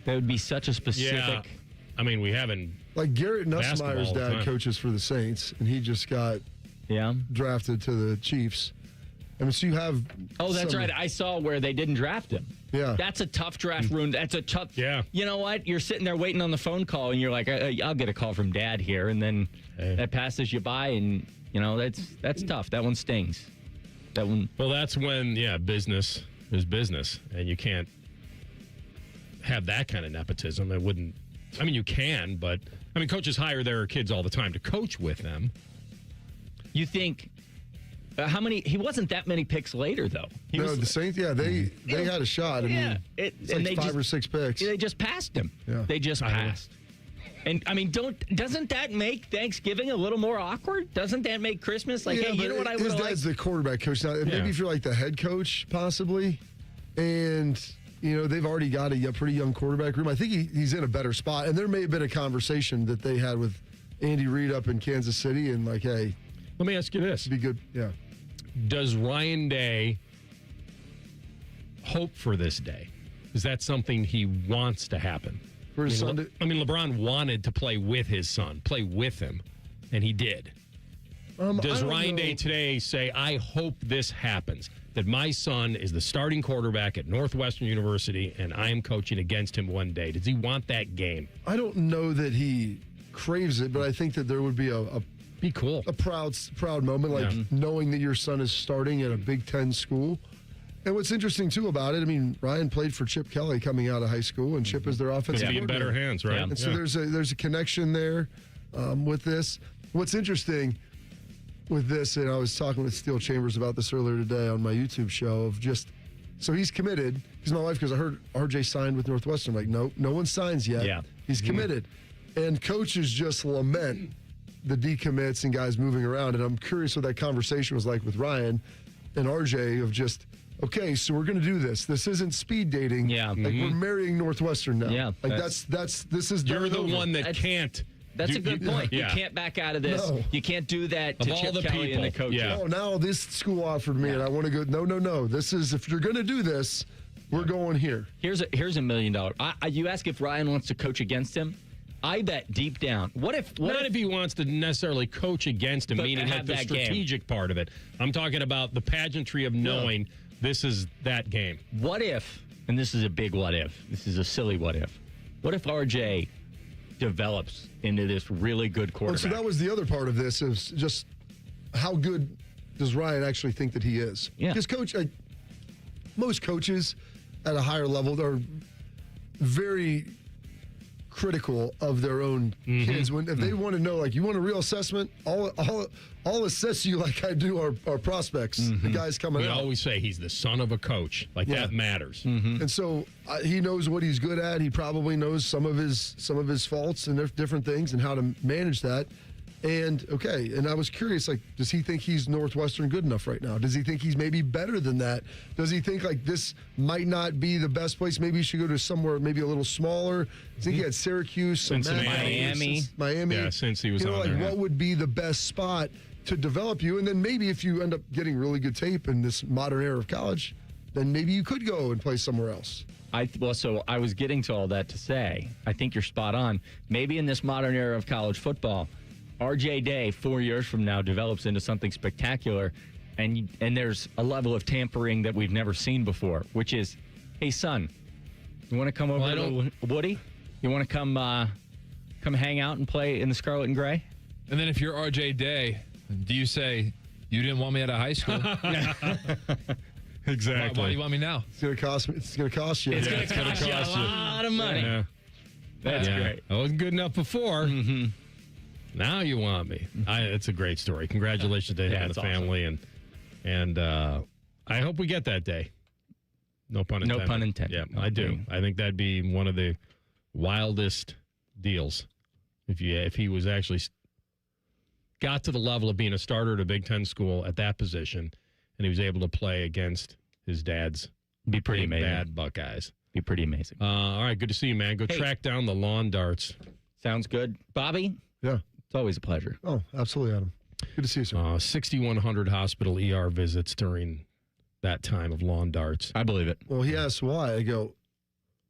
That would be such a specific. Yeah. I mean, we haven't. Like Garrett Nussmeier's all the dad time. coaches for the Saints, and he just got drafted to the Chiefs. I mean, so you have. Oh, that's right. I saw where they didn't draft him. Yeah. That's a tough draft room. That's a tough. Yeah. You know what? You're sitting there waiting on the phone call, and you're like, I'll get a call from Dad here, and then that passes you by, and that's tough. That one stings. That one. Well, that's when business is business, and you can't have that kind of nepotism. It wouldn't. I mean, you can, but I mean, coaches hire their kids all the time to coach with them. You think? How many? He wasn't that many picks later, though. The Saints, they had a shot. I mean, it's like 5 or 6 picks. They just passed him. Yeah. They just passed. And I mean, doesn't that make Thanksgiving a little more awkward? Doesn't that make Christmas like, hey, you know what I would his like? dad's the quarterback coach now. Maybe if you're like the head coach, possibly, and they've already got a pretty young quarterback room. I think he's in a better spot. And there may have been a conversation that they had with Andy Reid up in Kansas City, and like, hey, let me ask you this: be good, yeah. Does Ryan Day hope for this day? Is that something he wants to happen? For his son LeBron wanted to play with his son, play with him, and he did. Does Ryan Day today say, I hope this happens, that my son is the starting quarterback at Northwestern University and I am coaching against him one day? Does he want that game? I don't know that he craves it, but I think that there would be be cool. A proud moment, like knowing that your son is starting at a Big Ten school. And what's interesting, too, about it, I mean, Ryan played for Chip Kelly coming out of high school, and Chip is their offensive coordinator. Be in better hands, right? And so there's a connection there with this. What's interesting with this, and I was talking with Steele Chambers about this earlier today on my YouTube show, of just, so he's committed. Because my wife goes, I heard RJ signed with Northwestern. I'm like, no one signs yet. Yeah. He's committed. And coaches just lament the decommits and guys moving around. And I'm curious what that conversation was like with Ryan and RJ of just, okay, so we're going to do this. This isn't speed dating. Yeah. Like we're marrying Northwestern now. Yeah. Like this is You're the over. one that can't. That's a good point. Yeah. You can't back out of this. No. You can't do that to Of all Chip the Kelly and the people. coaches. Yeah. Oh, now this school offered me and I want to go. No. This is, if you're going to do this, we're going here. Here's $1 million. You ask if Ryan wants to coach against him. I bet deep down. Not if he wants to necessarily coach against him, But meaning have the that game. strategic part of it. I'm talking about the pageantry of knowing this is that game. What if, and this is a big what if, this is a silly what if RJ develops into this really good quarterback? So that was the other part of this, is just how good does Ryan actually think that he is? Yeah. Because most coaches at a higher level are very critical of their own kids. If they want to know, like, you want a real assessment, I'll assess you like I do our prospects, the guys coming We out. always say he's the son of a coach. Like, that matters. And so he knows what he's good at. He probably knows some of his faults and different things and how to manage that. And I was curious, like, does he think he's Northwestern good enough right now? Does he think he's maybe better than that? Does he think, like, this might not be the best place? Maybe he should go to somewhere maybe a little smaller. I think he had Syracuse, Cincinnati, Miami. Yeah, since he was on like, there. what would be the best spot to develop you? And then maybe if you end up getting really good tape in this modern era of college, then maybe you could go and play somewhere else. So I was getting to all that to say, I think you're spot on. Maybe in this modern era of college football, RJ Day, 4 years from now, develops into something spectacular, and there's a level of tampering that we've never seen before, which is, hey, son, you want to come over to Woody? You want to come hang out and play in the Scarlet and Gray? And then if you're RJ Day, do you say, you didn't want me out of high school? Exactly. Why do you want me now? It's going to cost me. It's going to cost you. It's going to cost you a lot of money. Yeah. That's great. I wasn't good enough before. Now you want me. It's a great story. Congratulations to him and the family, and I hope we get that day. No pun intended. No pun intended. Yeah, I do. I think that'd be one of the wildest deals if he was actually got to the level of being a starter at a Big Ten school at that position, and he was able to play against his dad's Be pretty Big amazing. Bad Buckeyes. Be pretty amazing. All right, good to see you, man. Go track down the lawn darts. Sounds good. Bobby? Yeah. It's always a pleasure. Oh, absolutely, Adam. Good to see you, sir. 6,100 hospital ER visits during that time of lawn darts. I believe it. Well, he asked why. I go,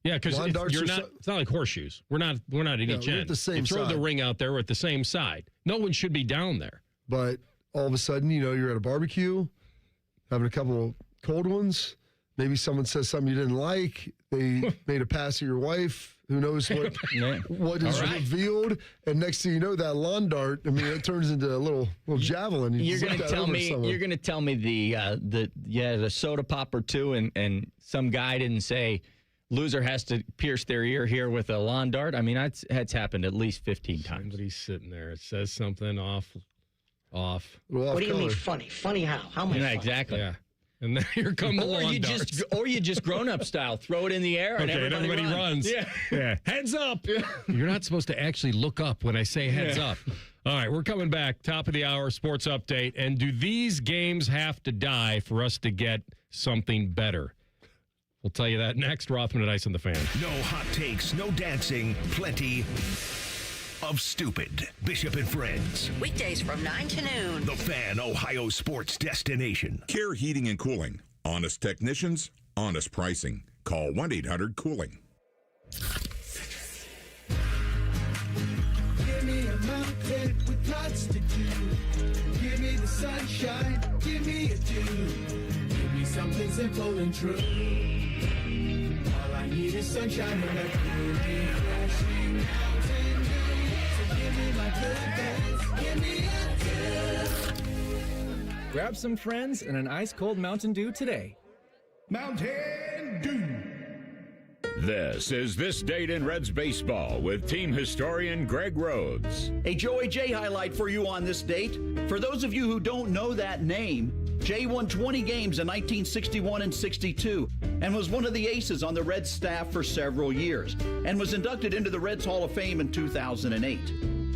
Yeah, because lawn darts are it's not like horseshoes. We're not at each we're end. at the same you throw the side. ring out there, we're at the same side. No one should be down there. But all of a sudden, you're at a barbecue, having a couple of cold ones. Maybe someone says something you didn't like. They made a pass at your wife. Who knows what is revealed? And next thing you know, that lawn dart. I mean, it turns into a little javelin. You're going to tell me. You're going to tell me the soda pop or two, and some guy didn't say loser has to pierce their ear here with a lawn dart. I mean, that's happened at least 15 times. Somebody's sitting there. It says something off. What do you mean funny? Funny how? How am I funny? Exactly. Yeah. And then here come the lawn darts. Or you just grown-up style, throw it in the air, and everybody runs. Yeah. Heads up. You're not supposed to actually look up when I say heads up. All right, we're coming back. Top of the hour, sports update. And do these games have to die for us to get something better? We'll tell you that next. Rothman Ice and the Fan. No hot takes, no dancing, plenty of stupid. Bishop and Friends. Weekdays from 9 to noon. The Fan, Ohio sports destination. Care Heating and Cooling. Honest technicians, honest pricing. Call 1-800-COOLING. Give me a mountain with lots to do. Give me the sunshine. Give me a dew. Give me something simple and true. All I need is sunshine and a cool, refreshing mountain dew. So give me my good days. Give me a dew. Grab some friends and an ice-cold Mountain Dew today. Mountain Dew. This is This Date in Reds Baseball with team historian Greg Rhodes. A Joey J highlight for you on this date. For those of you who don't know that name, Jay won 20 games in 1961 and 62 and was one of the aces on the Reds staff for several years and was inducted into the Reds Hall of Fame in 2008.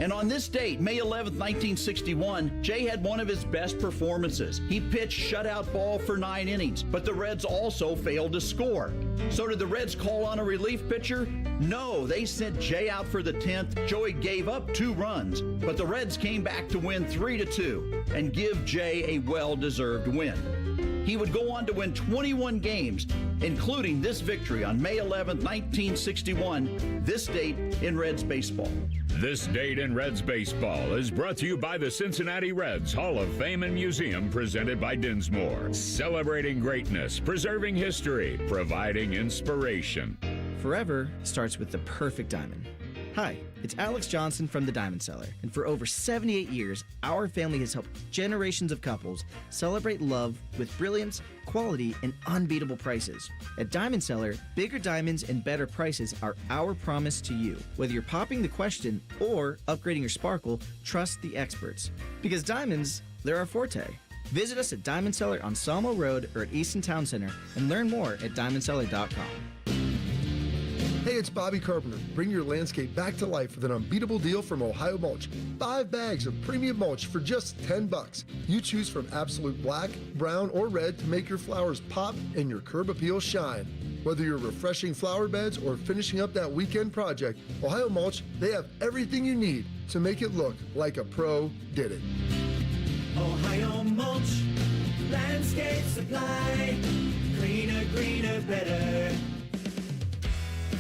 And on this date, May 11th, 1961, Jay had one of his best performances. He pitched shutout ball for 9 innings, but the Reds also failed to score. So did the Reds call on a relief pitcher? No, they sent Jay out for the 10th. Joey gave up 2 runs, but the Reds came back to win 3-2 and give Jay a well-deserved win. He would go on to win 21 games, including this victory on May 11th, 1961, this date in Reds baseball. This Date in Reds Baseball is brought to you by the Cincinnati Reds Hall of Fame and Museum, presented by Dinsmore. Celebrating greatness, preserving history, providing inspiration. Forever starts with the perfect diamond. Hi, it's Alex Johnson from the Diamond Cellar, and for over 78 years, our family has helped generations of couples celebrate love with brilliance, quality, and unbeatable prices. At Diamond Cellar, bigger diamonds and better prices are our promise to you. Whether you're popping the question or upgrading your sparkle, trust the experts. Because diamonds, they're our forte. Visit us at Diamond Cellar on Sawmill Road or at Easton Town Center and learn more at diamondcellar.com. Hey, it's Bobby Carpenter. Bring your landscape back to life with an unbeatable deal from Ohio Mulch. 5 bags of premium mulch for just $10. You choose from absolute black, brown, or red to make your flowers pop and your curb appeal shine. Whether you're refreshing flower beds or finishing up that weekend project, Ohio Mulch, they have everything you need to make it look like a pro did it. Ohio Mulch, landscape supply, greener, greener, better.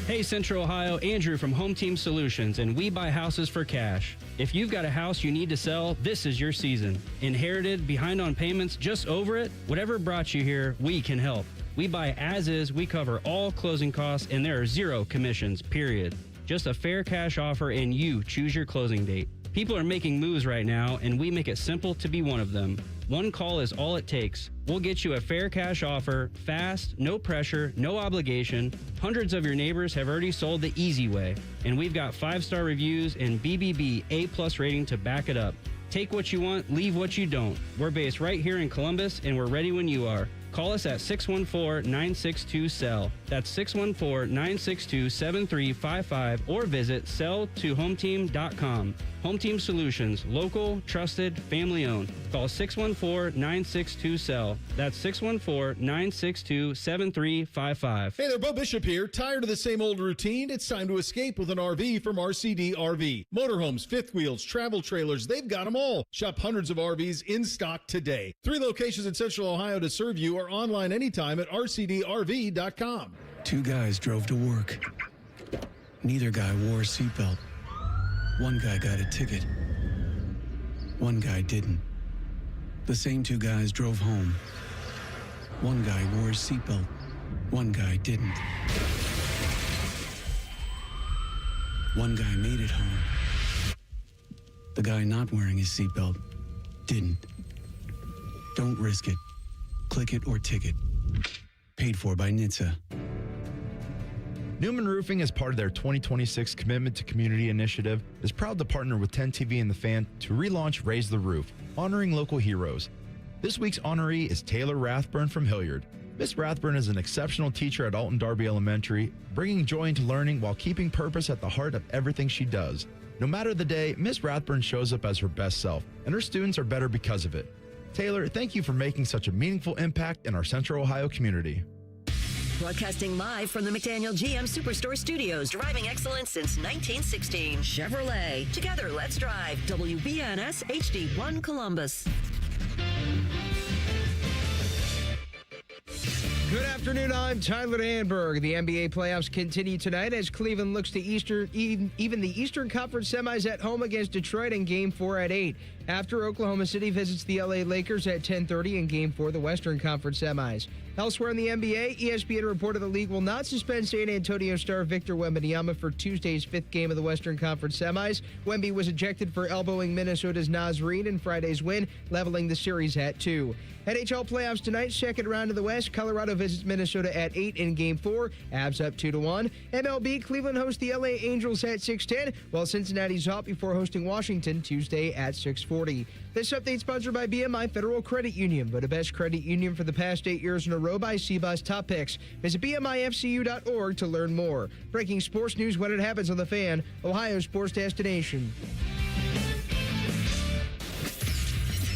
Hey Central Ohio, Andrew from Home Team Solutions, and we buy houses for cash. If you've got a house you need to sell, this is your season. Inherited, behind on payments, just over it? Whatever brought you here, we can help. We buy as is, we cover all closing costs, and there are 0 commissions, period. Just a fair cash offer and you choose your closing date. People are making moves right now, and we make it simple to be one of them. One call is all it takes. We'll get you a fair cash offer, fast, no pressure, no obligation. Hundreds of your neighbors have already sold the easy way, and we've got 5-star reviews and BBB A+ rating to back it up. Take what you want, leave what you don't. We're based right here in Columbus, and we're ready when you are. Call us at 614-962-SELL. That's 614-962-7355 or visit selltohometeam.com. Home Team Solutions, local, trusted, family-owned. Call 614-962-SELL. That's 614-962-7355. Hey there, Bo Bishop here. Tired of the same old routine? It's time to escape with an RV from RCD RV. Motorhomes, fifth wheels, travel trailers, they've got them all. Shop hundreds of RVs in stock today. 3 locations in Central Ohio to serve you or online anytime at rcdrv.com. 2 guys drove to work. Neither guy wore a seatbelt. One guy got a ticket. One guy didn't. The same 2 guys drove home. One guy wore a seatbelt. One guy didn't. One guy made it home. The guy not wearing his seatbelt didn't. Don't risk it. Click it or ticket. Paid for by NHTSA. Newman Roofing, as part of their 2026 Commitment to Community initiative, is proud to partner with 10 TV and The Fan to relaunch Raise the Roof, honoring local heroes. This week's honoree is Taylor Rathburn from Hilliard. Miss Rathburn is an exceptional teacher at Alton Darby Elementary, bringing joy into learning while keeping purpose at the heart of everything she does. No matter the day, Miss Rathburn shows up as her best self, and her students are better because of it. Taylor, thank you for making such a meaningful impact in our Central Ohio community. Broadcasting live from the McDaniel GM Superstore Studios. Driving excellence since 1916. Chevrolet. Together, let's drive. WBNS HD1 Columbus. Good afternoon, I'm Tyler Hanberg. The NBA playoffs continue tonight as Cleveland looks to even the Eastern Conference semis at home against Detroit in Game 4 at 8. After Oklahoma City visits the LA Lakers at 10:30 in Game 4 of the Western Conference semis. Elsewhere in the NBA, ESPN reported the league will not suspend San Antonio star Victor Wembanyama for Tuesday's 5th game of the Western Conference semis. Wemby was ejected for elbowing Minnesota's Naz Reid in Friday's win, leveling the series at 2. NHL playoffs tonight, second round of the West. Colorado visits Minnesota at 8 in Game 4. Avs up 2-1. MLB, Cleveland hosts the LA Angels at 6:10, while Cincinnati's off before hosting Washington Tuesday at 6:40. This update sponsored by BMI Federal Credit Union, but the best credit union for the past 8 years in a row by CBUS Top Picks. Visit BMIFCU.org to learn more. Breaking sports news when it happens on The Fan, Ohio's sports destination.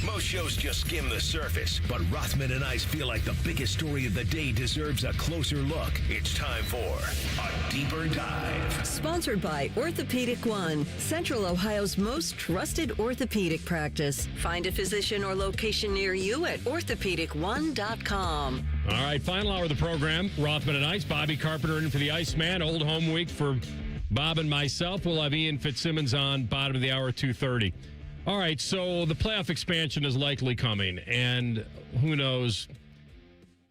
Most shows just skim the surface, but Rothman and Ice feel like the biggest story of the day deserves a closer look. It's time for a deeper dive. Sponsored by Orthopedic One, Central Ohio's most trusted orthopedic practice. Find a physician or location near you at orthopedic1.com. All right, final hour of the program. Rothman and Ice, Bobby Carpenter in for the Iceman. Old home week for Bob and myself. We'll have Ian Fitzsimmons on bottom of the hour, 2:30. All right, so the playoff expansion is likely coming, and who knows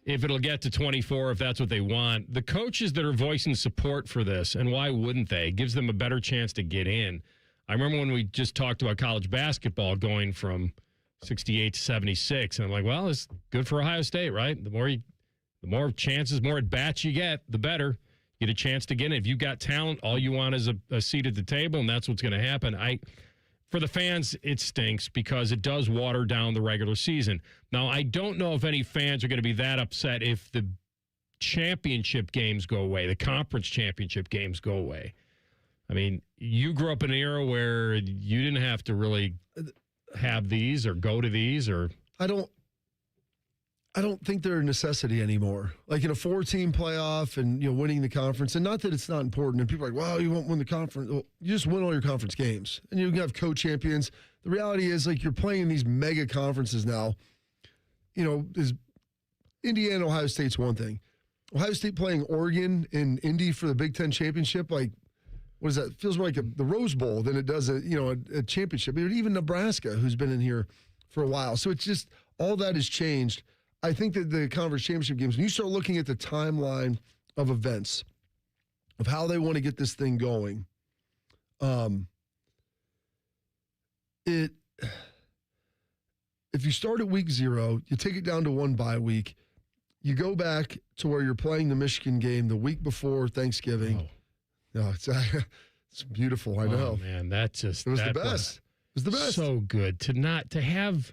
if it'll get to 24, if that's what they want. The coaches that are voicing support for this, and why wouldn't they? It gives them a better chance to get in. I remember when we just talked about college basketball going from 68 to 76, and I'm like, well, it's good for Ohio State, right? The more chances, more at-bats you get, the better. You get a chance to get in. If you've got talent, all you want is a seat at the table, and that's what's going to happen. For the fans, it stinks because it does water down the regular season. Now, I don't know if any fans are going to be that upset if the championship games go away, the conference championship games go away. I mean, you grew up in an era where you didn't have to really have these or go to these or... I don't think they're a necessity anymore. Like in a 4-team playoff and, winning the conference, and not that it's not important, and people are like, well, you won't win the conference. Well, you just win all your conference games, and you can have co-champions. The reality is, like, you're playing these mega conferences now. Is Indiana, Ohio State's one thing. Ohio State playing Oregon and Indy for the Big Ten championship, like, what is that? It feels more like the Rose Bowl than it does a championship. Even Nebraska, who's been in here for a while. So it's just, all that has changed. I think that the conference championship games, when you start looking at the timeline of events, of how they want to get this thing going, if you start at week 0, you take it down to 1 bye week, you go back to where you're playing the Michigan game the week before Thanksgiving. No, it's beautiful. I know. Oh, man, it was the best. It was the best. So good to have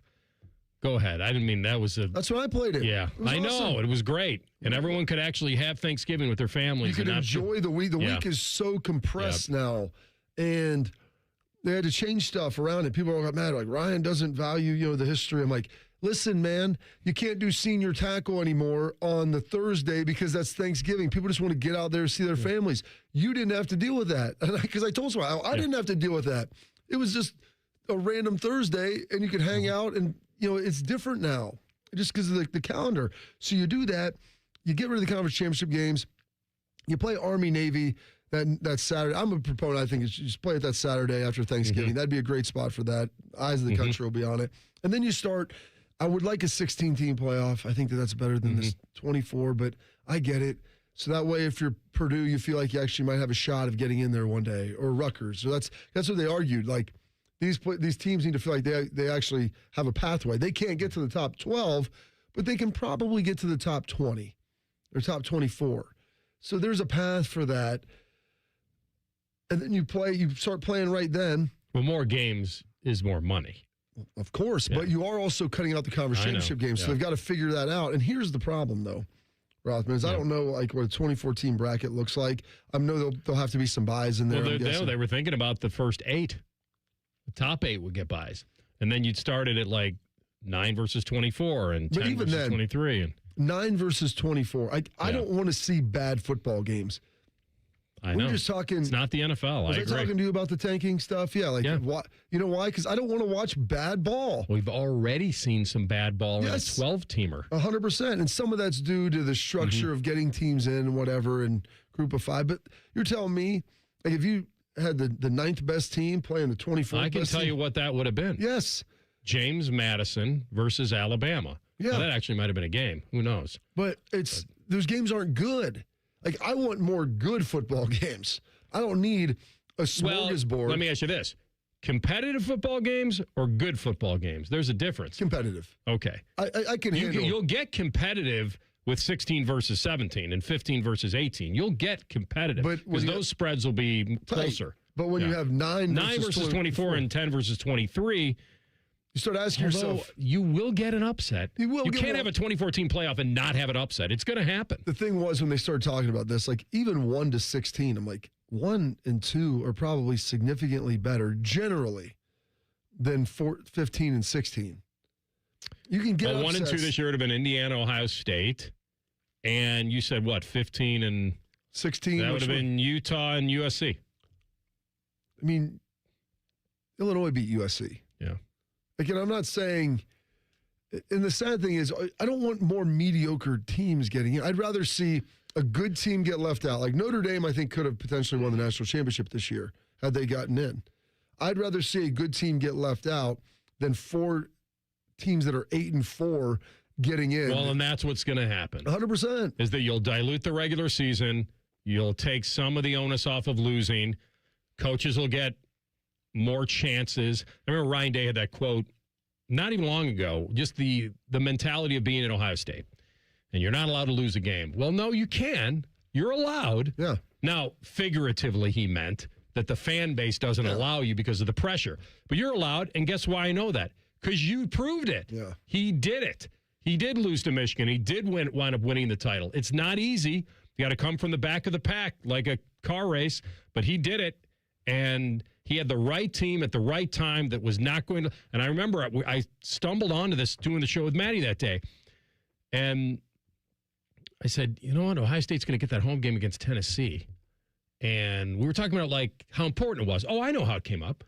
Go ahead. I didn't mean that was a. That's what I played it. Yeah, it was I awesome. know. It was great. And everyone could actually have Thanksgiving with their families. You could and not enjoy the week. The Yeah. week is so compressed now. And they had to change stuff around it. People all got mad. Like, Ryan doesn't value, the history. I'm like, listen, man, you can't do senior tackle anymore on the Thursday because that's Thanksgiving. People just want to get out there and see their families. You didn't have to deal with that. Because I told you, I didn't have to deal with that. It was just a random Thursday, and you could hang out, and, it's different now just because of the calendar. So you do that. You get rid of the conference championship games. You play Army-Navy that Saturday. I'm a proponent. I think you should just play it that Saturday after Thanksgiving. That'd be a great spot for that. Eyes of the country will be on it. And then you start, I would like a 16-team playoff. I think that's better than this 24, but I get it. So that way, if you're Purdue, you feel like you actually might have a shot of getting in there one day, or Rutgers. So that's what they argued. Like, these teams need to feel like they actually have a pathway. They can't get to the top 12, but they can probably get to the top 20 or top 24. So there's a path for that. And then you start playing right then. Well, more games is more money. Of course, but you are also cutting out the conference championship games. So they've got to figure that out. And here's the problem, though, Rothman, is I don't know what a 24-team bracket looks like. I know there'll have to be some buys in there. Well, they were thinking about the first 8. The top 8 would get buys. And then you'd start it at like 9 versus 24 and 10 versus 23. And 9 versus 24. I don't want to see bad football games. I know. We're just talking. It's not the NFL. Was I talking to you about the tanking stuff? Yeah. Why, you know why? Because I don't want to watch bad ball. We've already seen some bad ball in a 12-teamer. 100%. And some of that's due to the structure of getting teams in and whatever and group of 5. But you're telling me, like, if you had the 9th best team playing the 24th I can tell you what that would have been. Yes. James Madison versus Alabama. Yeah. Now, that actually might have been a game. Who knows? But those games aren't good. Like, I want more good football games. I don't need a smorgasbord. Well, let me ask you this. Competitive football games or good football games? There's a difference. Competitive. Okay. I can handle. You'll get competitive with 16 versus 17 and 15 versus 18. You'll get competitive because those spreads will be closer. But when you have 9 versus 24 and 10 versus 23, you start asking yourself, you will get an upset. You can't have a 24-team playoff and not have an upset. It's going to happen. The thing was, when they started talking about this, like, even 1 to 16, I'm like, 1 and 2 are probably significantly better generally than 15 and 16. You can get 1 and 2 this year would have been Indiana, Ohio State. And you said what, 15 and 16? That would have been Utah and USC. I mean, Illinois beat USC. Yeah. Again, I'm not saying, and the sad thing is, I don't want more mediocre teams getting in. I'd rather see a good team get left out. Like Notre Dame, I think, could have potentially won the national championship this year had they gotten in. I'd rather see a good team get left out than 4 teams that are 8-4 getting in. Well, and that's what's going to happen. 100%. Is that you'll dilute the regular season. You'll take some of the onus off of losing. Coaches will get more chances. I remember Ryan Day had that quote not even long ago, just the mentality of being at Ohio State. And you're not allowed to lose a game. Well, no, you can. You're allowed. Yeah. Now, figuratively, he meant that the fan base doesn't allow you because of the pressure. But you're allowed, and guess why I know that? Because you proved it. Yeah. He did it. He did lose to Michigan. He did wind up winning the title. It's not easy. You got to come from the back of the pack like a car race, but he did it, and he had the right team at the right time that was not going to. And I remember I stumbled onto this doing the show with Maddie that day, and I said, you know what, Ohio State's going to get that home game against Tennessee. And we were talking about, like, how important it was. Oh, I know how it came up.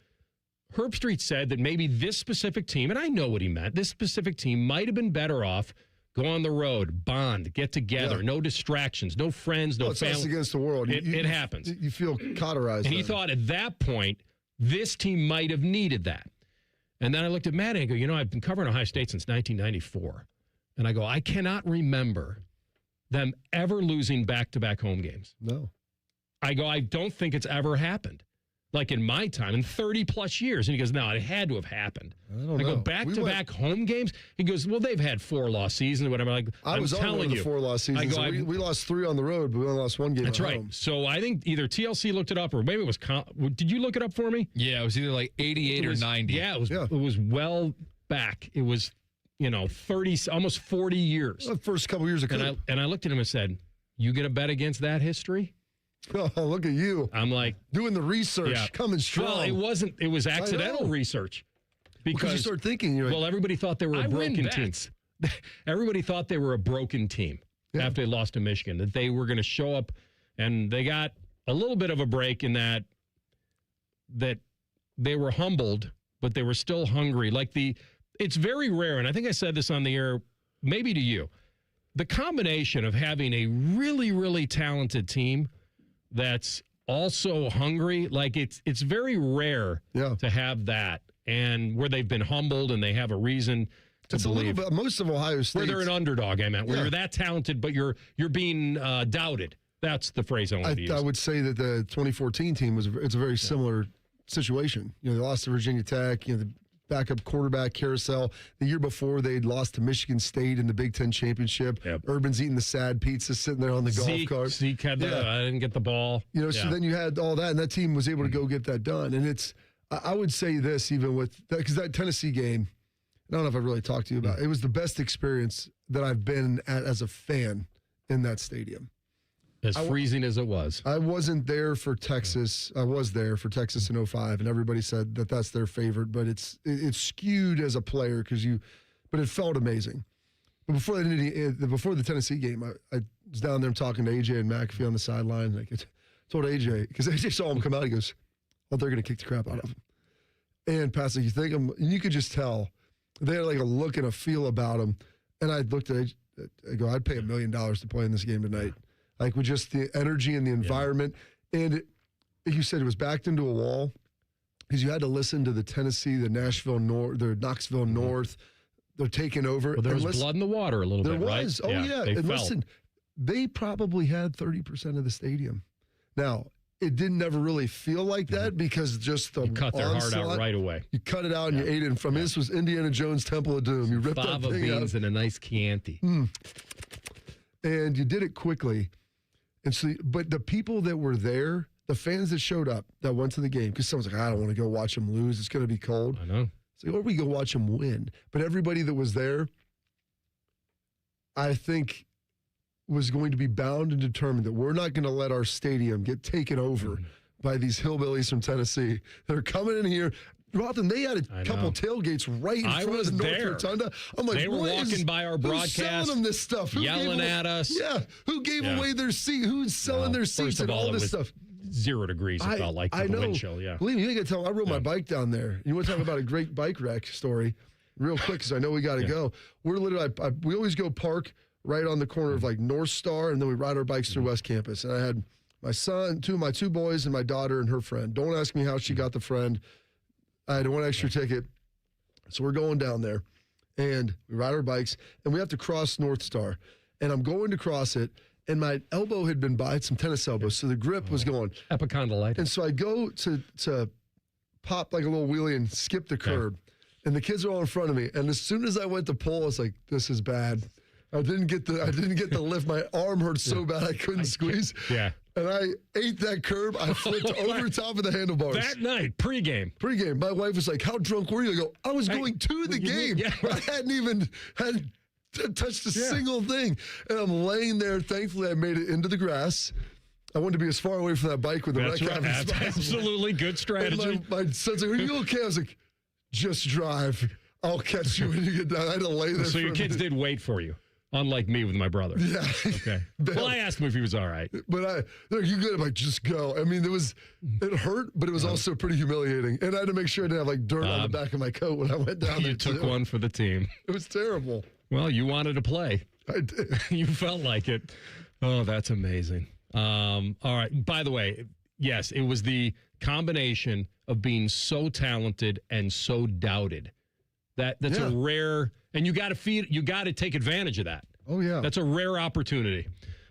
Herb Street said that maybe this specific team, and I know what he meant, this specific team might have been better off go on the road, bond, get together, no distractions, no friends, no it's family. us against the world. It happens. You feel cauterized. And he thought at that point, this team might have needed that. And then I looked at Matt and I go, you know, I've been covering Ohio State since 1994. And I go, I cannot remember them ever losing back-to-back home games. No. I go, I don't think it's ever happened. Like in my time, in 30-plus years. And he goes, no, it had to have happened. I go, back-to-back home games? He goes, well, they've had 4 lost seasons or whatever. Like, I was on one of the 4 lost seasons. We lost 3 on the road, but we only lost 1 game That's at right. home. So I think either TLC looked it up or maybe it was did you look it up for me? Yeah, it was either like 88 or 90. Yeah, it was well back. It was, almost 40 years. The first couple years ago. And I looked at him and said, "You going to bet against that history?" Oh, look at you. I'm like, doing the research, coming strong. Well, it was accidental research. Because you start thinking, everybody thought they were a broken team. Everybody thought they were a broken team after they lost to Michigan, that they were going to show up, and they got a little bit of a break in that they were humbled, but they were still hungry. It's very rare, and I think I said this on the air, maybe to you, the combination of having a really, really talented team that's also hungry, it's very rare to have that, and where they've been humbled and they have a reason to believe. A little bit, most of Ohio State, where they're an underdog, I meant, where you're that talented, but you're being doubted. That's the phrase I wanted to use. I would say that the 2014 team it's a very similar situation. They lost to Virginia Tech. The backup quarterback carousel. The year before, they'd lost to Michigan State in the Big Ten championship. Yep. Urban's eating the sad pizza, sitting there on the golf cart. Zeke had I didn't get the ball. So then you had all that, and that team was able to go get that done. And I would say this, even with that, because that Tennessee game, I don't know if I really talked to you about it. It was the best experience that I've been at as a fan in that stadium. As freezing as it was. I wasn't there for Texas. I was there for Texas in 2005, and everybody said that that's their favorite, but it's skewed as a player but it felt amazing. But before the Tennessee game, I was down there talking to AJ and McAfee on the sideline. I told AJ, because AJ saw him come out, he goes, "Oh, they're going to kick the crap out of him." And Pat's like, and you could just tell they had a look and a feel about him. And I looked at AJ, I go, "I'd pay $1 million to play in this game tonight." With just the energy and the environment. And you said it was backed into a wall because you had to listen to the Tennessee, the Nashville North, the Knoxville North. They're taking over. Well, there was blood in the water a little bit, right? There was. Oh, yeah. And listen, they probably had 30% of the stadium. Now, it didn't ever really feel like that because just the you cut their heart out right away. You cut it out and you ate it. From this was Indiana Jones' Temple of Doom. You ripped that thing out. Fava beans and a nice Chianti. And you did it quickly. And so, but the people that were there, the fans that showed up, that went to the game, because someone's like, "I don't want to go watch them lose. It's going to be cold." I know. So, or we go watch them win. But everybody that was there, I think, was going to be bound and determined that we're not going to let our stadium get taken over by these hillbillies from Tennessee. They're coming in here. Rothman, they had a couple tailgates right in front of the North Rotunda. I'm like, they were walking by our broadcast, who's selling them this stuff? Yelling at us. Yeah, who gave away their seat? Who's selling their seats and all this stuff? 0 degrees, it felt like, with the wind chill. Yeah. Believe me, you got to tell. I rode my bike down there. You want to talk about a great bike wreck story? Real quick, because I know we got to go. We're literally, we always go park right on the corner of North Star, and then we ride our bikes through West Campus. And I had my son, my two boys, and my daughter and her friend. Don't ask me how she got the friend. I had one extra ticket. So we're going down there, and we ride our bikes, and we have to cross North Star. And I'm going to cross it, and my elbow had been by some tennis elbows, so the grip was going. Epicondylitis. And so I go to pop like a little wheelie and skip the curb, and the kids are all in front of me. And as soon as I went to pull, I was like, "This is bad." I didn't get the lift. My arm hurt so bad I couldn't squeeze. Yeah. And I ate that curb. I flipped over top of the handlebars. That night, pregame. My wife was like, "How drunk were you?" I go, "I was going to the game. I hadn't even touched a single thing." And I'm laying there. Thankfully, I made it into the grass. I wanted to be as far away from that bike with the right cab as possible. Absolutely good strategy. And my son's like, "Are you okay?" I was like, "Just drive. I'll catch you when you get down." I had to lay there. So your kids did wait for you. Unlike me with my brother. Yeah. Okay. Well, I asked him if he was all right. But you good? I'm like, "Just go." I mean, it hurt, but it was also pretty humiliating. And I had to make sure I didn't have dirt on the back of my coat when I went down there. You took one for the team. It was terrible. Well, you wanted to play. I did. You felt like it. Oh, that's amazing. All right. By the way, yes, it was the combination of being so talented and so doubted. That's a rare. And you got to take advantage of that. Oh, yeah. That's a rare opportunity.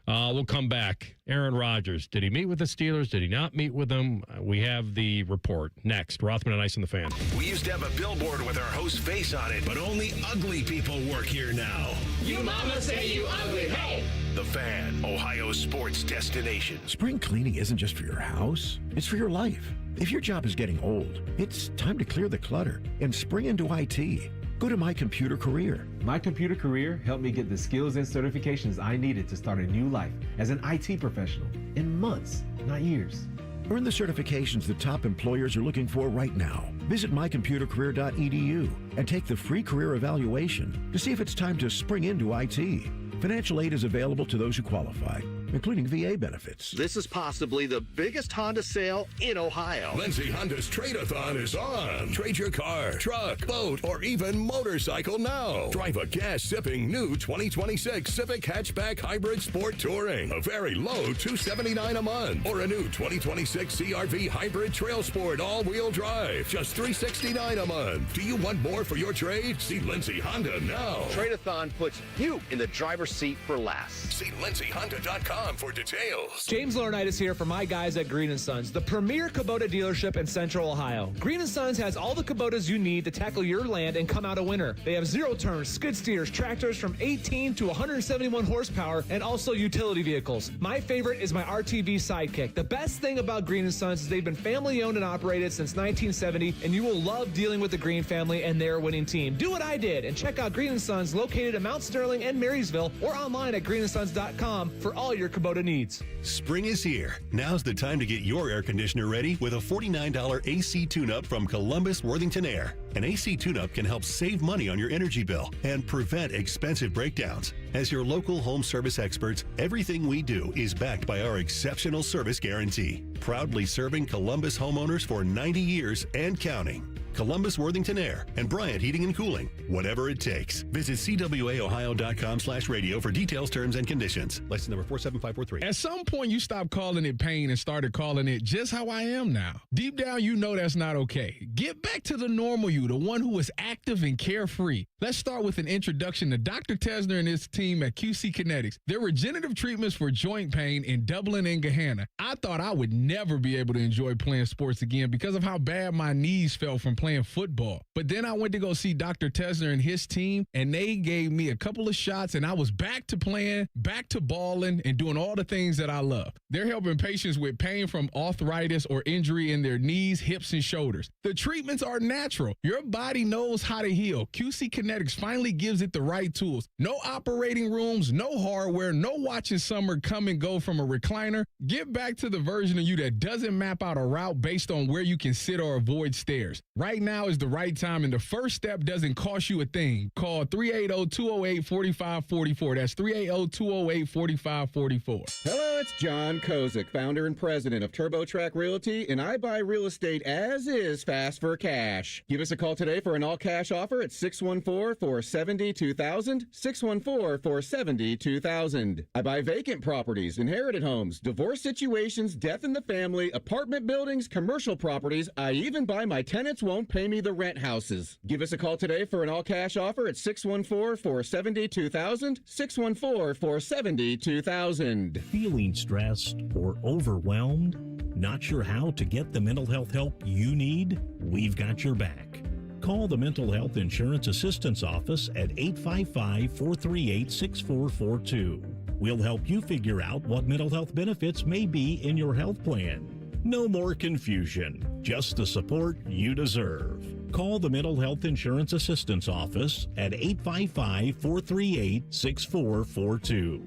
We'll come back. Aaron Rodgers, did he meet with the Steelers? Did he not meet with them? We have the report next. Rothman and Ice on the Fan. We used to have a billboard with our host's face on it, but only ugly people work here now. You mama say you ugly, hey! The Fan, Ohio's sports destination. Spring cleaning isn't just for your house, it's for your life. If your job is getting old, it's time to clear the clutter and spring into IT. Go to My Computer Career. My Computer Career helped me get the skills and certifications I needed to start a new life as an IT professional in months, not years. Earn the certifications the top employers are looking for right now. Visit mycomputercareer.edu and take the free career evaluation to see if it's time to spring into IT. Financial aid is available to those who qualify, including VA benefits. This is possibly the biggest Honda sale in Ohio. Lindsay Honda's Trade-a-thon is on. Trade your car, truck, boat, or even motorcycle now. Drive a gas-sipping new 2026 Civic Hatchback Hybrid Sport Touring. A very low $279 a month. Or a new 2026 CRV Hybrid Trail Sport all-wheel drive. Just $369 a month. Do you want more for your trade? See Lindsay Honda now. Trade-a-thon puts you in the driver's seat for less. See lindsayhonda.com for details. James Laurinaitis here for my guys at Green & Sons, the premier Kubota dealership in Central Ohio. Green & Sons has all the Kubotas you need to tackle your land and come out a winner. They have zero-turn skid steers, tractors from 18 to 171 horsepower, and also utility vehicles. My favorite is my RTV Sidekick. The best thing about Green & Sons is they've been family-owned and operated since 1970, and you will love dealing with the Green family and their winning team. Do what I did and check out Green & Sons located in Mount Sterling and Marysville, or online at greenandsons.com for all your Kubota needs. Spring is here. Now's the time to get your air conditioner ready with a $49 AC tune-up from Columbus Worthington Air. An AC tune-up can help save money on your energy bill and prevent expensive breakdowns. As your local home service experts, everything we do is backed by our exceptional service guarantee. Proudly serving Columbus homeowners for 90 years and counting. Columbus Worthington Air and Bryant Heating and Cooling. Whatever it takes. Visit cwaohio.com/radio for details, terms, and conditions. License number 47543. At some point, you stopped calling it pain and started calling it just how I am now. Deep down, you know that's not okay. Get back to the normal you, the one who is active and carefree. Let's start with an introduction to Dr. Tesner and his team at QC Kinetics. Their regenerative treatments for joint pain in Dublin and Gahanna. I thought I would never be able to enjoy playing sports again because of how bad my knees felt from playing football. But then I went to go see Dr. Tesner and his team, and they gave me a couple of shots, and I was back to playing, back to balling, and doing all the things that I love. They're helping patients with pain from arthritis or injury in their knees, hips, and shoulders. The treatments are natural. Your body knows how to heal. QC Kinetics finally gives it the right tools. No operating rooms, no hardware, no watching summer come and go from a recliner. Get back to the version of you that doesn't map out a route based on where you can sit or avoid stairs. Right now is the right time, and the first step doesn't cost you a thing. Call 380-208-4544. That's 380-208-4544. Hello, it's John Kozik, founder and president of TurboTrack Realty, and I buy real estate as is, fast for cash. Give us a call today for an all-cash offer at 614-470-2000, 614-470-2000. I buy vacant properties, inherited homes, divorce situations, death in the family, apartment buildings, commercial properties. I even buy my tenants won't pay me the rent houses. Give us a call today for an all-cash offer at 614-470-2000, 614-470-2000. Feeling stressed or overwhelmed? Not sure how to get the mental health help you need? We've got your back. Call the Mental Health Insurance Assistance Office at 855-438-6442. We'll help you figure out what mental health benefits may be in your health plan. No more confusion, just the support you deserve. Call the Mental Health Insurance Assistance Office at 855-438-6442.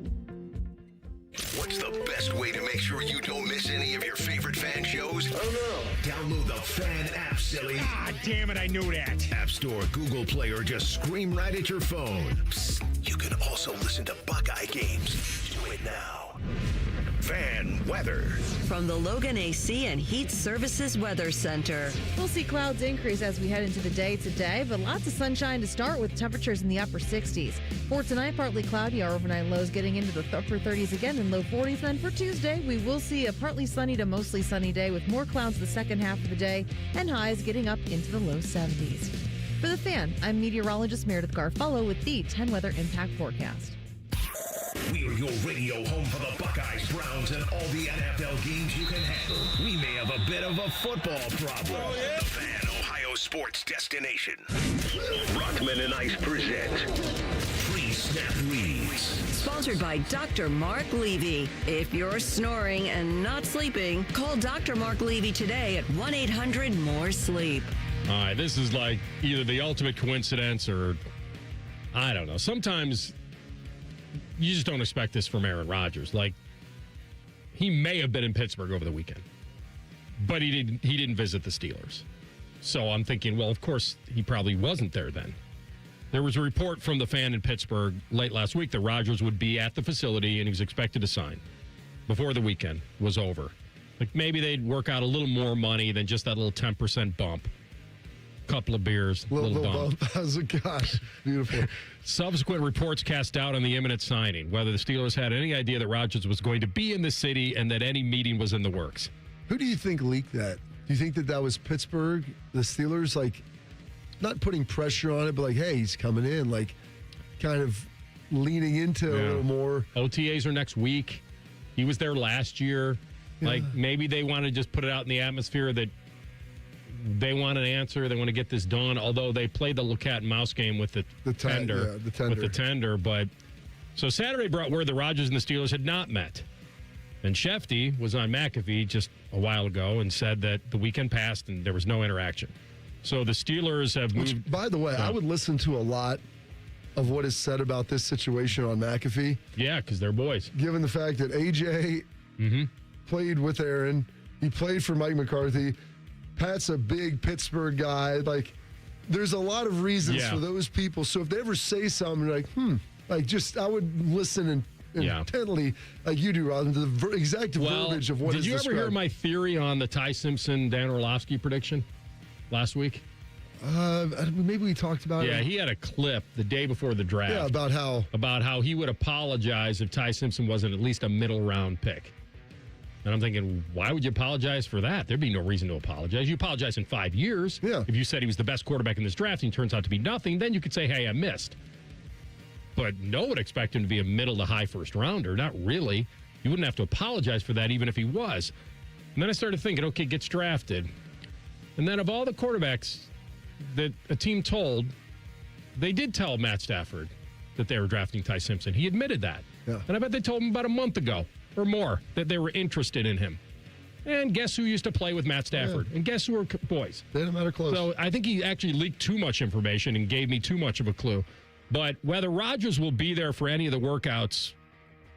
What's the best way to make sure you don't miss any of your favorite fan shows? Oh no. Download the Fan app, silly. Ah, damn it, I knew that. App Store, Google Play, or just scream right at your phone. Psst, you can also listen to Buckeye games. Do it now. Fan weather. From the Logan AC and Heat Services Weather Center. We'll see clouds increase as we head into the day today, but lots of sunshine to start with temperatures in the upper 60s. For tonight, partly cloudy. Our overnight lows getting into the upper 30s again and low 40s. Then for Tuesday, we will see a partly sunny to mostly sunny day with more clouds the second half of the day and highs getting up into the low 70s. For the Fan, I'm meteorologist Meredith Garfolo with the 10 Weather Impact Forecast. We are your radio home for the Buckeyes, Browns, and all the NFL games you can handle. We may have a bit of a football problem. Oh, yeah. The Fan, Ohio sports destination. Rothman and Ice present Pre-Snap Reads. Sponsored by Dr. Mark Levy. If you're snoring and not sleeping, call Dr. Mark Levy today at 1-800-MORE-SLEEP. All right, this is like either the ultimate coincidence or I don't know. Sometimes you just don't expect this from Aaron Rodgers. Like, he may have been in Pittsburgh over the weekend, but he didn't visit the Steelers. So I'm thinking, well, of course, he probably wasn't there then. There was a report from the fan in Pittsburgh late last week that Rodgers would be at the facility and he was expected to sign before the weekend was over. Like, maybe they'd work out a little more money than just that little 10% bump. Couple of beers, little bump. Gosh, beautiful. Subsequent reports cast doubt on the imminent signing, whether the Steelers had any idea that Rodgers was going to be in the city and that any meeting was in the works. Who do you think leaked that? Do you think that was Pittsburgh, the Steelers, like, not putting pressure on it, but like, hey, he's coming in, like, kind of leaning into a little more. OTAs are next week. He was there last year. Yeah. Like, maybe they want to just put it out in the atmosphere that they want an answer. They want to get this done. Although they played the little cat and mouse game with the tender. With the tender. But so Saturday brought word that Rodgers and the Steelers had not met. And Shefty was on McAfee just a while ago and said that the weekend passed and there was no interaction. So the Steelers have moved. Which, by the way, I would listen to a lot of what is said about this situation on McAfee. Yeah, because they're boys. Given the fact that AJ played with Aaron, he played for Mike McCarthy. Pat's a big Pittsburgh guy. Like, there's a lot of reasons for those people. So if they ever say something like, I would listen and intently, like you do, Rothman, to the exact verbiage of what is described. Did you ever hear my theory on the Ty Simpson, Dan Orlovsky prediction last week? Maybe we talked about it. Yeah, he had a clip the day before the draft. Yeah, about how he would apologize if Ty Simpson wasn't at least a middle round pick. And I'm thinking, why would you apologize for that? There'd be no reason to apologize. You apologize in 5 years. Yeah. If you said he was the best quarterback in this draft and he turns out to be nothing, then you could say, hey, I missed. But no one would expect him to be a middle to high first rounder. Not really. You wouldn't have to apologize for that even if he was. And then I started thinking, okay, gets drafted. And then of all the quarterbacks that a team told, they did tell Matt Stafford that they were drafting Ty Simpson. He admitted that. Yeah. And I bet they told him about a month ago or more that they were interested in him. And guess who used to play with Matt Stafford? Yeah. And guess who were boys? They don't matter close. So I think he actually leaked too much information and gave me too much of a clue. But whether Rodgers will be there for any of the workouts,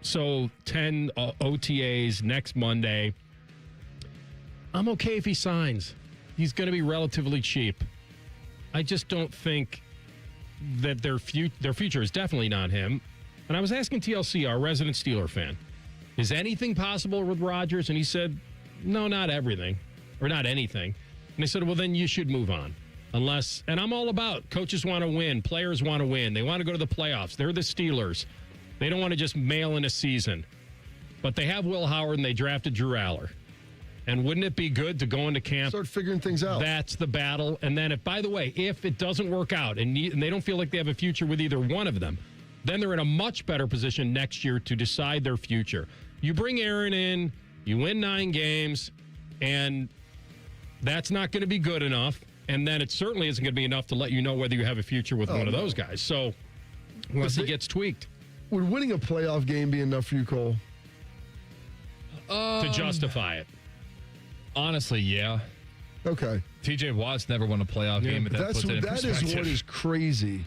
so 10 OTAs next Monday, I'm okay if he signs. He's going to be relatively cheap. I just don't think that their future is definitely not him. And I was asking TLC, our resident Steeler fan, is anything possible with Rodgers? And he said, no, not everything, or not anything. And I said, well, then you should move on. Unless, and I'm all about coaches want to win, players want to win. They want to go to the playoffs. They're the Steelers. They don't want to just mail in a season. But they have Will Howard and they drafted Drew Aller. And wouldn't it be good to go into camp? Start figuring things out. That's the battle. And then, by the way, if it doesn't work out and they don't feel like they have a future with either one of them, then they're in a much better position next year to decide their future. You bring Aaron in, you win 9 games, and that's not going to be good enough. And then it certainly isn't going to be enough to let you know whether you have a future with one of those guys. So, unless he gets tweaked. Would winning a playoff game be enough for you, Cole? To justify it. Honestly, yeah. Okay. TJ Watt's never won a playoff game, but that puts it in perspective. Is what is crazy,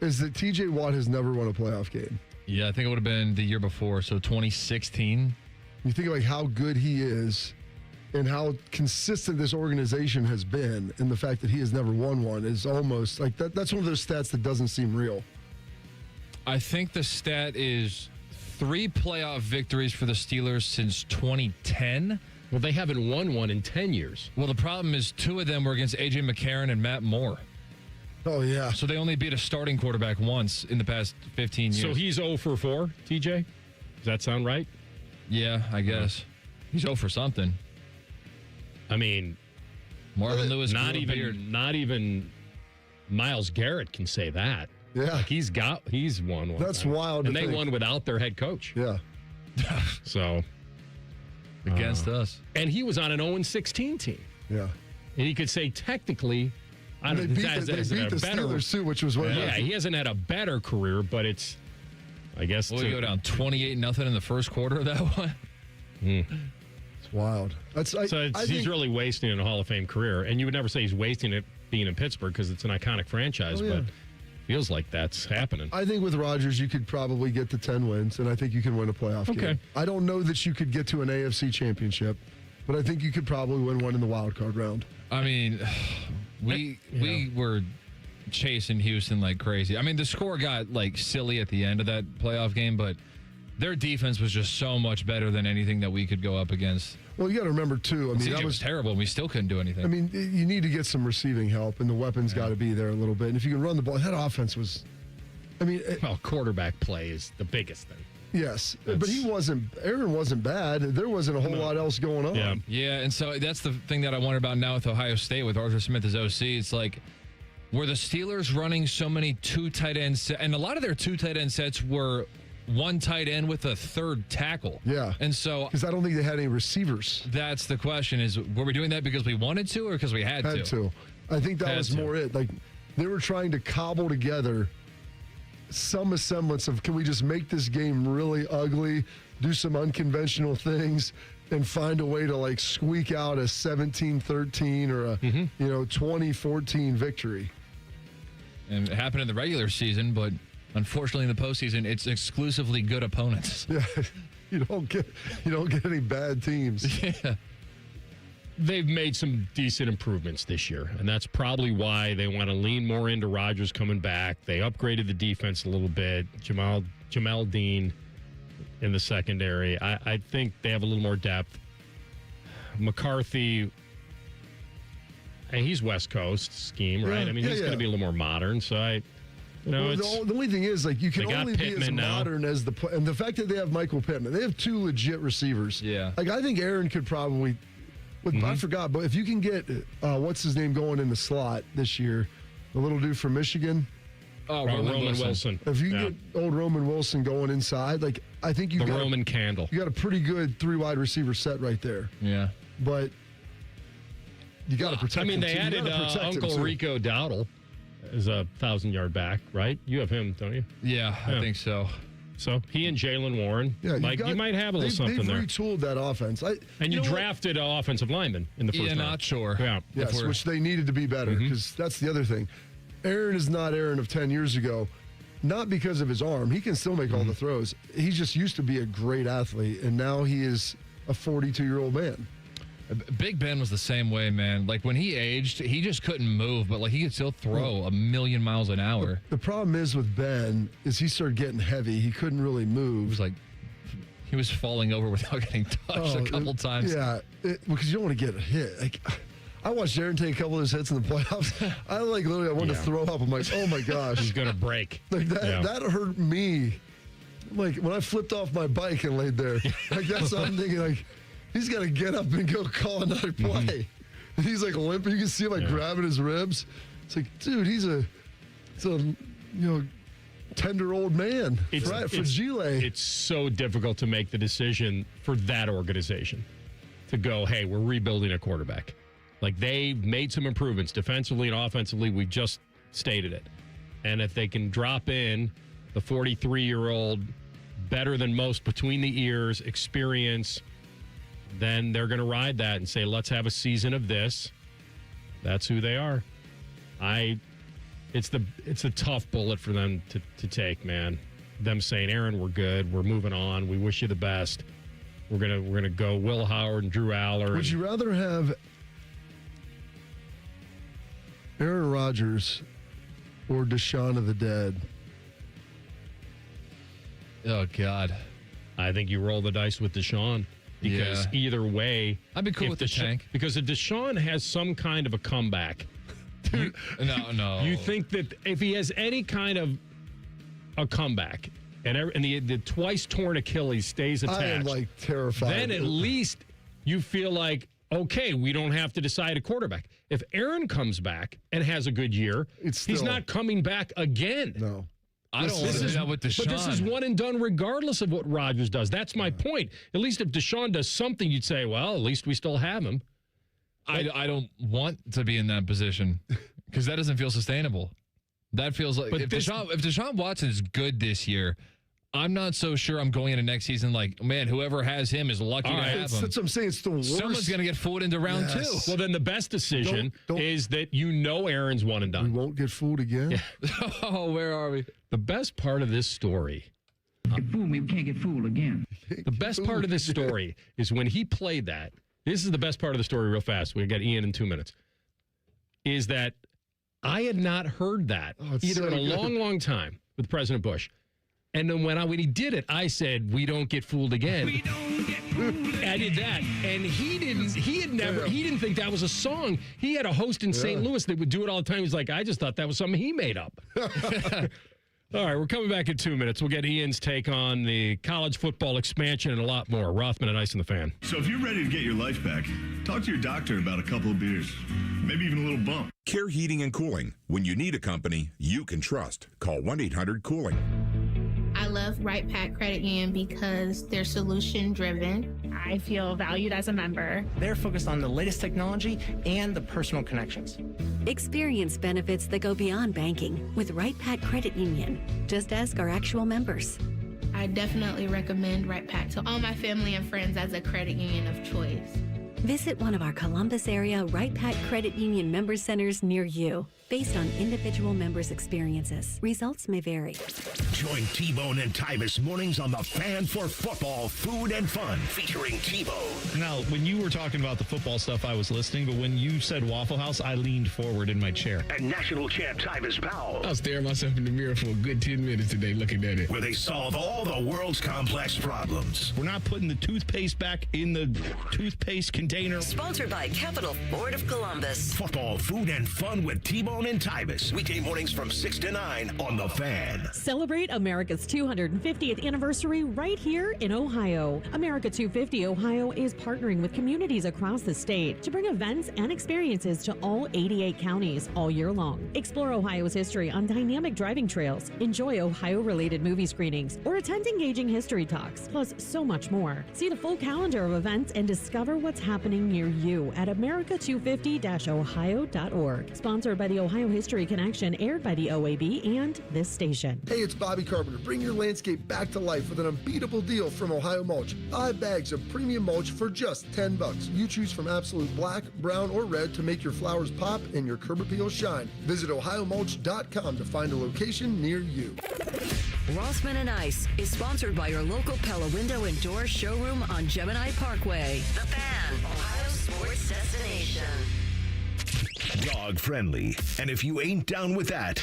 is that TJ Watt has never won a playoff game. Yeah, I think it would have been the year before, so 2016. You think like how good he is and how consistent this organization has been, and the fact that he has never won one is almost like that's one of those stats that doesn't seem real. I think the stat is 3 playoff victories for the Steelers since 2010. Well, they haven't won one in 10 years. Well, the problem is 2 of them were against A.J. McCarron and Matt Moore. Oh, yeah. So they only beat a starting quarterback once in the past 15 years. So he's 0 for 4, TJ? Does that sound right? Yeah, I guess. He's 0 for something. I mean, Marvin Lewis not even Myles Garrett can say that. Yeah. Like he's won one. That's wild. And they won without their head coach. Yeah. So against us. And he was on an 0-16 team. Yeah. And he could say technically, I don't know. They beat the Steelers too, which was what. Yeah, he hasn't had a better career, but it's, I guess. We'll go down 28-0 in the first quarter of that one. It's wild. He's really wasting a Hall of Fame career, and you would never say he's wasting it being in Pittsburgh because it's an iconic franchise, but feels like that's happening. I think with Rodgers, you could probably get to 10 wins, and I think you can win a playoff game. I don't know that you could get to an AFC championship, but I think you could probably win one in the wild card round. I mean, we were chasing Houston like crazy. I mean, the score got like silly at the end of that playoff game, but their defense was just so much better than anything that we could go up against. Well, you got to remember, too. I mean, that was terrible, and we still couldn't do anything. I mean, you need to get some receiving help, and the weapons got to be there a little bit. And if you can run the ball, that offense was, I mean. Well, quarterback play is the biggest thing. Yes, but Aaron wasn't bad. There wasn't a whole lot else going on. Yeah, and so that's the thing that I wonder about now with Ohio State, with Arthur Smith as OC. It's like, were the Steelers running so many two tight end sets? And a lot of their two tight end sets were one tight end with a third tackle. Yeah. And so, because I don't think they had any receivers. That's the question, is were we doing that because we wanted to or because we had to? I think that was more it. Like, they were trying to cobble together some semblance of, can we just make this game really ugly, do some unconventional things, and find a way to like squeak out a 17-13 or a 20-14 victory. And it happened in the regular season, but unfortunately in the postseason, it's exclusively good opponents. Yeah, you don't get any bad teams. Yeah. They've made some decent improvements this year, and that's probably why they want to lean more into Rodgers coming back. They upgraded the defense a little bit. Jamal Dean in the secondary. I think they have a little more depth. McCarthy, and he's West Coast scheme, right? I mean, he's going to be a little more modern. So the only thing is, like, you can only be as modern as and the fact that they have Michael Pittman. They have two legit receivers. Yeah. Like, I think Aaron could probably. I forgot, but if you can get what's his name going in the slot this year, the little dude from Michigan. Oh, Roman Wilson. If you can get old Roman Wilson going inside, like, I think you got Roman Candle. You got a pretty good 3 wide receiver set right there. Yeah, but you got to protect. I mean, they added Uncle Rico Dowdle as a 1,000-yard back, right? You have him, don't you? Yeah, I think so. So he and Jalen Warren, you might have a little something there. They've retooled that offense. And you drafted an offensive lineman in the first round. Not sure. Yeah. Yes, which they needed to be better, because that's the other thing. Aaron is not Aaron of 10 years ago, not because of his arm. He can still make all the throws. He just used to be a great athlete, and now he is a 42-year-old man. Big Ben was the same way, man. Like, when he aged, he just couldn't move, but like he could still throw a million miles an hour. The problem is with Ben is he started getting heavy. He couldn't really move. It was like he was falling over without getting touched a couple times. Yeah, because you don't want to get hit. Like, I watched Aaron take a couple of his hits in the playoffs. I wanted to throw up. I'm like, oh my gosh, he's gonna break. Like that hurt me. Like, when I flipped off my bike and laid there. Like, that's what I'm thinking. Like, he's got to get up and go call another play. And he's like limping. You can see him like grabbing his ribs. It's like, dude, he's a tender old man. Fragile. It's so difficult to make the decision for that organization to go, hey, we're rebuilding a quarterback. Like, they made some improvements defensively and offensively. We just stated it. And if they can drop in the 43-year-old, better than most between the ears, experience, then they're going to ride that and say, let's have a season of this. That's who they are. It's a tough bullet for them to take, man. Them saying, Aaron, we're good. We're moving on. We wish you the best. We're gonna go Will Howard and Drew Aller. Would you rather have Aaron Rodgers or Deshaun of the Dead? Oh, God. I think you roll the dice with Deshaun. Because either way, I'd be cool with the tank. Because if Deshaun has some kind of a comeback, no. You think that if he has any kind of a comeback and the twice torn Achilles stays attached, I am like terrified. Then at least you feel like, okay, we don't have to decide a quarterback. If Aaron comes back and has a good year, he's not coming back again. No. I don't want to do that with Deshaun. But this is one and done regardless of what Rodgers does. That's my point. At least if Deshaun does something, you'd say, well, at least we still have him. I don't want to be in that position because that doesn't feel sustainable. That feels like if Deshaun Watson's good this year, I'm not so sure I'm going into next season like, man, whoever has him is lucky to have him. That's what I'm saying. It's the worst. Someone's going to get fooled into round 2. Well, then the best decision is that Aaron's one and done. We won't get fooled again. Yeah. Oh, where are we? The best part of this story. Fool me, we can't get fooled again. The best part of this story is when he played that. This is the best part of the story real fast. We got Ian in 2 minutes. Is that I had not heard that either in a long time with President Bush. And then when he did it, I said, "We don't get fooled again." We don't get fooled again. I did that, and he didn't. He didn't think that was a song. He had a host in St. Louis that would do it all the time. He's like, "I just thought that was something he made up." All right, we're coming back in 2 minutes. We'll get Ian's take on the college football expansion and a lot more. Rothman and Ice in the Fan. So if you're ready to get your life back, talk to your doctor about a couple of beers, maybe even a little bump. Care Heating and Cooling. When you need a company you can trust, call 1-800-COOLING. I love Right Pack Credit Union because they're solution driven. I feel valued as a member. They're focused on the latest technology and the personal connections. Experience benefits that go beyond banking with Right Pack Credit Union. Just ask our actual members. I definitely recommend Right Pack to all my family and friends as a credit union of choice. Visit one of our Columbus area Right Pack Credit Union member centers near you. Based on individual members' experiences, results may vary. Join T-Bone and Tybus mornings on the Fan for football, food, and fun, featuring T-Bone. Now, when you were talking about the football stuff, I was listening, but when you said Waffle House, I leaned forward in my chair. And national champ Tybus Powell. I was staring myself in the mirror for a good 10 minutes today looking at it. Where they solve all the world's complex problems. We're not putting the toothpaste back in the toothpaste container. Sponsored by Capital Ford of Columbus. Football, food, and fun with T-Bone and Tybus. Weekday mornings from 6 to 9 on The Fan. Celebrate America's 250th anniversary right here in Ohio. America 250 Ohio is partnering with communities across the state to bring events and experiences to all 88 counties all year long. Explore Ohio's history on dynamic driving trails, enjoy Ohio-related movie screenings, or attend engaging history talks, plus so much more. See the full calendar of events and discover what's happening near you at america250-ohio.org. Sponsored by the Ohio History Connection, aired by the OAB and this station. Hey, it's Bobby Carpenter. Bring your landscape back to life with an unbeatable deal from Ohio Mulch. 5 bags of premium mulch for just $10. You choose from absolute black, brown, or red to make your flowers pop and your curb appeal shine. Visit ohiomulch.com to find a location near you. Rothman and Ice is sponsored by your local Pella Window and Door showroom on Gemini Parkway. The Fan, Ohio sports destination. Dog friendly. And if you ain't down with that,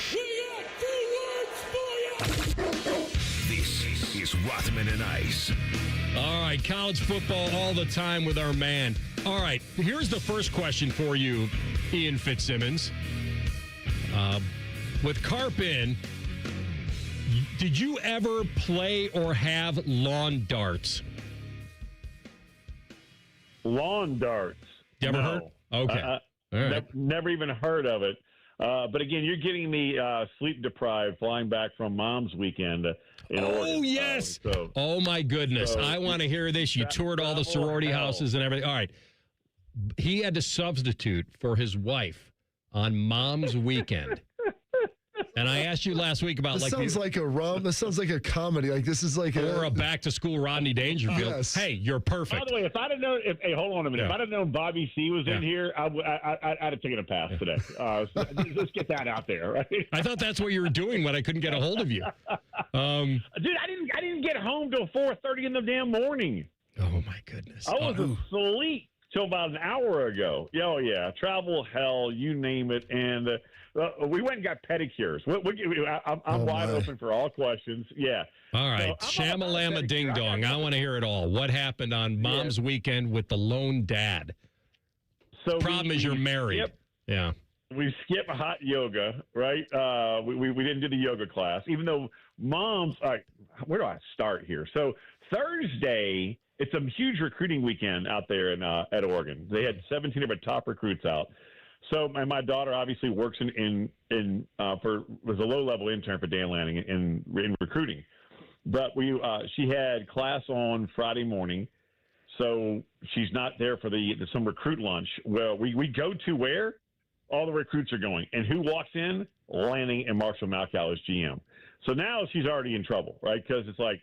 this is Rothman and Ice. All right, college football all the time with our man. All right, here's the first question for you, Ian Fitzsimmons. With Carp in, did you ever play or have lawn darts? Lawn darts? You ever heard? Okay. All right. Never even heard of it. But again, you're getting me sleep deprived flying back from Mom's weekend in Oregon. Oh, yes. Oh, my goodness. I want to hear this. You toured all the sorority houses and everything. All right. He had to substitute for his wife on Mom's weekend. And I asked you last week about this sounds like a comedy. Like this is like a back to school Rodney Dangerfield. Yes. Hey, you're perfect. By the way, if I'd have known, hey, hold on a minute. Yeah. If I'd have known Bobby C was in here, I'd have taken a pass today. So let's get that out there, right? I thought that's what you were doing when I couldn't get a hold of you. Dude, I didn't get home till 4:30 in the damn morning. Oh my goodness! I was asleep till about an hour ago. Oh yeah, travel hell, you name it, and. We went and got pedicures. I'm wide open for all questions. Yeah. All right. So Shamalama ding dong. I want to hear it all. What happened on Mom's weekend with the lone dad? So problem is you're married. Yeah. We skipped hot yoga, right? We didn't do the yoga class, even though Mom's. Where do I start here? So Thursday, it's a huge recruiting weekend out there at Oregon. They had 17 of our top recruits out. So my daughter obviously works was a low-level intern for Dan Lanning in recruiting. But she had class on Friday morning, so she's not there for some recruit lunch. Well, we go to where all the recruits are going. And who walks in? Lanning and Marshall Malkow as GM. So now she's already in trouble, right? Because it's like,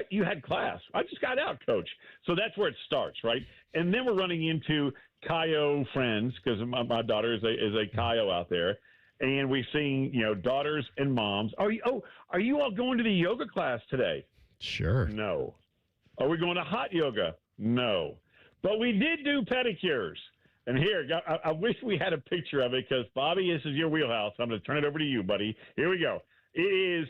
you had class. I just got out, coach. So that's where it starts, right? And then we're running into Kaio friends, because my daughter is a Kaio out there. And we've seen, daughters and moms. Are you all going to the yoga class today? Sure. No. Are we going to hot yoga? No. But we did do pedicures. And here, I wish we had a picture of it, because, Bobby, this is your wheelhouse. I'm going to turn it over to you, buddy. Here we go. It is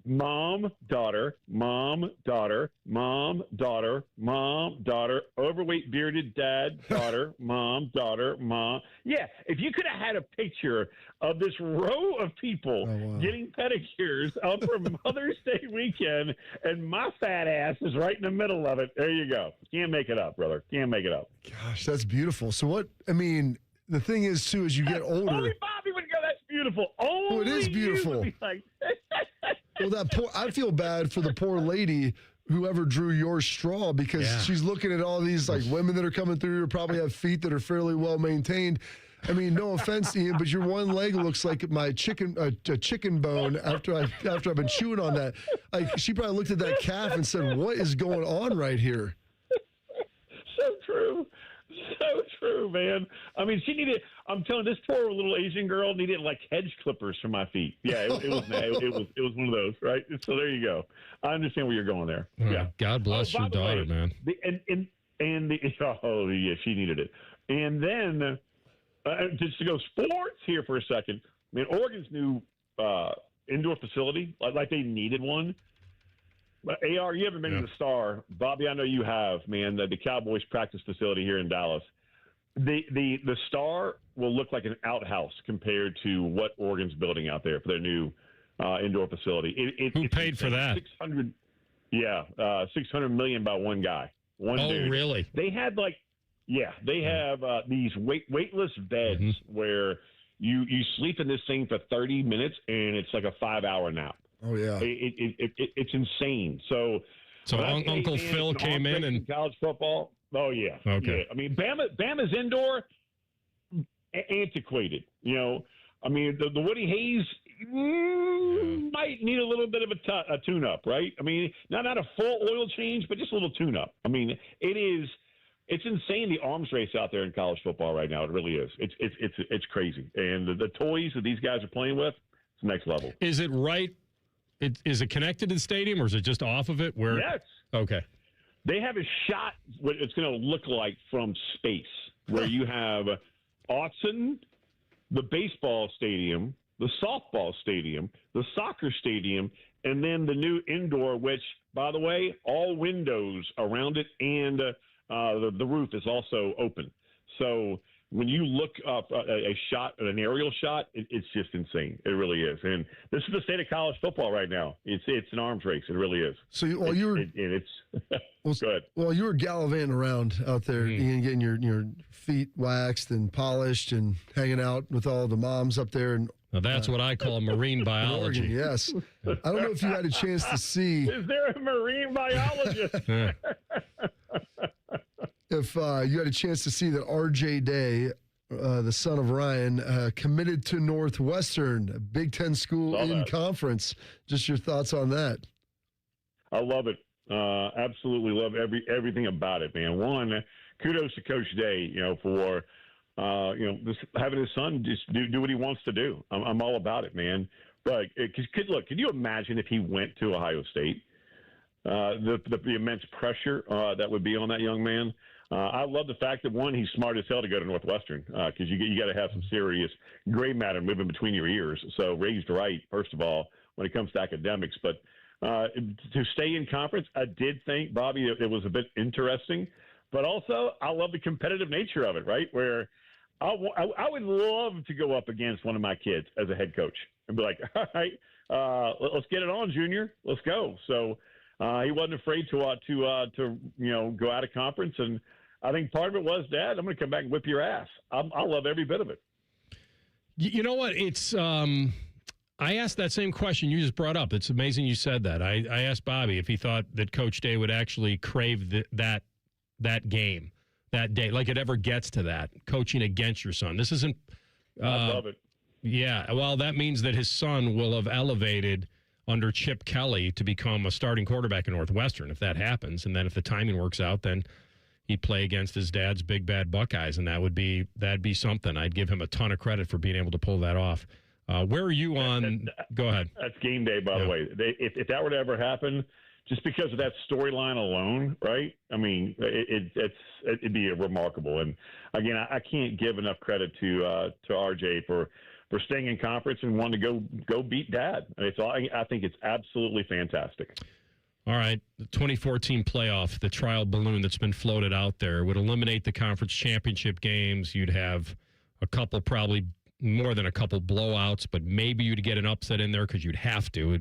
mom, daughter, mom, daughter, mom, daughter, mom, daughter, overweight, bearded dad, daughter, mom, daughter, mom. Yeah, if you could have had a picture of this row of people getting pedicures up for Mother's Day weekend, and my fat ass is right in the middle of it. There you go. Can't make it up, brother. Can't make it up. Gosh, that's beautiful. So the thing is, too, as you get older. Only Bobby would go, that's beautiful. Only it is beautiful. You would be like, well, I feel bad for the poor lady whoever drew your straw, because she's looking at all these women that are coming through who probably have feet that are fairly well maintained. I mean, no offense, Ian, but your one leg looks like my chicken bone after I've been chewing on that. She probably looked at that calf and said, "What is going on right here?" So true. So true, man. I mean, I'm telling this poor little Asian girl needed hedge clippers for my feet. Yeah, it was one of those, right? So there you go. I understand where you're going there. Yeah. God bless your daughter, man. She needed it. And then just to go sports here for a second. I mean, Oregon's new indoor facility, like they needed one. But AR, you haven't been to the Star. Bobby, I know you have, man. The Cowboys practice facility here in Dallas. The Star will look like an outhouse compared to what Oregon's building out there for their new indoor facility. Who paid for that? $600 million by one guy. Dude. Really? They had they have these weightless beds where you sleep in this thing for 30 minutes and it's like a 5-hour nap. Oh yeah, it's insane. So Uncle Phil came in and college football. Oh yeah, okay. Yeah. I mean, Bama's indoor antiquated. I mean, the Woody Hayes might need a little bit of a tune-up, right? I mean, not a full oil change, but just a little tune-up. I mean, it's insane, the arms race out there in college football right now. It really is. It's crazy, and the toys that these guys are playing with, it's next level. Is it right? Is it connected to the stadium, or is it just off of it? Yes. Okay. They have a shot what it's going to look like from space, where you have Autzen, the baseball stadium, the softball stadium, the soccer stadium, and then the new indoor, which, by the way, all windows around it and the roof is also open. So when you look up an aerial shot, it's just insane. It really is. And this is the state of college football right now. It's an arms race. It really is. So you were gallivanting around out there, Ian, getting your feet waxed and polished and hanging out with all the moms up there. And now that's what I call marine biology. Oregon, yes. I don't know if you had a chance to see. Is there a marine biologist? If you had a chance to see that R.J. Day, the son of Ryan, committed to Northwestern, a Big Ten school in conference. Just your thoughts on that? I love it. Absolutely love everything about it, man. One, kudos to Coach Day, for just having his son just do what he wants to do. I'm all about it, man. But could you imagine if he went to Ohio State? The immense pressure that would be on that young man. I love the fact that, one, he's smart as hell to go to Northwestern, because you got to have some serious gray matter moving between your ears. So raised right, first of all, when it comes to academics. But to stay in conference, I did think, Bobby, it was a bit interesting. But also, I love the competitive nature of it, right? Where I would love to go up against one of my kids as a head coach and be like, all right, let's get it on, Junior. Let's go. So he wasn't afraid to go out of conference. And I think part of it was, Dad, I'm going to come back and whip your ass. I love every bit of it. You know what? It's I asked that same question you just brought up. It's amazing you said that. I asked Bobby if he thought that Coach Day would actually crave that game, that day, like it ever gets to that, coaching against your son. This isn't. I love it. Yeah. Well, that means that his son will have elevated under Chip Kelly to become a starting quarterback in Northwestern, if that happens. And then if the timing works out, then he'd play against his dad's big bad Buckeyes, and that'd be something. I'd give him a ton of credit for being able to pull that off. Where are you on? Go ahead. That's game day, by the way. If that were to ever happen, just because of that storyline alone, right? I mean, it'd be remarkable. And again, I can't give enough credit to RJ for staying in conference and wanting to go beat Dad. I think it's absolutely fantastic. All right, the 2014 playoff, the trial balloon that's been floated out there, would eliminate the conference championship games. You'd have a couple, probably more than a couple blowouts, but maybe you'd get an upset in there because you'd have to.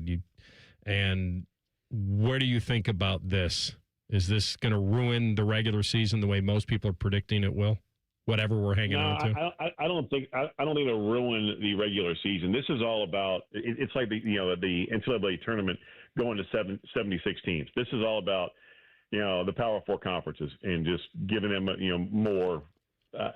And where do you think about this? Is this going to ruin the regular season the way most people are predicting it will? Whatever we're hanging on to. I don't think it'll ruin the regular season. This is all about. It's like the NCAA tournament going to 76 teams. This is all about the Power Four conferences and just giving them more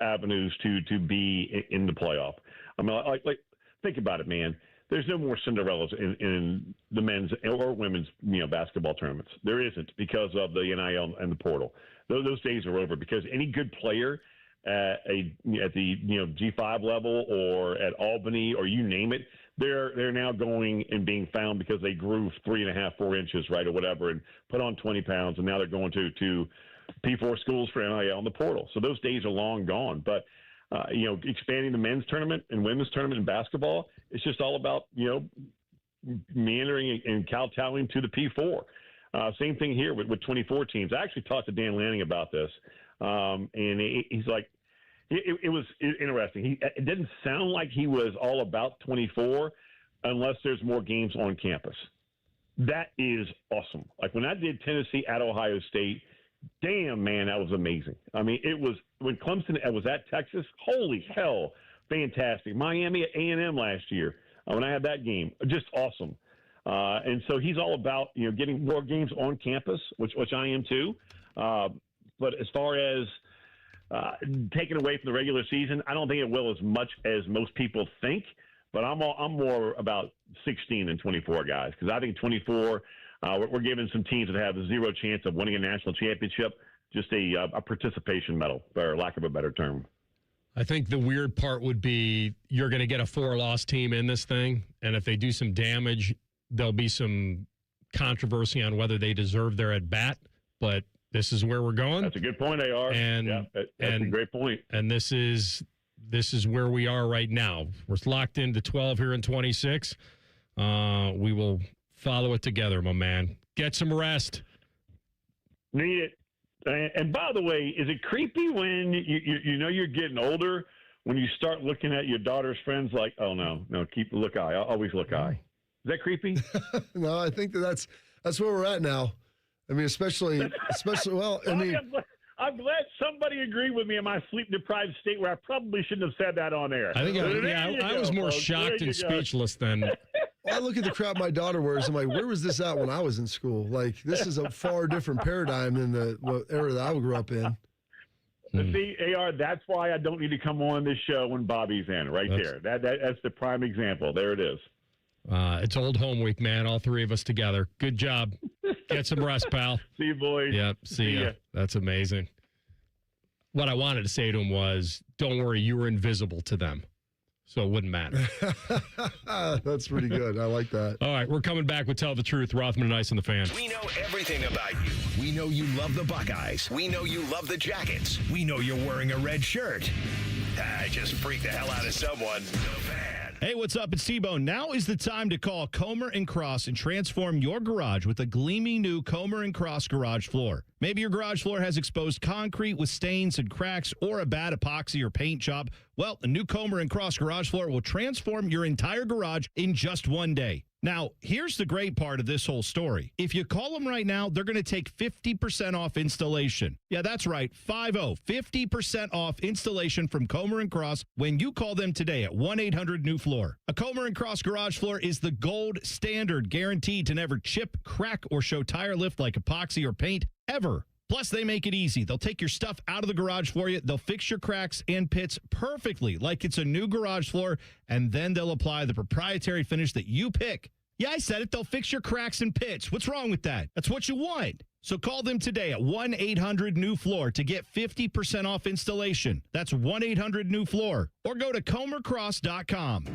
avenues to be in the playoff. I mean, like think about it, man. There's no more Cinderellas in the men's or women's basketball tournaments. There isn't because of the NIL and the portal. Those days are over because any good player at the G5 level or at Albany or you name it, they're now going and being found because they grew 3.5, 4 inches, right, or whatever, and put on 20 pounds, and now they're going to P4 schools for NIL in the portal. So those days are long gone. But expanding the men's tournament and women's tournament in basketball, it's just all about meandering and kowtowing to the P4. Same thing here with 24 teams. I actually talked to Dan Lanning about this, and he's like, it was interesting. It didn't sound like he was all about 24 unless there's more games on campus. That is awesome. Like when I did Tennessee at Ohio State, damn, man, that was amazing. I mean, it was when Clemson was at Texas, holy hell, fantastic. Miami at A&M last year when I had that game, just awesome. And so he's all about, getting more games on campus, which I am too. But as far as taken away from the regular season, I don't think it will as much as most people think. But I'm more about 16 than 24 guys because I think 24. We're giving some teams that have zero chance of winning a national championship just a participation medal, for lack of a better term. I think the weird part would be you're going to get a 4-loss team in this thing, and if they do some damage, there'll be some controversy on whether they deserve their at-bat, but this is where we're going. That's a good point, AR. And, that's a great point. And this is where we are right now. We're locked into 12 here in 26. We will follow it together, my man. Get some rest. Need it. And by the way, is it creepy when you're getting older when you start looking at your daughter's friends like, oh no, look eye, always look eye? Is that creepy? No, I think that's where we're at now. I mean, especially well, I mean, I'm glad somebody agreed with me in my sleep-deprived state where I probably shouldn't have said that on air. I think I was more shocked and speechless than. I look at the crap my daughter wears. I'm like, where was this at when I was in school? Like, this is a far different paradigm than the era that I grew up in. See, AR, that's why I don't need to come on this show when Bobby's in. There, that's the prime example. There it is. It's old home week, man. All three of us together. Good job. Get some rest, pal. See you, boys. Yep. See ya. That's amazing. What I wanted to say to him was, don't worry, you were invisible to them. So it wouldn't matter. That's pretty good. I like that. All right, we're coming back with Tell the Truth. Rothman Ice and the Fan. We know everything about you. We know you love the Buckeyes. We know you love the Jackets. We know you're wearing a red shirt. I just freaked the hell out of someone. The Fan. Hey, what's up? It's T-Bone. Now is the time to call Comer & Cross and transform your garage with a gleaming new Comer & Cross garage floor. Maybe your garage floor has exposed concrete with stains and cracks or a bad epoxy or paint job. Well, a new Comer & Cross garage floor will transform your entire garage in just one day. Now, here's the great part of this whole story. If you call them right now, they're going to take 50% off installation. Yeah, that's right, 50% off installation from Comer & Cross when you call them today at 1-800-NEW-FLOOR. A Comer & Cross garage floor is the gold standard, guaranteed to never chip, crack, or show tire lift like epoxy or paint ever. Plus, they make it easy. They'll take your stuff out of the garage for you. They'll fix your cracks and pits perfectly like it's a new garage floor, and then they'll apply the proprietary finish that you pick Yeah, I said it. They'll fix your cracks and pits. What's wrong with that? That's what you want. So call them today at 1-800-NEW-FLOOR to get 50% off installation. That's 1-800-NEW-FLOOR. Or go to comercross.com.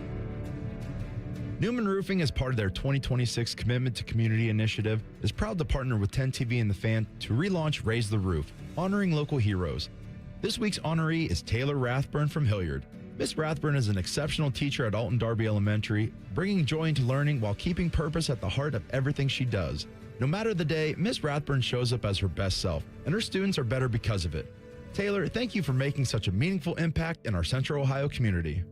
Newman Roofing, as part of their 2026 Commitment to Community initiative, is proud to partner with 10 TV and The Fan to relaunch Raise the Roof, honoring local heroes. This week's honoree is Taylor Rathburn from Hilliard. Miss Rathburn is an exceptional teacher at Alton Darby Elementary, bringing joy into learning while keeping purpose at the heart of everything she does. No matter the day, Miss Rathburn shows up as her best self, and her students are better because of it. Taylor, thank you for making such a meaningful impact in our Central Ohio community.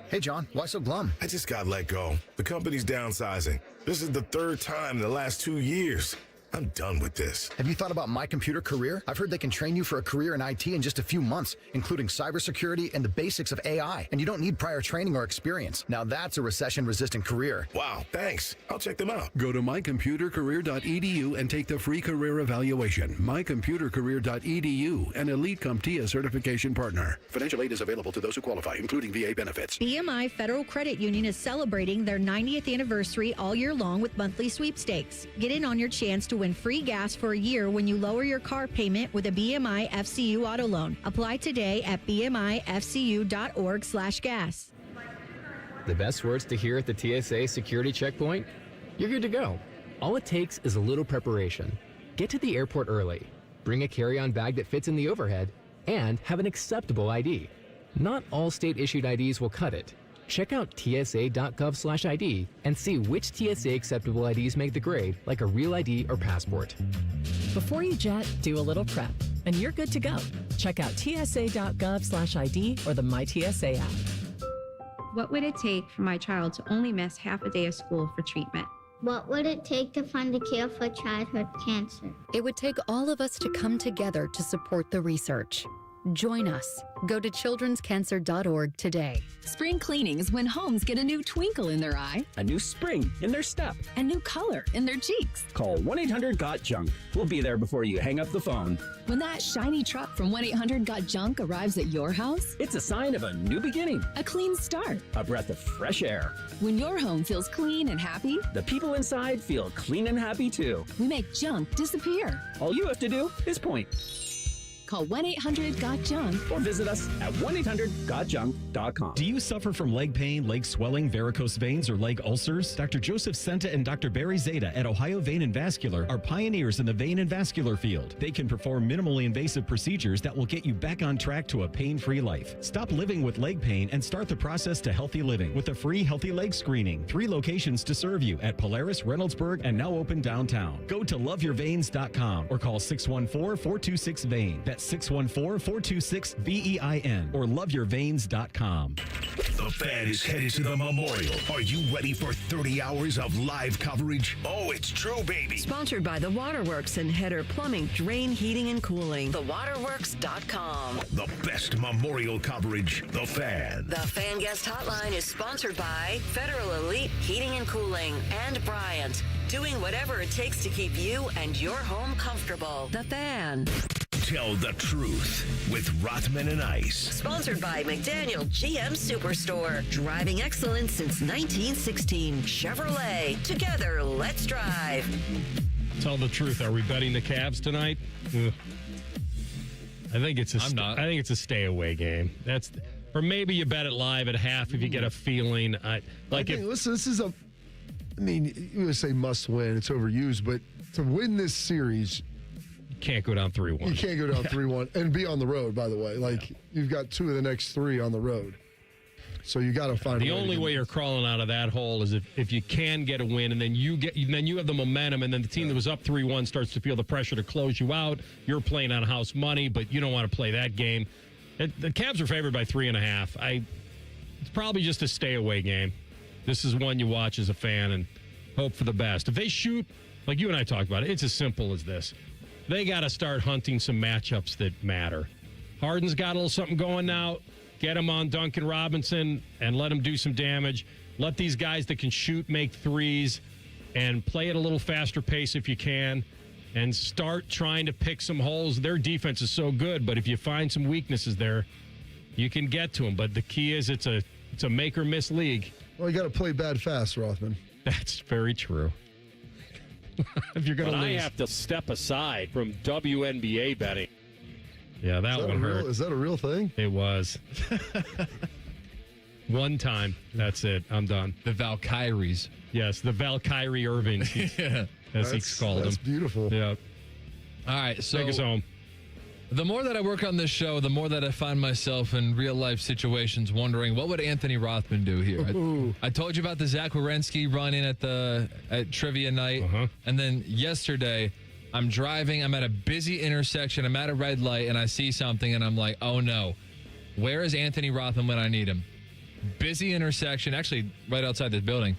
Hey, John, why so glum? I just got let go. The company's downsizing. This is the third time in the last 2 years. I'm done with this. Have you thought about My Computer Career? I've heard they can train you for a career in IT in just a few months, including cybersecurity and the basics of AI. And you don't need prior training or experience. Now that's a recession-resistant career. Wow, thanks. I'll check them out. Go to mycomputercareer.edu and take the free career evaluation. Mycomputercareer.edu, an Elite CompTIA certification partner. Financial aid is available to those who qualify, including VA benefits. BMI Federal Credit Union is ccelebrating their 90th anniversary all year long with monthly sweepstakes. Get in on your chance to win free gas for a year when you lower your car payment with a BMI FCU auto loan. Apply today at bmifcu.org/gas. The best words to hear at the TSA security checkpoint? You're good to go. All it takes is a little preparation. Get to the airport early, bring a carry-on bag that fits in the overhead, and have an acceptable ID. Not all state-issued IDs will cut it. Check out tsa.gov/ID and see which TSA acceptable IDs make the grade, like a real ID or passport. Before you jet, do a little prep, and you're good to go. Check out tsa.gov/ID or the MyTSA app. What would it take for my child to only miss half a day of school for treatment? What would it take to fund a cure for childhood cancer? It would take all of us to come together to support the research. Join us. Go to childrenscancer.org today. Spring cleaning is when homes get a new twinkle in their eye, a new spring in their step, and new color in their cheeks. Call 1-800-GOT-JUNK. We'll be there before you hang up the phone. When that shiny truck from 1-800-GOT-JUNK arrives at your house, it's a sign of a new beginning, a clean start, a breath of fresh air. When your home feels clean and happy, the people inside feel clean and happy too. We make junk disappear. All you have to do is point. Call 1-800-GOT-JUNK or visit us at 1-800-GOTJUNK.com. Do you suffer from leg pain, leg swelling, varicose veins, or leg ulcers? Dr. Joseph Senta and Dr. Barry Zeta at Ohio Vein and Vascular are pioneers in the vein and vascular field. They can perform minimally invasive procedures that will get you back on track to a pain-free life. Stop living with leg pain and start the process to healthy living with a free healthy leg screening. 3 locations to serve you at Polaris, Reynoldsburg, and now open downtown. Go to loveyourveins.com or call 614-426-VEIN. That's 614-426-VEIN or loveyourveins.com. The Fan is headed to the Memorial. Are you ready for 30 hours of live coverage? Oh, it's true, baby. Sponsored by The Waterworks and Header Plumbing, Drain, Heating, and Cooling. TheWaterworks.com. The best Memorial coverage, The Fan. The Fan Guest Hotline is sponsored by Federal Elite Heating and Cooling and Bryant. Doing whatever it takes to keep you and your home comfortable. The Fan. Tell the truth with Rothman and Ice. Sponsored by McDaniel GM Superstore. Driving excellence since 1916. Chevrolet. Together, let's drive. Tell the truth. Are we betting the Cavs tonight? Ugh. I think it's I'm not. I think it's a stay away game. Or maybe you bet it live at half if you get a feeling. Listen, this is you would say must win. It's overused, but to win this series, can't go down 3-1. You can't go down 3-1 and be on the road, by the way. You've got 2 of the next 3 on the road. So you got to find the only way you're crawling out of that hole is if you can get a win and then you have the momentum and then the team that was up 3-1 starts to feel the pressure to close you out. You're playing on house money, but you don't want to play that game. The Cavs are favored by 3.5. It's probably just a stay away game. This is one you watch as a fan and hope for the best. If they shoot, like you and I talked about, it's as simple as this. They got to start hunting some matchups that matter. Harden's got a little something going now. Get him on Duncan Robinson and let him do some damage. Let these guys that can shoot make threes and play at a little faster pace if you can and start trying to pick some holes. Their defense is so good, but if you find some weaknesses there, you can get to them. But the key is it's a make or miss league. Well, you got to play bad fast, Rothman. That's very true. If you're going to lose. I have to step aside from WNBA betting. Yeah, that one hurt. Is that a real thing? It was. One time. That's it. I'm done. The Valkyries. Yes, the Valkyrie Irvings, as he called them. That's beautiful. Yeah. All right, so take us home. The more that I work on this show, the more that I find myself in real life situations wondering, what would Anthony Rothman do here? I told you about the Zach Wierenski run-in at trivia night. And then yesterday, I'm driving. I'm at a busy intersection. I'm at a red light, and I see something, and I'm like, oh, no. Where is Anthony Rothman when I need him? Busy intersection, actually right outside this building.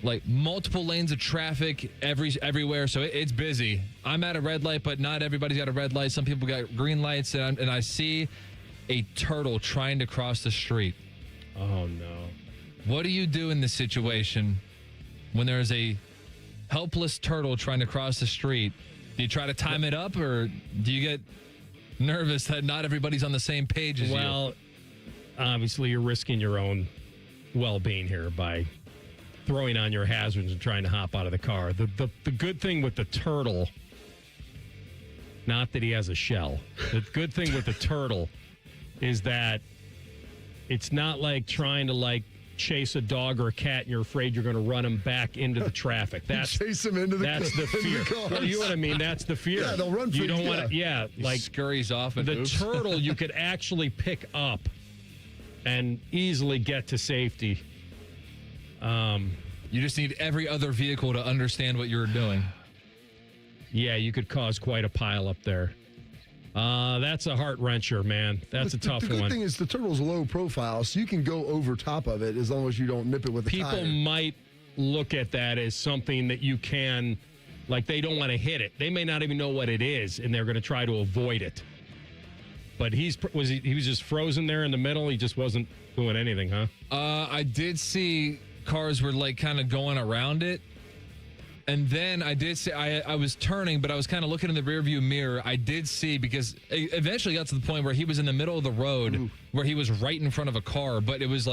Like multiple lanes of traffic everywhere, so it's busy. I'm at a red light, but not everybody's got a red light. Some people got green lights, and I see a turtle trying to cross the street. Oh, no. What do you do in this situation when there's a helpless turtle trying to cross the street? Do you try to time it up, or do you get nervous that not everybody's on the same page as you? Well, obviously you're risking your own well-being here by throwing on your hazards and trying to hop out of the car. The good thing with the turtle, not that he has a shell, the good thing with the turtle is that it's not like trying to chase a dog or a cat and you're afraid you're going to run them back into the traffic. Chase them into the That's the fear. Well, you know what I mean? That's the fear. Yeah, they'll run for you. Don't want to, He scurries off. And the turtle you could actually pick up and easily get to safety. You just need every other vehicle to understand what you're doing. Yeah, you could cause quite a pile up there. That's a heart wrencher, man. That's a tough one. The good thing is the turtle's low profile, so you can go over top of it as long as you don't nip it with a tire. People might look at that as something that you can, they don't want to hit it. They may not even know what it is, and they're going to try to avoid it. But he was just frozen there in the middle. He just wasn't doing anything, huh? I did see cars were kind of going around it. And then I did see, I was turning, but I was kind of looking in the rearview mirror. I did see, because it eventually got to the point where he was in the middle of the road, where he was right in front of a car, but it was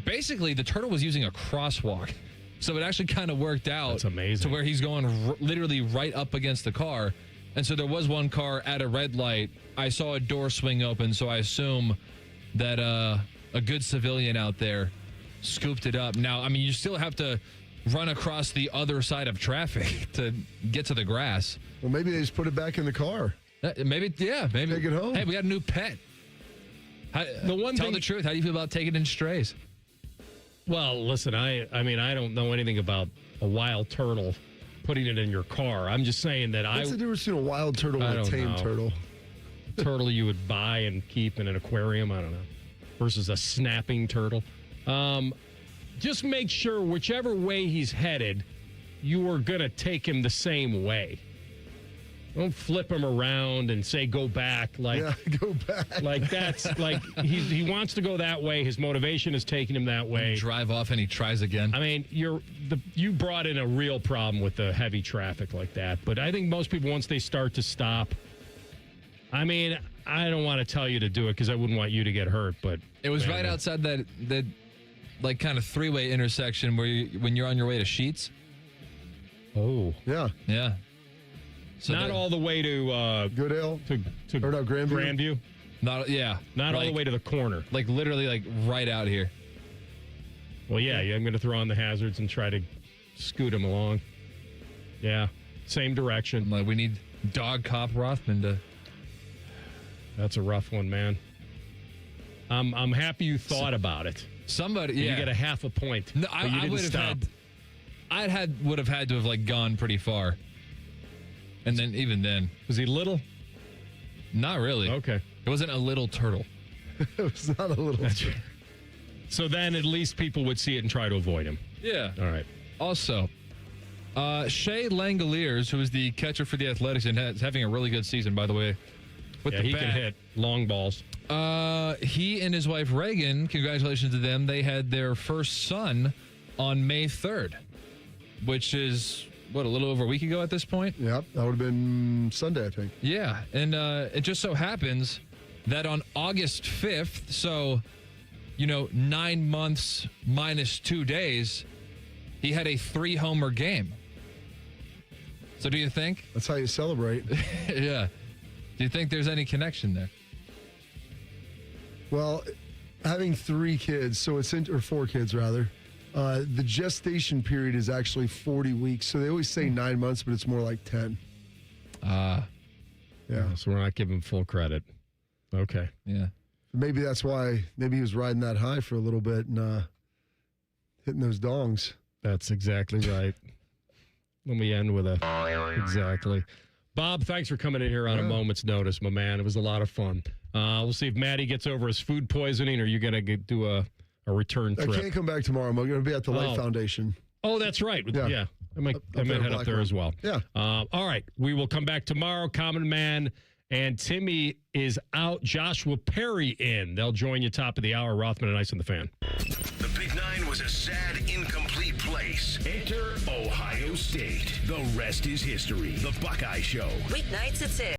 basically the turtle was using a crosswalk. So it actually kind of worked out. That's amazing. To where he's going literally right up against the car. And so there was one car at a red light. I saw a door swing open, so I assume that a good civilian out there scooped it up. Now, I mean, you still have to run across the other side of traffic to get to the grass. Well, maybe they just put it back in the car. Maybe. Take it home. Hey, we got a new pet. Tell the truth. How do you feel about taking in strays? Well, listen, I mean, I don't know anything about a wild turtle putting it in your car. I'm just saying that What's the difference between a wild turtle and a tame turtle? Turtle you would buy and keep in an aquarium, I don't know, versus a snapping turtle. Just make sure whichever way he's headed, you are going to take him the same way. Don't flip him around and say, go back. Go back. That's he wants to go that way. His motivation is taking him that way. Drive off and he tries again. I mean, you brought in a real problem with the heavy traffic like that. But I think most people, once they start to stop, I mean, I don't want to tell you to do it because I wouldn't want you to get hurt. But it was right outside that kind of three-way intersection where when you're on your way to Sheetz. Oh. Yeah. Yeah. So not all the way to Goodale to Grandview. Not all the way to the corner. Literally right out here. Well, yeah, I'm going to throw on the hazards and try to scoot him along. Yeah, same direction. We need dog cop Rothman to. That's a rough one, man. I'm happy you thought about it. Somebody, You get a half a point. No, but you didn't stop. would have had to have gone pretty far. And then even then, was he little? Not really. Okay, it wasn't a little turtle. It was not a little turtle. So then at least people would see it and try to avoid him. Yeah. All right. Also, Shea Langoliers, who is the catcher for the Athletics and is having a really good season, by the way. He can hit long balls. He and his wife Reagan, congratulations to them. They had their first son on May 3rd, which is a little over a week ago at this point? Yep, that would have been Sunday, I think. Yeah, and it just so happens that on August 5th, so, 9 months minus 2 days, he had a 3-homer game. So do you think? That's how you celebrate. Yeah. Do you think there's any connection there? Well, having 3 kids, or 4 kids rather, the gestation period is actually 40 weeks. So they always say 9 months, but it's more like 10. Yeah. So we're not giving him full credit. Okay. Yeah. Maybe that's why. Maybe he was riding that high for a little bit and hitting those dongs. That's exactly right. Let me end with exactly. Bob, thanks for coming in here on a moment's notice, my man. It was a lot of fun. We'll see if Maddie gets over his food poisoning, or you're going to do a return trip. I can't come back tomorrow. I'm going to be at the Life Foundation. Oh, that's right. Yeah. I might head up there as well. Yeah. All right. We will come back tomorrow. Common Man and Timmy is out. Joshua Perry in. They'll join you top of the hour. Rothman and Ice on the Fan. The Big Nine was a sad, incomplete place. Enter Ohio State. The rest is history. The Buckeye Show. Weeknights at 6.